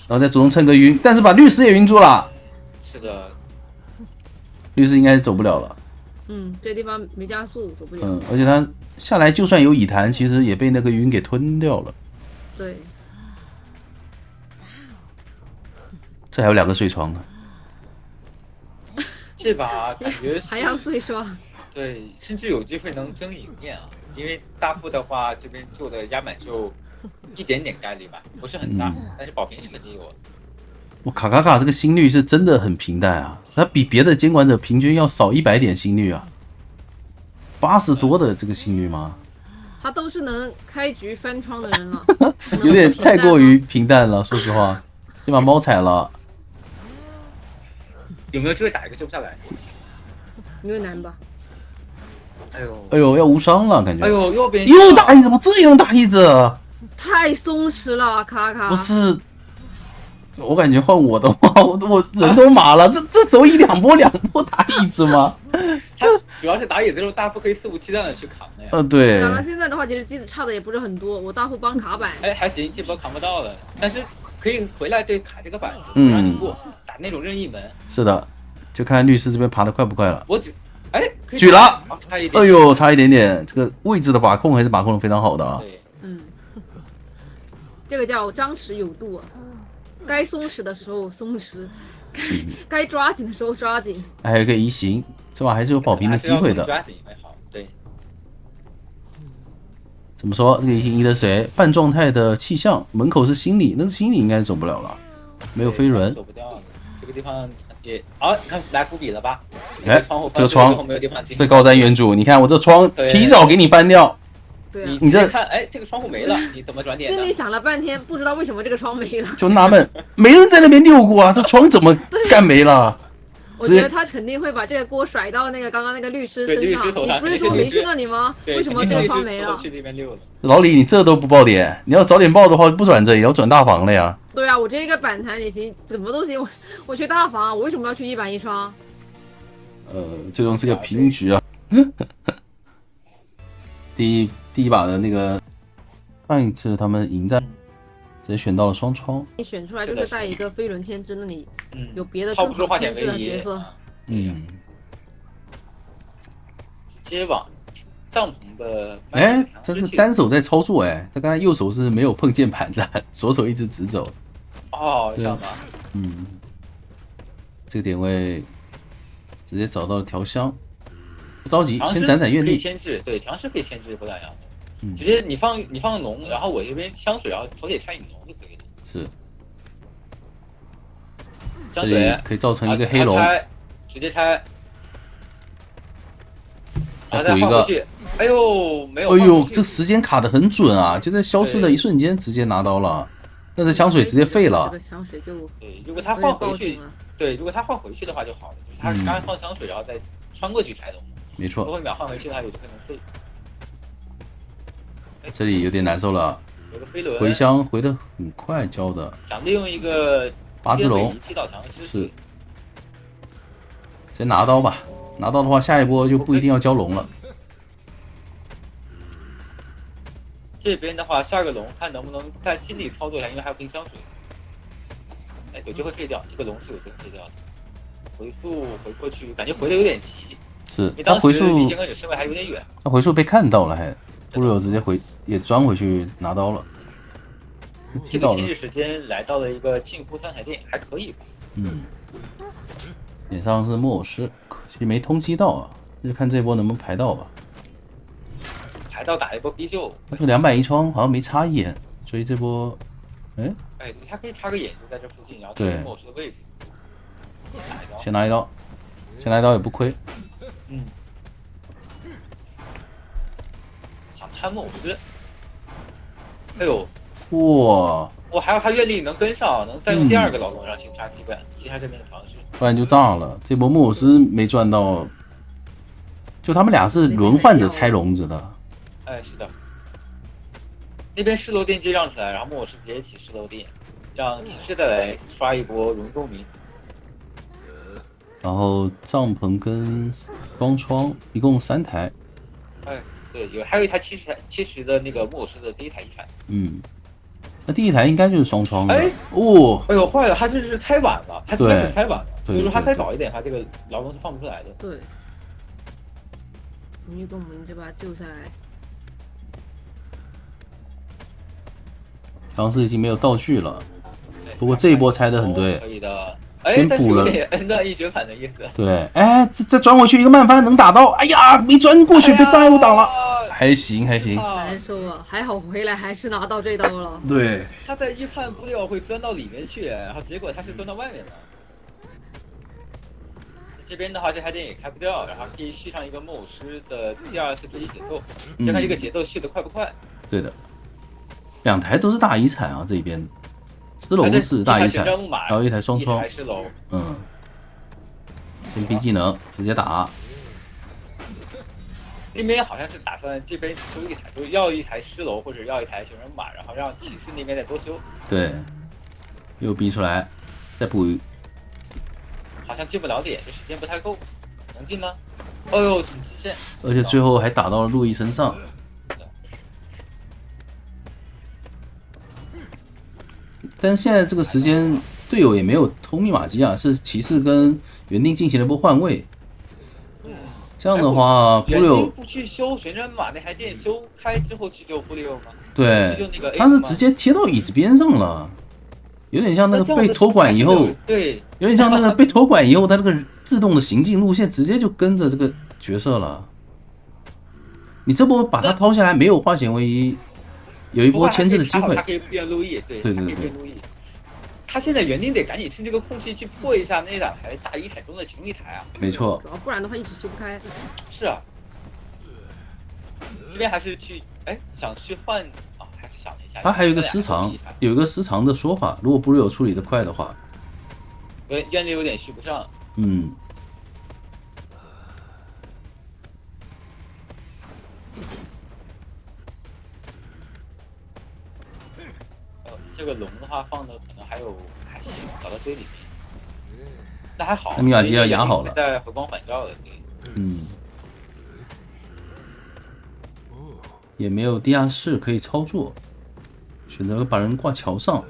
然后再主动蹭个晕，但是把律师也晕住了。是的，律师应该是走不了了。这地方没加速，走不了。而且他下来就算有乙弹，其实也被那个晕给吞掉了。对，这还有2个碎床呢。这把感觉还要碎刷。对，甚至有机会能争赢面啊！因为大副的话，这边做的压满就一点点概率吧，不是很大，但是保平是肯定有的。我卡卡卡这个心率是真的很平淡啊，它比别的监管者平均要少100点心率啊，80多的这个心率吗？他都是能开局翻窗的人了，有点太过于平淡了，说实话，先把猫踩了。有没有机会打一个救不下来？有点难吧？哎呦，要无伤了感觉。哎呦，右边又打一子吗？这也能打一子？太松弛了，卡卡。不是，我感觉换我的话，我人都麻了。这时候2波打椅子吗？他主要是打椅子的时候，大副可以肆无忌惮的去扛的呀。对。打到现在的话，其实机子差的也不是很多，我大副帮卡板。哎，还行，这波扛不到了，但是可以回来对卡这个板子，不让你过，打那种任意门。是的，就看律师这边爬得快不快了。我举，哎，举了，差一点。哎呦，差一点点，这个位置的把控还是把控的非常好的啊。对，这个叫张弛有度啊，该松弛的时候松弛，该抓紧的时候抓紧。还有一个移形，这把还是有保平的机会的。抓紧会好，对。怎么说？这个移形移的谁？半状态的气象，门口是心理，那个心理应该走不了了，没有飞轮，走不掉了。这个地方也，啊，你看来伏笔了吧？哎，这个窗没有地方进。这高瞻远瞩，你看我这窗提早给你搬掉。对啊，你这看，哎，这个窗户没了，你怎么转点？心里想了半天，不知道为什么这个窗没了，就纳闷，没人在那边遛过啊，这窗怎么干没了？我觉得他肯定会把这个锅甩到那个刚刚那个律师身上。你不是说没去那里吗？为什么这个窗没了？去那边溜了。老李，你这都不爆点，你要早点爆的话，不转这也要转大房了呀。对啊，我这个板弹也行，怎么都行。我去大房，我为什么要去1板1窗？最终是个平局啊。第一把的那个，上一次他们迎战，直接选到了双窗。你选出来就是带一个飞轮牵制，那你有别的更好牵制的角色。直接往帐篷的。哎，这是单手在操作哎，他刚才右手是没有碰键盘的，左手一直直走。哦，这样吧。这个点位直接找到了调香。不着急，先攒愿力。可以牵制，对，尝试可以牵制不打烊的。直接你放龙，然后我这边香水，然后头铁拆引龙就可以了。是。香水可以造成一个黑龙。直接拆。再补一个。哎呦，没有。哎呦，这时间卡的很准啊！就在消失的一瞬间直接拿到了，但是香水直接废了。这个香水就对，如果他换回去，对，如果他换回去的话就好了，就是他刚刚放香水，然后再穿过去拆龙。没错，最后一秒换回去，它有可能废。这里有点难受了。有个飞轮回香回的很快，交的。想利用一个八字龙击倒唐诗是。先拿刀吧，拿刀的话，下一波就不一定要交龙了。这边的话，下个龙看能不能再尽力操作一下，因为还有瓶香水。哎，有机会废掉，这个龙是有机会废掉的。回速回过去，感觉回的有点急。是，他回速离跟你身位还有点远。他回速被看到了，还布鲁直接也钻回去拿刀了。这个牵制时间来到了一个近乎3台电，还可以吧？脸上是木偶师，可惜没通缉到啊，就看这波能不能排到吧。排到打一波逼救。这个2板1窗好像没插眼，所以这波，哎，他可以插个眼就在这附近，然后对木偶师的位置。先拿一刀，先拿一刀也不亏。想贪木偶师，哎呦，哇！我还要他愿力能跟上，能再用第2个老龙让擒杀击败，擒杀这边的唐诗，不然就炸了。这波木偶师没赚到，就他们俩是轮换着拆笼子的。哎，是的。那边失楼电机让出来，然后木偶师直接起失楼电，让骑士再来刷一波荣洞明。然后帐篷跟双窗一共3台。哎，对，还有一台70的那个木偶师的第一台遗产。那第一台应该就是双窗的。哎呦，坏了，他这是拆晚了，他应该是拆晚了。所以说他拆早一点，他这个牢笼是放不出来的。对。荣誉公民就把他救下来。当时已经没有道具了，不过这一波拆的很对，可以的。哎，但是有点 N 段一绝版的意思。对，哎，再转回去一个慢翻能打到，哎呀，没转过去，被障碍物挡了，还行。难受啊，还好回来还是拿到这刀了。对，他在一看布料会钻到里面去，然后结果他是钻到外面的。这边的话，这台电也开不掉，然后可以续上一个木偶师的第2次追击节奏，就看这个节奏续的快不快。对的，两台都是大遗产啊，这边狮龙是大遗产，然后一台双窗，先逼技能直接打。那边好像是打算这边修一台，就是要一台狮楼或者要一台熊人马，然后让骑士那边再多修。对，又逼出来，再补。好像进不了点，这时间不太够，能进吗？哦呦，挺极限，而且最后还打到了路易身上。但是现在这个时间，队友也没有偷密码机啊，是骑士跟园丁进行了一波换位。这样的话，布六不去修旋转马那台电修开之后去救布六吗？对，他是直接贴到椅子边上了。有点像那个被托管以后，对，有点像那个被托管以后，他这个自动的行进路线直接就跟着这个角色了。你这波把他掏下来，没有化险为夷，有一波牵制的机会。他可以变路易，对。他现在园丁得赶紧趁这个空隙去破一下那两台大遗产中的其中一台啊。没错，主要不然的话一直修不开。是啊，这边还是去想去换。还是想了一下，他还有一个时长，有一个时长的说法。如果布六处理的快的话，愿力有点续不上。这个龙的话放的可能还行，找到这里面，那还好。密码机要养好了，在回光返照的，对。也没有地下室可以操作，选择把人挂桥上。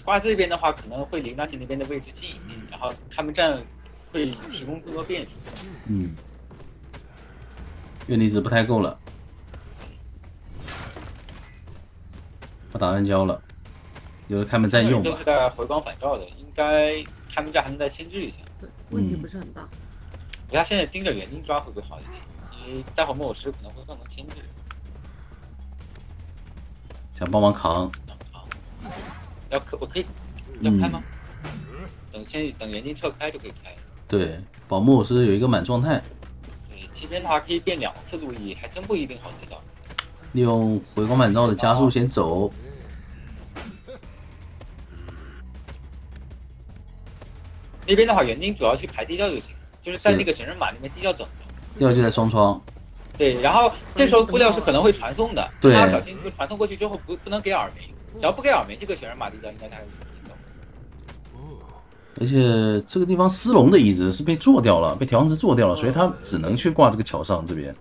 挂这边的话，可能会离纳吉那边的位置近一点，然后他们站会提供更多变数。愿力值不太够了，把打完交了，有的开门再用吧。都是在回光返照的，应该他们这还能再牵制一下。对，问题不是很大。他现在盯着园丁抓会不会好一点？因为待会儿木偶师可能会更能牵制。想帮忙扛。我可以要开吗？等园丁撤开就可以开。对，保木偶师有一个满状态。对，这边的话可以变2次路易，还真不一定好记到。利用回光返照的加速先走。那边的话，园丁主要去排地窖就行，就是在那个整人马那边地窖等着。地窖就在双窗。对，然后这时候布料是可能会传送的，对，他要小心，传送过去之后不能给耳鸣，只要不给耳鸣，这个整人马地窖应该才可以走。而且这个地方狮龙的椅子是被做掉了，被调音师做掉了，所以他只能去挂这个桥上这边。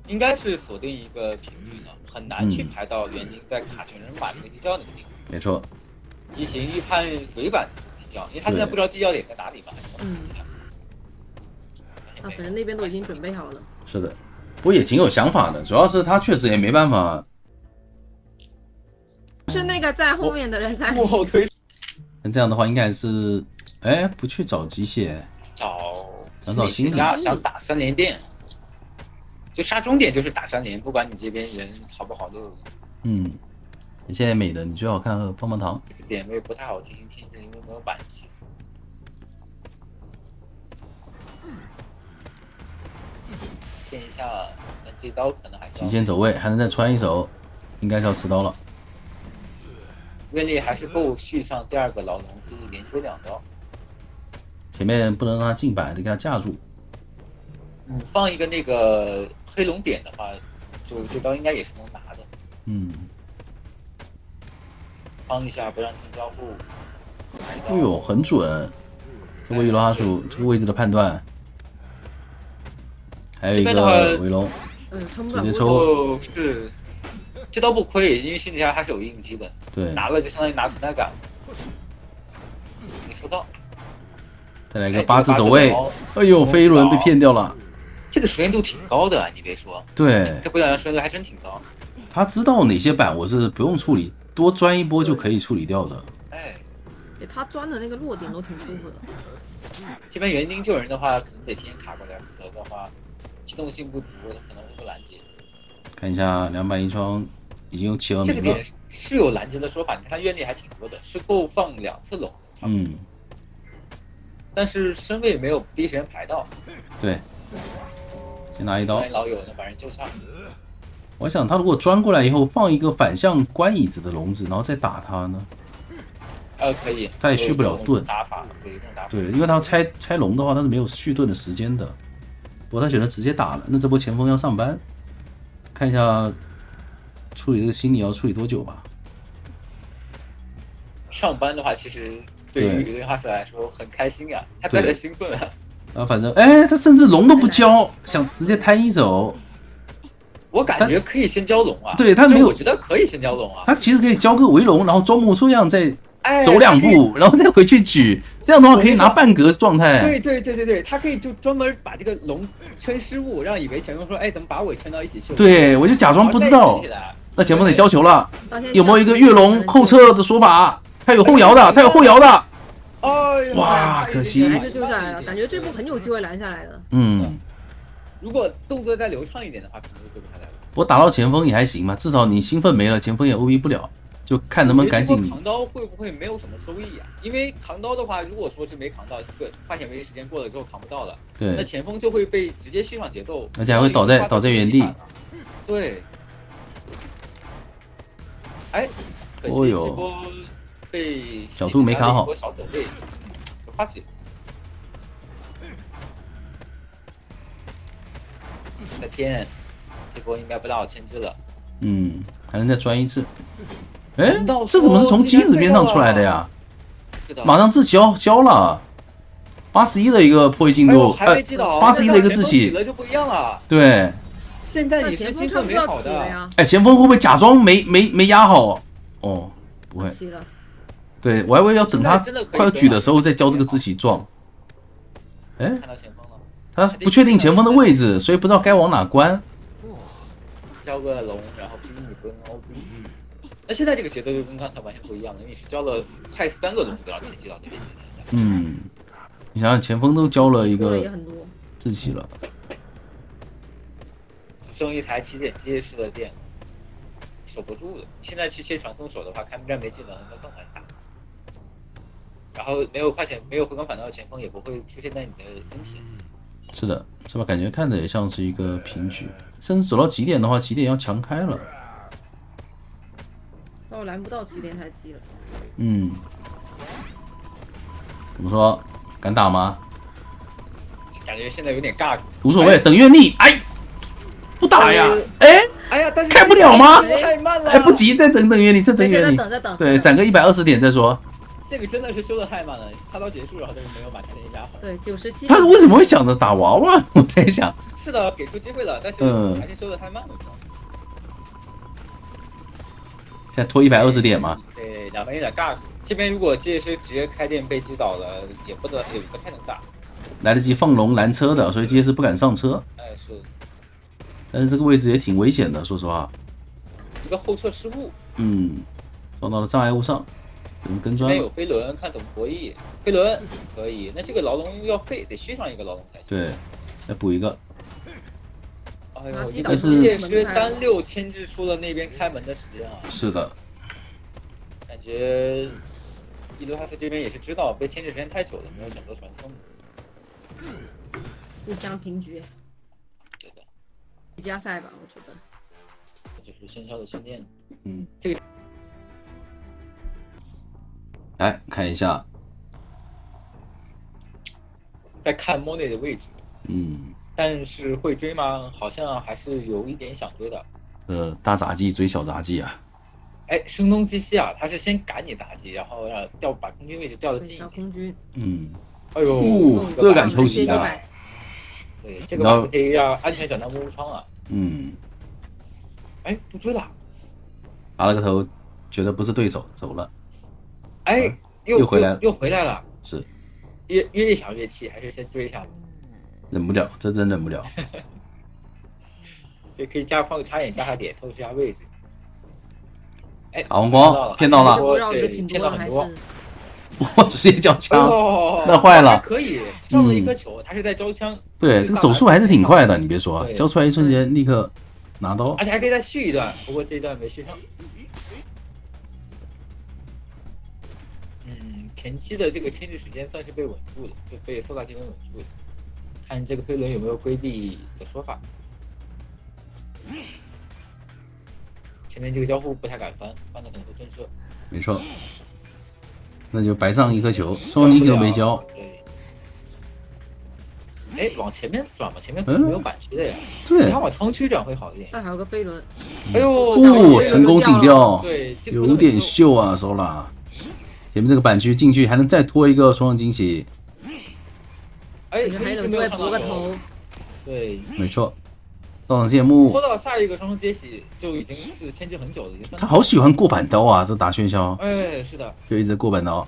应该是锁定一个频率呢，很难去排到园丁在卡整人马那个地窖那个地方。没错。一行预判尾板地窖，因为他现在不知道地窖点在哪里嘛。那反正那边都已经准备好了。是的，不过也挺有想法的，主要是他确实也没办法。是那个在后面的人在幕后推。那这样的话，应该是，不去找机械，找心理家想打3连电，就杀终点就是打3连，不管你这边人好不好都。你现在美的，你最好看棒棒糖。点位不太好进行牵制，因为没有板区。变一下，但这刀可能还是极限走位，还能再穿一手，应该是要持刀了。愿力还是够续上第2个牢笼，可以连接2刀。前面不能让他进板，得给他架住。放一个那个黑龙点的话，就这刀应该也是能拿的。放一下不让进交互。哎呦，很准！这位罗哈鼠这个位置的判断。还有一个围龙，撑不了。直接抽。是，这倒不亏，因为心理下它是有应激的。对，拿了就相当于拿存在感。没抽到。再来一个8字走位，哎呦，飞轮被骗掉了。这个熟练度挺高的啊，你别说。对，这回两熟练度还真挺高。他知道哪些板我是不用处理，多钻一波就可以处理掉的。哎，对他钻的那个落点都挺舒服的。这边园丁救人的话，可能得提前卡过来，否则的话，机动性不足，可能会被拦截。看一下201窗已经有7名了。这个点是有拦截的说法，你看他愿力还挺多的，是够放2次龙。但是身位没有第一时间排到。对。先拿一刀。老友能把人救下。我想他如果钻过来以后放一个反向关椅子的笼子，然后再打他呢？可以。他也续不了盾。打法对，因为他要拆龙的话，他是没有续盾的时间的。不过他选择直接打了，那这波前锋要上班，看一下处理这个心理要处理多久吧。上班的话，其实对于雷哈斯来说很开心呀，他带着兴奋啊。然后反正他甚至龙都不交，想直接摊一手。我感觉可以先交龙啊。对他没有，我觉得可以先交龙啊。他其实可以交个围龙，然后装木树样再走2步，然后再回去举，这样的话可以拿半格状态。对，他可以就专门把这个龙圈失误，让以为前锋说，怎么把我圈到一起秀？对，我就假装不知道。那前锋得交球了，有没有一个跃龙后撤的说法？他有后摇的，哇，可惜还是救下来了，感觉这波很有机会拦下来的。如果动作再流畅一点的话，可能就救不下来了。我打到前锋也还行嘛，至少你兴奋没了，前锋也 OB 不了，就看能不能赶紧。扛刀会不会没有什么收益啊？因为扛刀的话，如果说是没扛到，这个发现唯一时间过了之后扛不到了，对，那前锋就会被直接续上节奏，而且还会倒在原地。对。可惜这波被角度没卡好，小走位，有花姐。再骗，这波应该不到牵制了。还能再钻一次。这怎么是从机子边上出来的呀？马上自己交了，81的一个破译进度，还没击倒，81的一个自己，就不一样了。对，现在你是兴奋没好的。前锋会不会假装没压好？哦，不会。对，我还以为要等他快要举的时候再交这个自己撞。看到前锋了。他不确定前锋的位置，所以不知道该往哪关。交个龙，然后逼你不用 OB。那现在这个节奏就跟刚才完全不一样了，因为你是交了快3个龙都要联系到这边现在。你想想前锋都交了一个自己了，只剩一台起点机式的电，守不住的。现在去切传送手的话，开幕战没技能那更难打。然后没有回光返照的前锋也不会出现在你的跟前。是的，是吧？感觉看着也像是一个平局，甚至走到极点的话，极点要强开了。但我拦不到极点太急了。怎么说？敢打吗？感觉现在有点尬。无所谓，等愿力。不打呀！但是开不了吗？太慢了。不急，再等愿力，再等愿力。再等。对，攒个120点再说。这个真的是修的太慢了，插刀结束，然后但是没有把他那压好。对，97。他为什么会想着打娃娃？我在想。是的，给出机会了，但是还是修的太慢了。现在拖120点嘛。对，两边有点尬。这边如果这是直接开店被击倒了，也不太能打。来得及放龙拦车的，所以这些是不敢上车。是。但是这个位置也挺危险的，说实话。一个后撤失误。撞到了障碍物上。跟这边有飞轮，看怎么博弈。飞轮可以，那这个牢笼要废，得续上一个牢笼才行。对，再补一个。一个机械师单6牵制出了那边开门的时间啊。是的。感觉伊鲁哈斯这边也是知道被牵制时间太久了，没有选择传送。互相平局。对的。加赛吧，我觉得。这就是喧嚣的训练。这个。来看一下，在看莫内的位置，但是会追吗？好像还是有一点想追的。大杂技追小杂技啊！声东击西啊，他是先赶你杂技，然后让把空军位置调得近一点。空军。哎呦，这敢偷袭啊！对，这个板可以让安全转到木屋窗啊。哎，不追了，拔了个头，觉得不是对手，走了。哎，又回来了，又回来了。是，越想越气，还是先追一下吧。忍不了，这真忍不了。也可以放个插眼加下点，偷一下位置。哎，打黄光骗到了，对，骗到很多。我直接交枪，那坏了。可以上了一颗球，他是在招枪。对，这个手速还是挺快的，你别说，交出来一瞬间立刻拿刀，而且还可以再续一段，不过这一段没续上。前期的这个牵制时间算是被稳住的，就被搜大这边稳住的。看这个飞轮有没有规避的说法。前面这个交互不太敢翻，翻了可能会震慑。没错，那就白上一颗球，双尼克都没交。对。哎，往前面转吧，前面可能没有板区的呀。对，他往窗区转会好一点。那还有个飞轮。哎呦，成功顶掉，对，有点秀啊，收了。前面这个板区进去还能再拖一个双人惊喜。哎，还能再拨个头。对，没错。到场谢幕，拖到下一个双双接喜就已经是牵制很久了，已经。他好喜欢过板刀啊，这打喧嚣。哎，是的，就一直过板刀。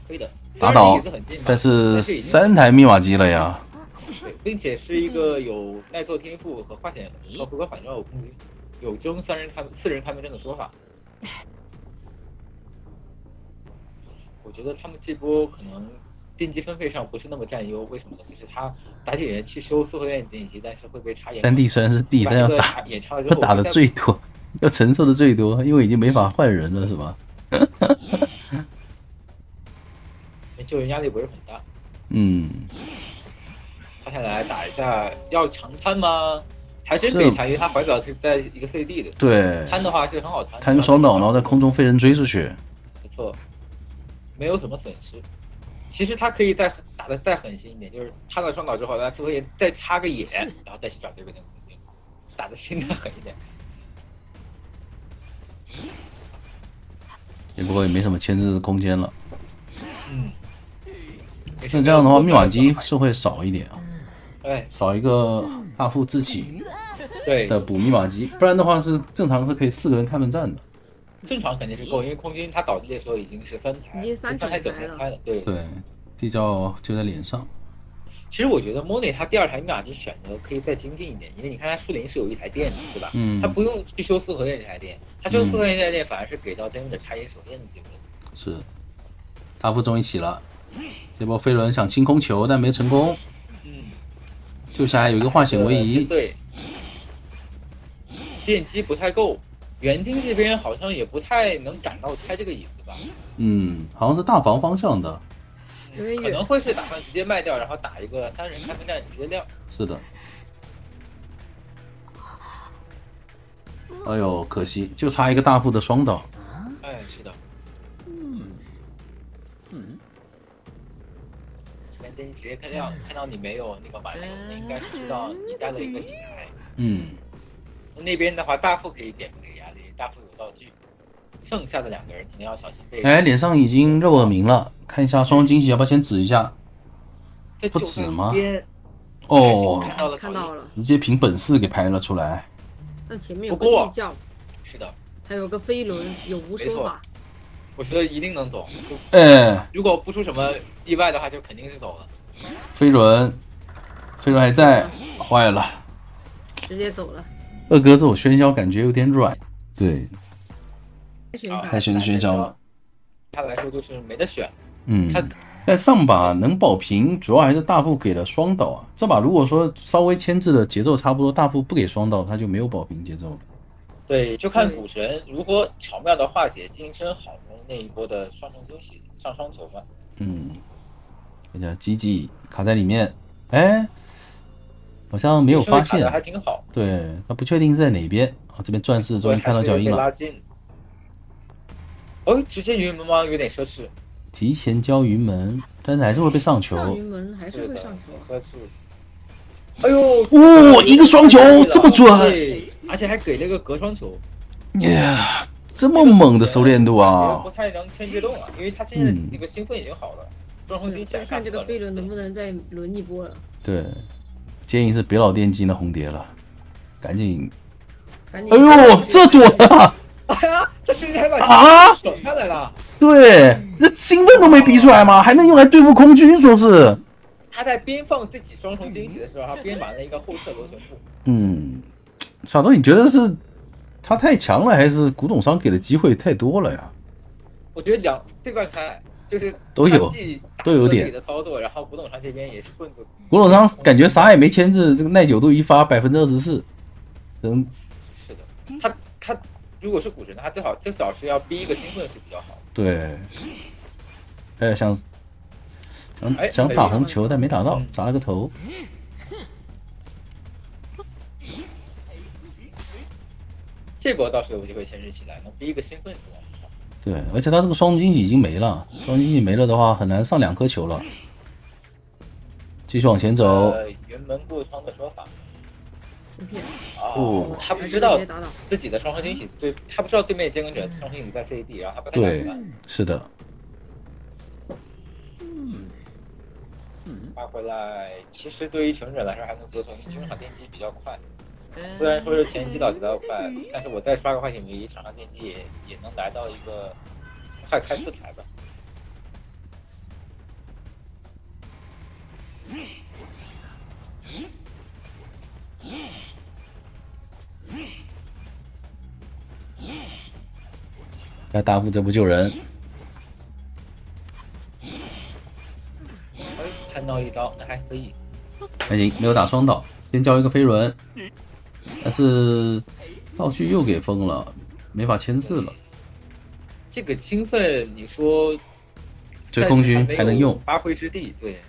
可以的，打倒，但是3台密码机了呀。对，并且是一个有耐揍天赋和化险和回合反撞有空军，有争4人开门阵的说法。我觉得他们这波可能电机分配上不是那么占优，为什么呢？就是他打解员去修四合院电机，但是会被插眼。3D 虽然是 D， 但要打的最多，要承受的最多，因为已经没法换人了，是吧？救援压力不是很大。趴下来打一下，要强摊吗？还真可以摊，因为他怀表是在一个 CD 的。对，摊的话是很好摊。摊个双倒，然后在空中飞人追出去。没错，没有什么损失。其实他可以打的再狠心一点，就是摊了双倒之后，他最后再插个眼，然后再去找这边的空间，打的心的狠一点。也不过也没什么牵制的空间了。那这样的话，密码机是会少一点啊。少一个大副自起的补密码机，不然的话是正常是可以4个人开门战的。正常肯定是够，因为空军他倒地的时候已经是3台整台开了，对，地窖就在脸上。其实我觉得莫内他第2台密码机选的可以再精进一点，因为你看他树林是有1台电的，对吧？他不用去修4合院这台电，他修4合院这台电反而是给到真的插眼手电的机会。是，大副终于起了，这波飞轮想清空球但没成功。救下来有一个化险为夷，对，电机不太够。园丁这边好像也不太能赶到拆这个椅子吧？好像是大房方向的，可能会是打算直接卖掉，然后打一个3人开门战直接亮。是的。哎呦，可惜，就差一个大副的双倒。哎，是的。这边电机直接开亮，看到你没有那个满流，那应该是知道你带了一个底牌。那边的话，大副可以点不给压力，大副有道具，剩下的2个人肯定要小心被。哎，脸上已经肉耳鸣了，看一下双惊喜要不要先指一下？不指吗？哦，看到了，直接凭本事给拍了出来。但前面有个地窖，是的，还有个飞轮，有无说法。我觉得一定能走。如果不出什么意外的话，就肯定是走了。飞轮还在，坏了，直接走了。2哥这种喧嚣感觉有点软，对，太喧嚣了。他来说就是没得选。但上把能保平，主要还是大副给了双倒啊。这把如果说稍微牵制的节奏差不多，大副不给双倒，他就没有保平节奏了。对，就看股神如何巧妙的化解金身好人那一波的双重惊喜上双球吧。人家吉吉卡在里面，好像没有发现，还挺好。对，他不确定是在哪边啊。这边钻石终于看到脚印了。直接云门吗？有点奢侈。提前交云门，但是还是会被上球。云门还是会上球。奢侈。哎呦，一个双球这么准，对，而且还给了个隔双球。这么猛的熟练度啊！不太能牵制动啊，因为他现在那个兴奋已经好了。双双惊喜看这个飞轮能不能再轮一波了。对。建议是别老惦记那红蝶了，赶紧。赶紧！哎呦，这躲的！哎呀，他甚至还把省下来了。对，这兴奋都没逼出来吗？还能用来对付空军，说是。他在边放自己双重惊喜的时候，他边玩了一个后撤螺旋步。小豆，你觉得是他太强了，还是古董商给的机会太多了呀？我觉得对半开就是都有点的操作，然后古董商这边也是棍子。古董商感觉啥也没牵制，这个耐久度一发24%，是的，他如果是股神，他最少是要逼一个兴奋是比较好的。对，想打红球，但没打到，砸了个头。这波倒是有机会牵制起来，能逼一个兴奋出来。对，而且他这个双重惊喜已经没了，双重惊喜没了的话，很难上2颗球了。继续往前走。原门过窗的说法。哦，他不知道自己的双重惊喜，对他不知道对面监管者双重惊喜在 CAD， 然后他不太敢玩。是的。发回来，其实对于求生者来说还能接受，因为球场电击比较快。虽然说是前期倒比较快，但是我再刷个坏血迷，场上电击也能来到一个快开4台吧。该大副这不救人。看到一刀，那还可以。还行，没有打双倒，先交一个飞轮，但是道具又给封了，没法牵制了。这个兴奋，你说追空军还能用发挥之地，对，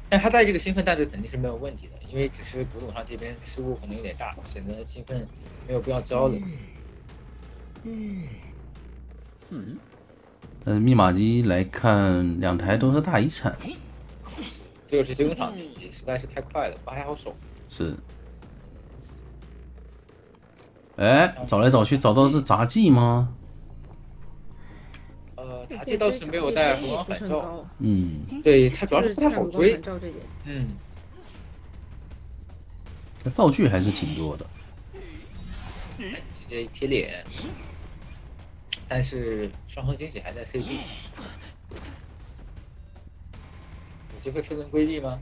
但他带这个兴奋带队肯定是没有问题的，因为只是古董上这边失误可能有点大，显得兴奋没有必要交了。但是密码机来看，2台都是大遗产。这就是中场电击，实在是太快了，不还好守。是。哎，找来找去找到是杂技吗？杂技倒是没有带回光返照。对，他主要是不太好追。道具还是挺多的。直接贴脸，但是双重惊喜还在 CD。有机会飞轮归地吗？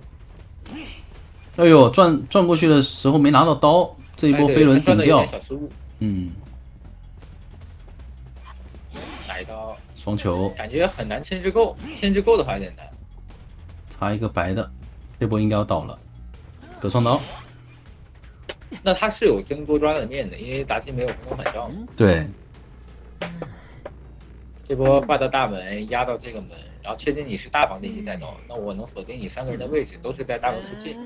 哎呦，转过去的时候没拿到刀，这一波飞轮顶掉。小失误。打一刀。双球。感觉很难牵制够，牵制够的话有点难。差一个白的，这波应该要倒了。得双刀。那他是有争多抓的面的，因为妲己没有回光返照。对。这波挂到大门，压到这个门，然后确定你是大房电击在刀，那我能锁定你3个人的位置都是在大门附近。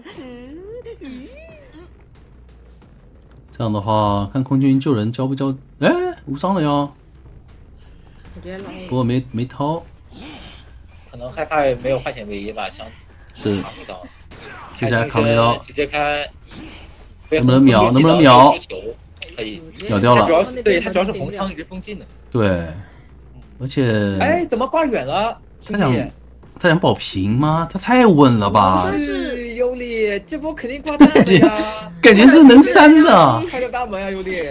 这样的话，看空军救人交不交？哎，无伤了哟。不过没掏。可能害怕没有换血唯一吧，想扛一刀。接下来扛一刀，直接开。能不能秒？能不能秒？可以秒掉了。他主要是红汤一直封禁的。对。而且，哎，怎么挂远了？他想保平吗？他太稳了吧！是尤里，这波肯定挂大的呀！感觉是能3的。开个大门呀，尤里！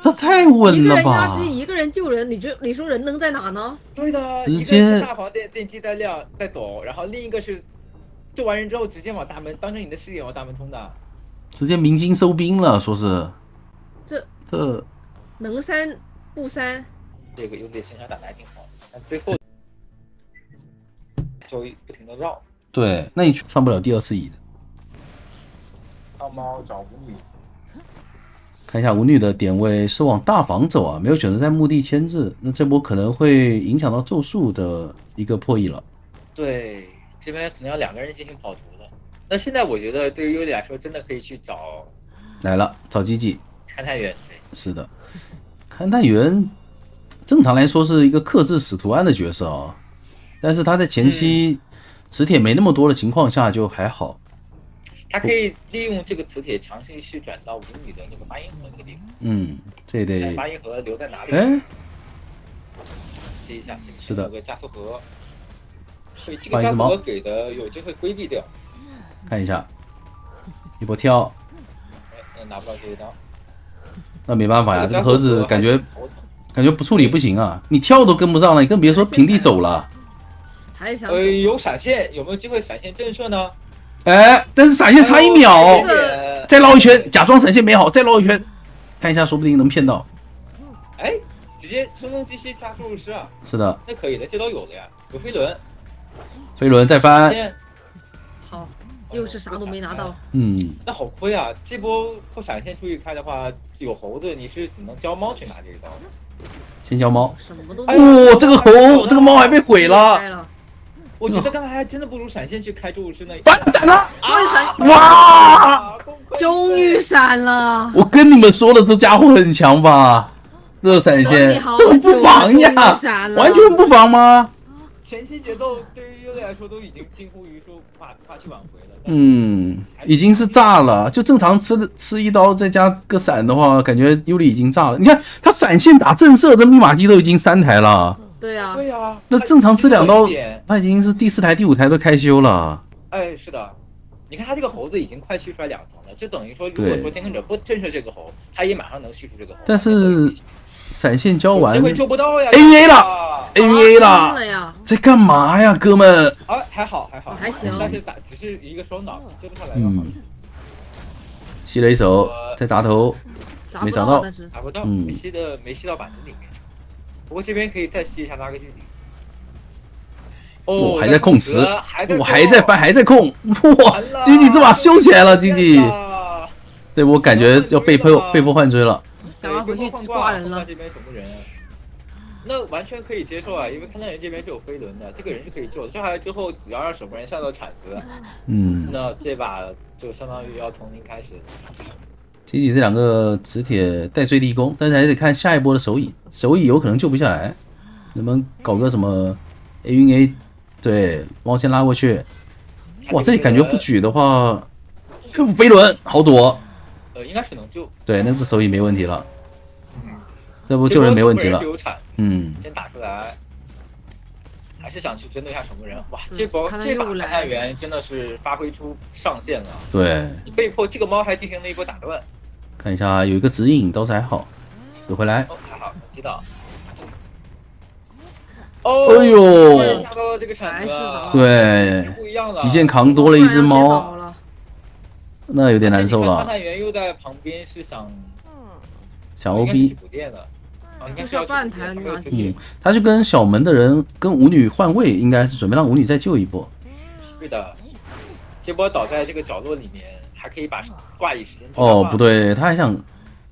他太稳了吧！一个人压机，一个人救人，你说人能在哪呢？对的，直接一个是大房电击在亮在抖，然后另一个是救完人之后直接往大门当成你的视野往大门冲的，直接鸣金收兵了，说是。这能3不3。这个尤里身上打的还挺好，但最后就不停的绕。对，那你上不了第2次椅子。靠猫找舞女，看一下舞女的点位是往大房走啊，没有选择在墓地牵制，那这波可能会影响到咒术的一个破译了。对，这边可能要2个人进行跑图了。那现在我觉得对于尤里来说，真的可以去找来了，找基基勘探员。是的，勘探员。正常来说是一个克制使徒安的角色啊，但是他在前期磁铁没那么多的情况下就还好。他可以利用这个磁铁尝试去转到舞女的那个八音盒那个地方。这得八音盒留在哪里？哎，试一下，是的，有个加速盒。对，这个加速盒给的有机会规避掉。看一下，一波跳，那拿不到这一刀。那没办法呀，这个盒子感觉不处理不行啊！你跳都跟不上了，你更别说平地走了。还是想有闪现，有没有机会闪现震慑呢？哎，但是闪现差1秒，再绕一圈，假装闪现没好，再绕一圈，看一下，说不定能骗到。哎，直接声东击西加注入师啊！是的，那可以的，这都有了呀，有飞轮，飞轮再翻，好，又是啥都没拿到。那好亏啊！这波不闪现注意开的话，有猴子，你是只能教猫去拿这一刀。先教猫。什么都这个猴，这个猫还被毁了。我觉得刚才还真的不如闪现去开注入师呢。闪了！哇！终于闪了！我跟你们说了，这家伙很强吧？这闪现这不防呀，完全不防吗？前期节奏对于优利来说都已经近乎于说无法去挽回了。已经是炸了。就正常吃一刀再加个闪的话，感觉优利已经炸了。你看他闪现打震慑，这密码机都已经3台了。对呀，对呀。那正常吃2刀，他已经是第4台、第5台都开修了。哎，是的。你看他这个猴子已经快续出来2层了，就等于说，如果说天行者不震慑这个猴，他也马上能续出这个猴。但是闪现交完，机会救不到呀 ，AVA 了 ，AVA 了，在干嘛呀，哥们？还好，还行，但是只是一个双挡，救不下来就好。吸了一手，再砸头，没砸到，砸不到，没吸到板子里面。不过这边可以再吸一下拉个距离。还在控池，我还在翻，还在控，哇！GG 这把修起来了，GG。对我感觉要被迫换追了。想要回去挂人了。这边守墓人，那完全可以接受啊，因为看到人这边是有飞轮的，这个人是可以救的。救下来之后，只要让守墓人下到铲子，那这把就相当于要从零开始。GG 这2个磁铁带坠立功，但是还得看下一波的手影，手影有可能救不下来，能不能搞个什么 A 晕 A？ 对，猫先拉过去。哇，这里感觉不举的话，飞轮好躲。应该是能救。对，那只手影没问题了。这波救人没问题了。先打出来，还是想去针对一下守墓人。哇，这把勘探员真的是发挥出上限了。对，你被迫这个猫还进行了一波打断。看一下有一个指引，倒是还好，指回来。还好，击到。哎呦，下到了这个铲子，对，极限扛多了一只猫，那有点难受了。勘探员又在旁边是想 OB， 补电的，应该是要半台密码机。他去跟小门的人跟舞女换位，应该是准备让舞女再救一波。对的，这波倒在这个角落里面，还可以把挂椅时间。不对，他还想，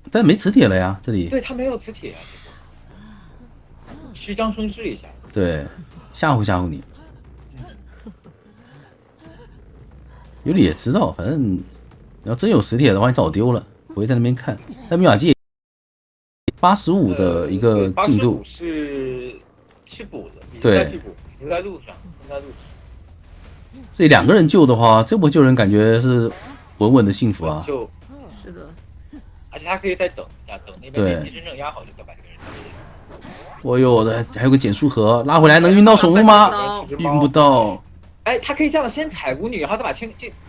但没磁铁了呀，这里。对他没有磁铁啊，这波虚张声势一下。对，吓唬吓唬你。尤里也知道，反正要真有磁铁的话，你早丢了，不会在那边看。但密码机85的一个进度是补的，对，应该路上。这2个人救的话，这波救人感觉是稳稳的幸福啊。是的，而且他可以再等一下，等那边连击真正压好就再把这个人打死。我有的还有个减速盒，拉回来能晕到守墓吗？晕不到。哎，他可以这样先踩舞女，然后再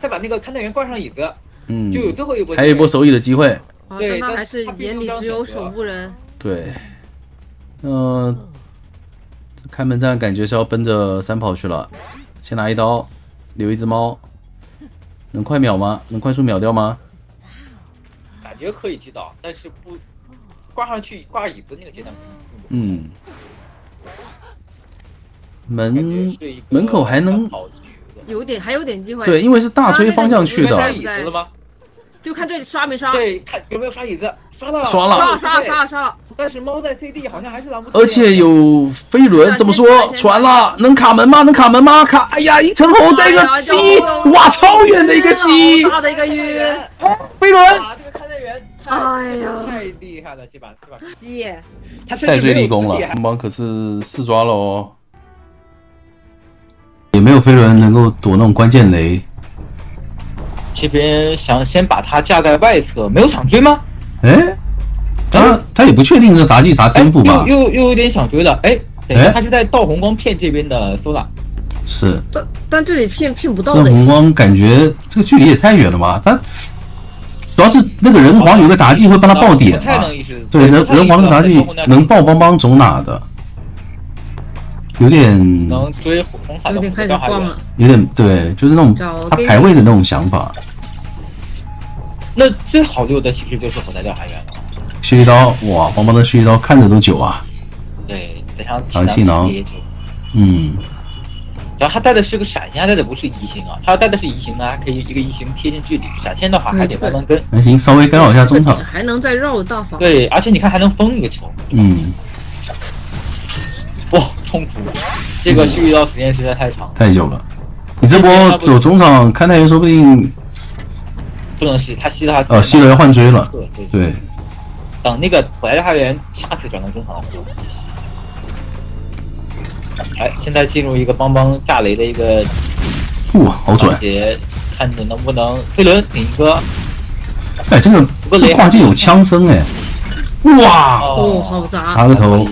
把那个勘探员挂上椅子，就有最后一波，还有一波手椅的机会。对，但他还是眼里只有守墓人。对，开门战感觉是要奔着3跑去了，先拿一刀，留一只猫，能快秒吗？能快速秒掉吗？感觉可以击倒，但是不挂上去挂椅子那个阶段。门口还能还有点机会。对，因为是大推方向去的。刷椅子了吗？就看这里刷没刷。对，看有没有刷椅子，刷了。刷了。但是猫在 CD 好像还是拦不住。而且有飞轮，怎么说？传了，能卡门吗？卡！哎呀，一层红，再一个吸，哇，超远的一个吸，大的一个晕。飞轮。这个勘探员，哎呀，太厉害了，这把吸，他带罪立功了。红帮可是4抓了哦。也没有飞轮能够躲那种关键雷。这边想先把它架在外侧，没有想追吗？他也不确定这杂技啥天赋吧？又有点想追了。等一下，他是在倒红光骗这边的 Sola。是。但这里骗不到这的。红光感觉这个距离也太远了吧？他主要是那个人皇有个杂技会帮他爆点嘛？对，人皇的杂技能爆帮帮走哪的？有点能追红塔的，有点开始慌了。有点对，就是那种他排位的那种想法。那最好溜的其实就是火灾调还原了。蓄力刀，哇，帮帮的蓄力刀看着都久啊。对，再上气囊也久。然后他带的是个闪现，他带的不是移形啊。他要带的是移形呢，还可以一个移形贴近距离；闪现的话还得慢慢跟。还行，稍微干扰一下中场，还能再绕大法。对，而且你看还能封一个球。哇，冲突！这个蓄力刀时间实在太长，太久了。你这波走中场看太原，说不定不能吸，他吸的话，吸了要换追了。对，等那个火灾太原下次转到中场后。哎，现在进入一个邦邦炸雷的一个，好准！看着能不能飞轮顶一个。哎，这跨界有枪声哎！哇！好砸！砸个头。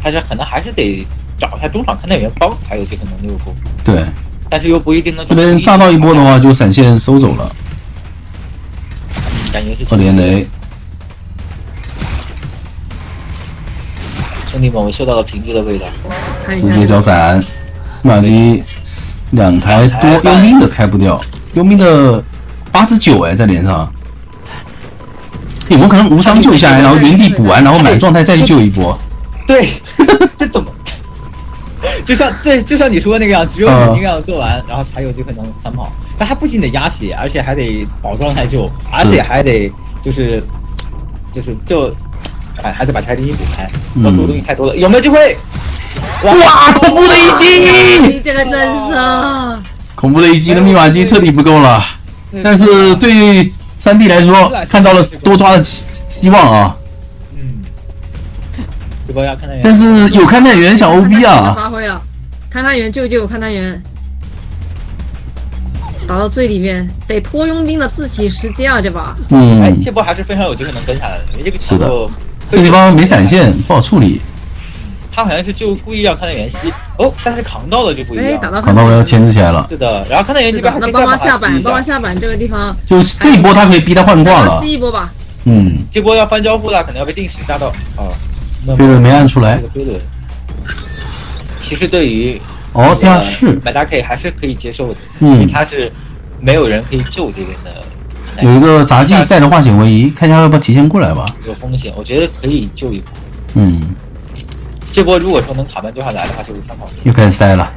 但是可能还是得找一下中场看太原帮才有机会能溜过。对。但是又不一定能。这边炸到一波的话，就闪现收走了。感觉是。2连雷。兄弟们，我嗅到了平质的味道。直接交闪，密码机2台多，佣兵的开不掉，佣兵的89哎，在脸上。我们可能无伤救下来，然后原地补完，然后满状态再去救一波。对，这怎么？就像你说的那个样，只有你那个样做完，然后才有机会能3跑。但他不仅得压血，而且还得保状态救，而且还得还得把柴丁一补开。我做的东西太多了，有没有机会？哇！恐怖的一击！这个真是恐怖的一击的密码机彻底不够了，但是对3D 来说看到了多抓的希望啊。这波要看太原，但是有看太原想 OB 啊！发挥了，看太原救看太原，打到最里面得拖佣兵的自起时间啊，这把。哎，这波还是非常有机会能跟下来的，因为这个节奏。这地方没闪现，不好处理。他好像是就故意让看太原吸但是扛到了就不一样。扛到了要牵制起来了。是的，然后看太原这边还可以帮忙下板，帮忙下板这个地方。就这一波他可以逼他换挂了。吸一波吧。这波要翻交互了，可能要被定时炸到飞轮没按出来。飞轮。其实对于第二是买大 K 还是可以接受的，因为他是没有人可以救这边的。有一个杂技带着化险为夷，看一下要不要提前过来吧。有风险，我觉得可以救一波。这波如果说能卡半救下来的话，就是3跑。又开始塞了，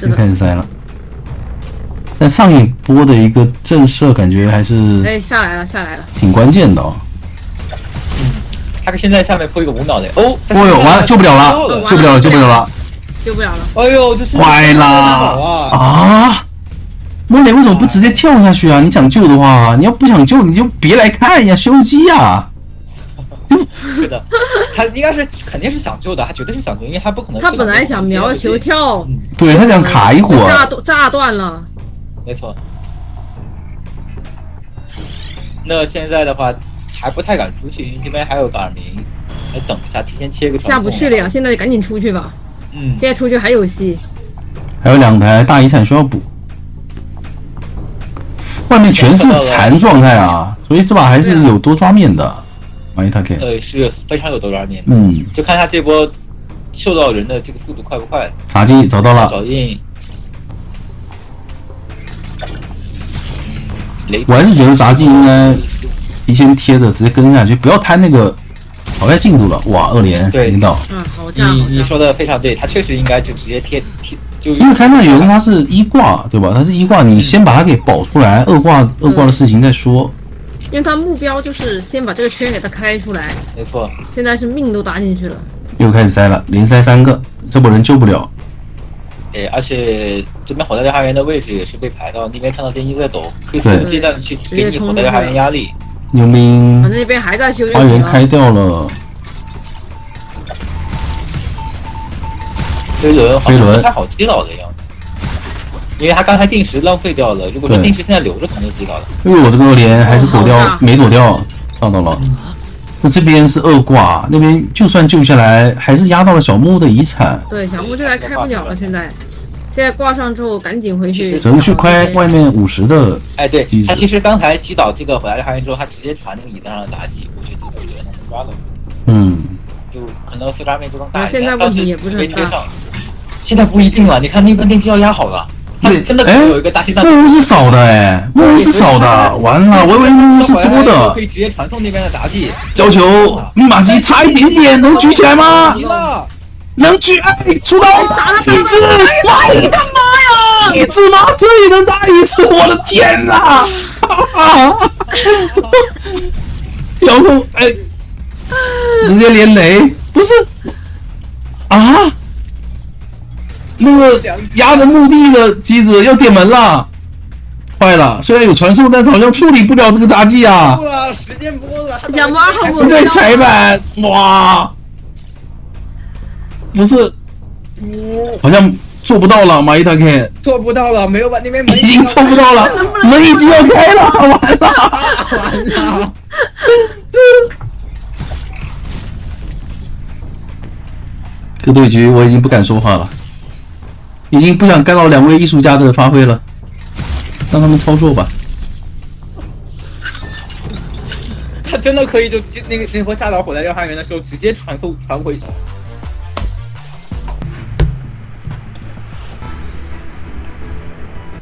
又开始塞了。但上一波的一个震慑感觉还是下来了，挺关键的。他现在下面破一个无脑的完了，救不了了。哎呦，这是坏了啊！莫雷为什么不直接跳下去啊？你想救的话，你要不想救，你就别来看呀，修机呀。是的，他应该是肯定是想救的，他绝对是想救，因为他不可能。他本来想瞄球跳，对他想卡一会儿，炸断了。没错。那现在的话还不太敢出去，因为这边还有个耳鸣，来等一下，提前切个传送。下不去了呀，现在赶紧出去吧。现在出去还有戏，还有2台大遗产需要补。外面全是残状态啊，所以这把还是有多抓面的。马伊塔 K 是非常有多抓面。就看他这波受到人的这个速度快不快。杂技找到了，找印。我还是觉得杂技应该提前贴着直接跟下去，不要贪那个跑开进度了。哇，2连领导。你说的非常对，他确实应该就直接贴。就因为开太原他是1挂，对吧？他是1挂，你先把它给保出来，2挂的事情再说。因为他目标就是先把这个圈给他开出来。没错。现在是命都打进去了。又开始塞了，连塞3个，这波人救不了。而且这边火灾花园的位置也是被排到，那边看到电机在抖，可以肆无忌惮的去给你火灾花园压力。佣兵，反正那边还在修。花园开掉了。飞轮好像不太好击倒的样子，因为他刚才定时浪费掉了。如果说定时现在留着，可能就击倒了。我这个2连还是躲掉，没躲掉，炸到了。那这边是2挂，那边就算救下来，还是压到了小木的遗产。对，小木这来开不了了，现在挂上之后赶紧回去。只能去开外面50的。哎，对，他其实刚才击倒这个回来花园之后，他直接传那个椅子上的妲己，我觉得能4抓了。就可能4抓面就能打。现在问题也不是很大。现在不一定了，你看那边电机要压好了。对，真的有一个大心脏。木是少的木是少的，完了，我以为木是多的。可以直接传送那边的妲己。交球，密码机差一点点，能举起来吗？能举！哎，出刀！一只！我的妈呀！一只吗？这也能打一只？我的天哪！遥控，哎，直接连雷，不是啊？那个压着墓地的机子要点门了，坏了！虽然有传送，但是好像处理不了这个杂技啊。时间不够了，小猫好在踩板，哇！不是，好像做不到了，马伊塔克做不到了，没有把那边门已经做不到了，门已经要开了，完了，这对局我已经不敢说话了，已经不想干扰2位艺术家的发挥了，让他们操作吧。他真的可以就那波炸到火灾燎原的时候直接传回去。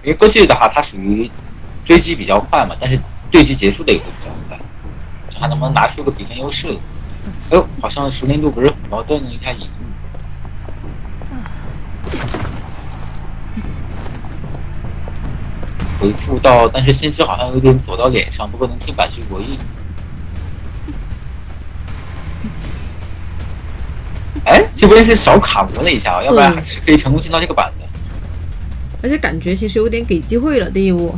因为过去的话，它属于追击比较快嘛，但是对局结束的也会比较快，还能不能拿出个比分优势？哎呦，好像熟练度不是很高，断了一下引。回溯到，但是先知好像有点走到脸上，不过能进板去博弈。哎，这边是小卡磨了一下，要不然还是可以成功进到这个板的。而且感觉其实有点给机会了，第一步。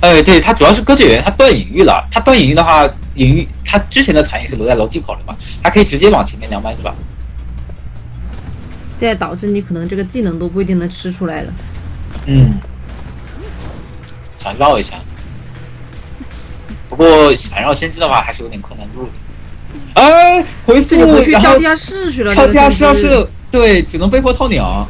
哎，对，他主要是歌剧员，他断隐喻了。他断隐喻的话，隐喻他之前的残影是留在楼梯口了嘛，他可以直接往前面200转。现在导致你可能这个技能都不一定能吃出来了。想绕一下，不过反绕先知的话还是有点困难度的。哎，回速，回去掉地下室去了，跳地下室了，对，只能被迫套鸟。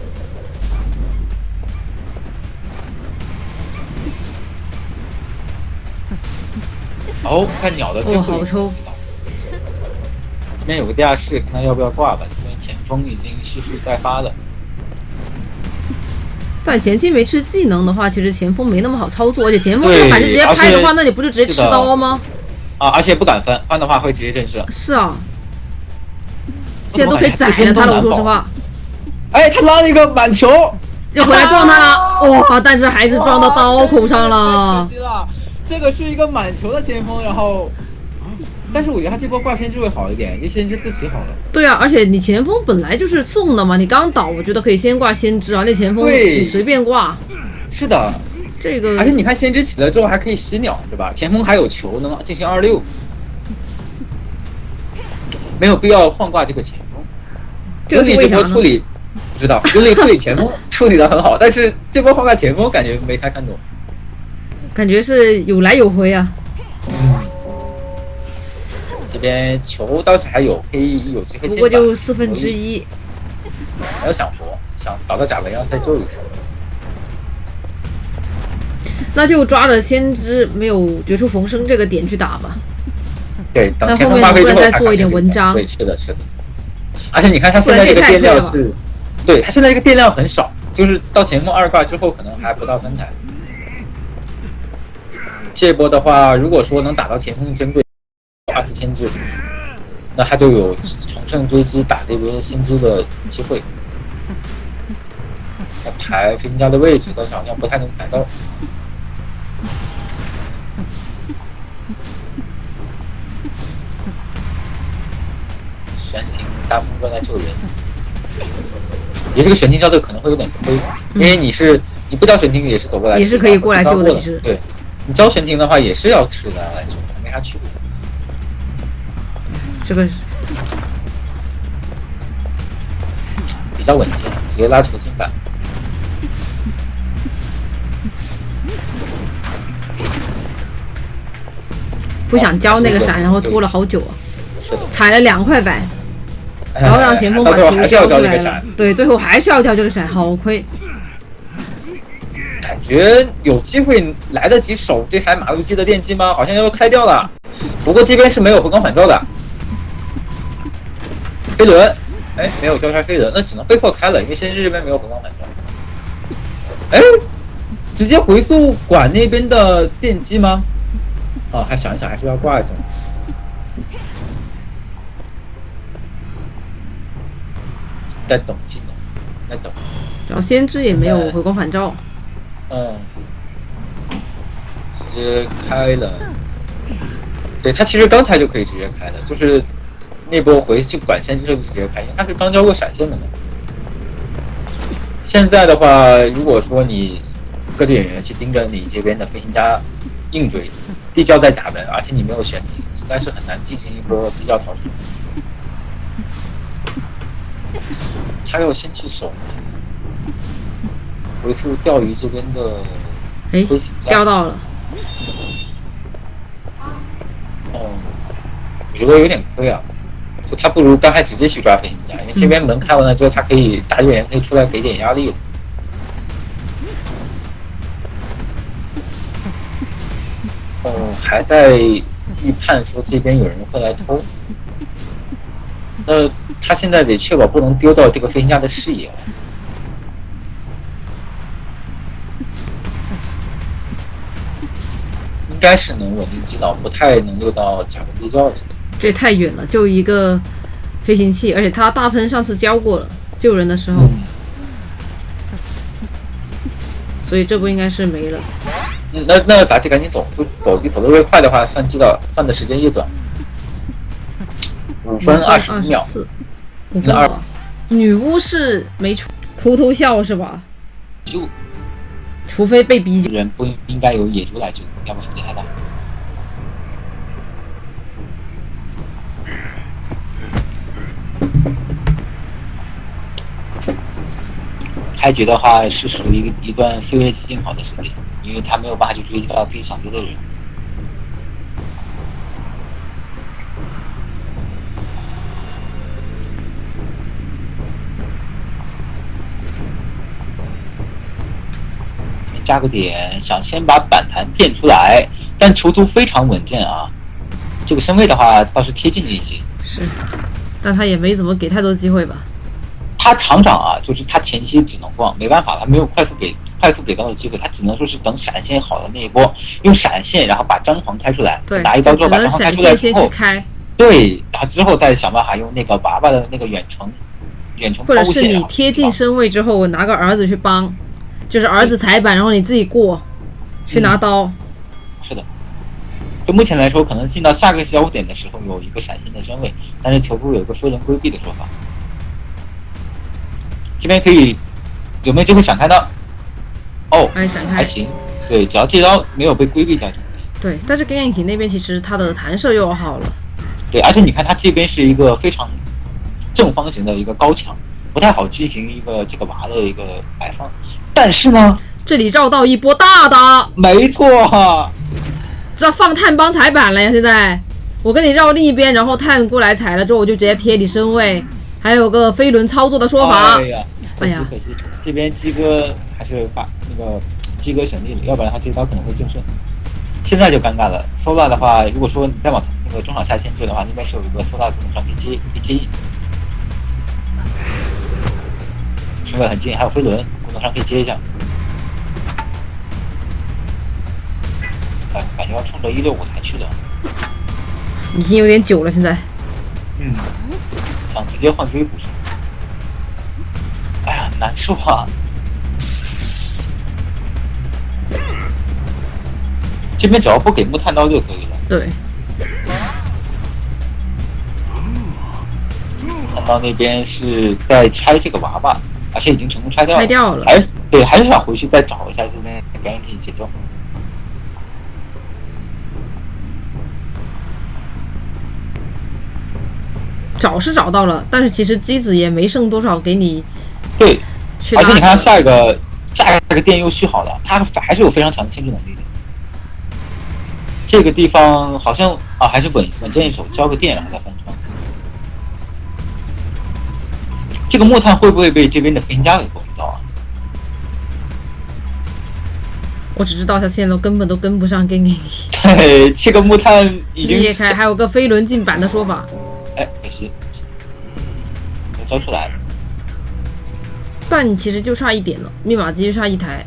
哦，看鸟的最后好抽。这边有个地下室，看他要不要挂吧。这边前锋已经蓄势待发了。但前期没吃技能的话，其实前锋没那么好操作，而且前锋就反正直接拍的话，那你不就直接吃刀吗？啊，而且不敢翻的话会直接震慑。是啊，现在都可以宰了他了，我说实话。哎，他拉了一个满球，又回来撞他了，哇！但是还是撞到刀口上了。这个是一个满球的前锋，然后，但是我觉得他这波挂先知会好一点，因为先知自己好了。对啊，而且你前锋本来就是送的嘛，你刚倒，我觉得可以先挂先知啊，那前锋你随便挂。是的，这个。而且你看先知起来之后还可以吸鸟，是吧？前锋还有球能进行26，没有必要换挂这个前锋。这是为啥呢？处理不知道，尤里处理前锋处理的很好，但是这波换挂前锋感觉没太看懂。感觉是有来有回啊。这边球倒是还有，可以有机会进。不过就1/4。还要想活，想打到贾维让再救一次。那就抓着先知没有绝处逢生这个点去打吧。对，等前锋发挥之后再做一点文章。对，是的，是的。而且你看他现在这个电量是，对他现在这个电量很少，就是到前锋2挂之后可能还不到3台。这波的话，如果说能打到前锋针对2次牵制，那他就有乘胜追击打这波先知的机会。他排飞行家的位置，但是好像不太能排到。玄庭大部分在救人，也这个玄庭交队可能会有点亏，因为你不交玄庭也是走过来，也是可以过来救的，其实对。你交玄庭的话也是要吃的来救，没啥区别。这个比较稳健，直接拉球进板。不想交那个闪，然后拖了好久啊。是的，踩了2块板，然后让前锋把球交出来了。对，最后还是要交这个闪，好亏。感觉有机会来得及守这台马路机的电机吗？好像要开掉了。不过这边是没有回光返照的。飞轮，哎，没有交叉飞轮，那只能被迫开了，因为先知这边没有回光返照。哎，直接回速管那边的电机吗？哦，还想一想，还是要挂一下。在等技能，在等。然后先知也没有回光返照。直接开了。对，他其实刚才就可以直接开的，就是那波回去管先知就直接开，因为他是刚交过闪现的嘛。现在的话，如果说你各队演员去盯着你这边的飞行家硬追，地窖在甲门，而且你没有悬停，应该是很难进行一波地窖逃生。他要先去守回复钓鱼这边的飞行家，钓到了。我觉得有点亏啊，就他不如刚才直接去抓飞行家，因为这边门开完了之后，他可以大队员可以出来给点压力的。还在预判说这边有人会来偷，那他现在得确保不能丢到这个飞行家的视野。应该是能稳定击倒，不太能溜到甲门地窖的。这太远了，就一个飞行器，而且他大喷上次交过了，救人的时候，所以这波应该是没了。那杂技赶紧走，走得越快的话，算的时间越短。5分25秒。5分2。女巫是没偷笑是吧？就除非被逼，人不应该有野猪来救，要不风险太大。开局的话是属于一段岁月静好的时间，因为他没有办法去追到自己想追的人。加个点，想先把板弹骗出来，但囚徒非常稳健啊。这个身位的话倒是贴近了一些，是，但他也没怎么给太多机会吧。他厂长啊，就是他前期只能逛，没办法，他没有快速给到的机会，他只能说是等闪现好的那一波，用闪现然后把张狂开出来，对，拿一刀之后把张狂开出来之后，对，然后之后再想办法用那个娃娃的那个远程或者是你贴近身位之后，我拿个儿子去帮。就是儿子踩板，然后你自己过去拿刀。是的，就目前来说，可能进到下个焦点的时候有一个闪现的身位，但是囚徒有一个飞轮规避的说法。这边可以有没有机会闪开呢？哦，闪开还行，对，只要这刀没有被规避掉就可以。对，但是 Genki 那边其实它的弹射又好了。对，而且你看它这边是一个非常正方形的一个高墙。不太好进行一个这个娃的一个摆放，但是呢，这里绕到一波大的，没错，这放碳帮踩板了呀！现在我跟你绕另一边，然后碳过来踩了之后，我就直接贴你身位，还有个飞轮操作的说法。哎呀，可惜，这边鸡哥还是把那个鸡哥省力了，要不然他这刀可能会正胜。现在就尴尬了 ，Sola 的话，如果说你再往那个中场下牵制的话，那边是有一个 Sola 可能上可以接应。身位很近，还有飞轮，功能上可以接一下。感觉要冲着165台去了。已经有点久了，现在。想直接换追捕是。哎呀，难受啊！这边只要不给木炭刀就可以了。对。炭刀那边是在拆这个娃娃。而且已经成功拆掉了，还是想回去再找一下这边赶紧节奏。找是找到了，但是其实机子也没剩多少给你。对，而且你看下一个电又续好了，它还是有非常强的牵制能力的。这个地方好像还是稳健一手，交个电然后再翻窗。这个木炭会不会被这边的飞行家给攻到啊？我只知道他现在根本都跟不上 Genki。对，这个木炭已经裂开，还有个飞轮进版的说法。哎，可惜没招出来。但其实就差一点了，密码机就差一台。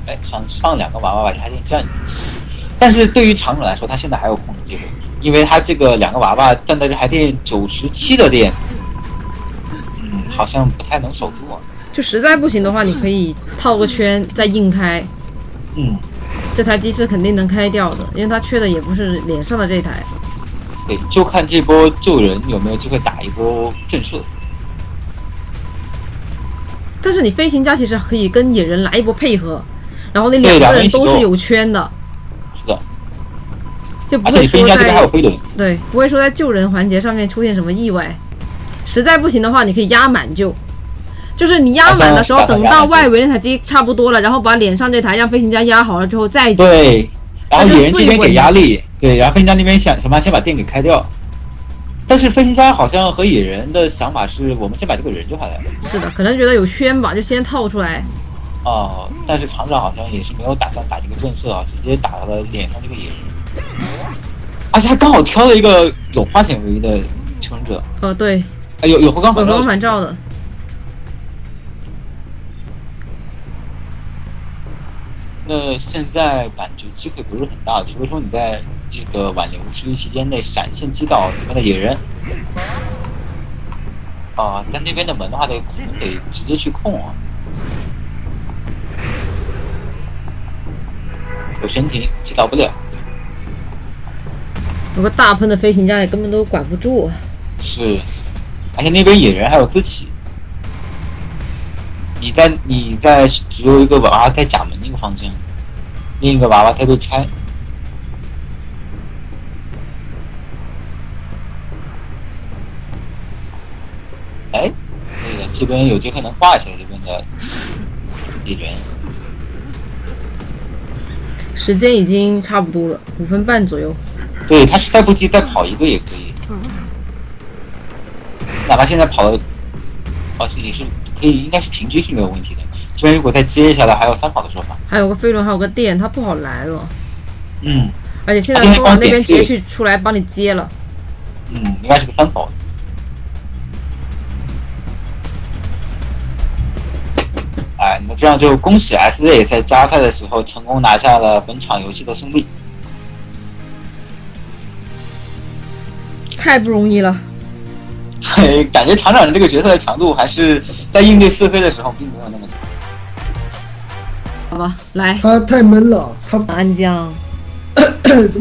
哎，想上2个娃娃把这台电占。但是对于厂主来说，他现在还有控制机会，因为他这个2个娃娃占到这台电97的电，好像不太能守住啊。就实在不行的话，你可以套个圈再硬开。这台机是肯定能开掉的，因为它缺的也不是脸上的这台。对，就看这波救人有没有机会打一波震慑。但是你飞行家其实可以跟野人来一波配合，然后那2个人都是有圈的。是的。就不会说在对，不会说在救人环节上面出现什么意外。实在不行的话，你可以压满救。就是你压满的时候，等到外围那台机差不多了，然后把脸上这台让飞行家压好了之后再救。对，然后野人这边给压力，对，然后飞行家那边想什么先把电给开掉。但是飞行家好像和野人的想法是我们先把这个人救下来。是的，可能觉得有圈吧，就先套出来。哦，但是厂长好像也是没有打算打这个震慑啊，直接打到了脸上这个野人，而且他刚好挑了一个有花显微的求生者。对，有后刚反照的。那现在感觉机会不是很大，除非说你在这个挽留期间内闪现击倒这边的野人。但那边的门的话可能得直接去控啊。有悬停，击倒不了。有个大喷的飞行家也根本都管不住。是，而且那边野人还有自起。你在只有一个娃娃在甲门那个方向，另一个娃娃在被拆。哎，对的，这边有机会能挂一下这边的野人。时间已经差不多了，5分半左右。对，他是代步机再跑一个也可以，哪怕现在跑了，也是可以，应该是平均是没有问题的。这边如果再接下来还有3跑的说法，还有个飞轮，还有个电，它不好来了。而且现在说那边直接去出来帮你接了。应该是个3跑的。那这样就恭喜 SZ 在加赛的时候成功拿下了本场游戏的胜利。太不容易了。对，感觉厂长的这个角色的强度还是在应对4飞的时候并没有那么强。好吧，来。他太闷了，他安江。怎么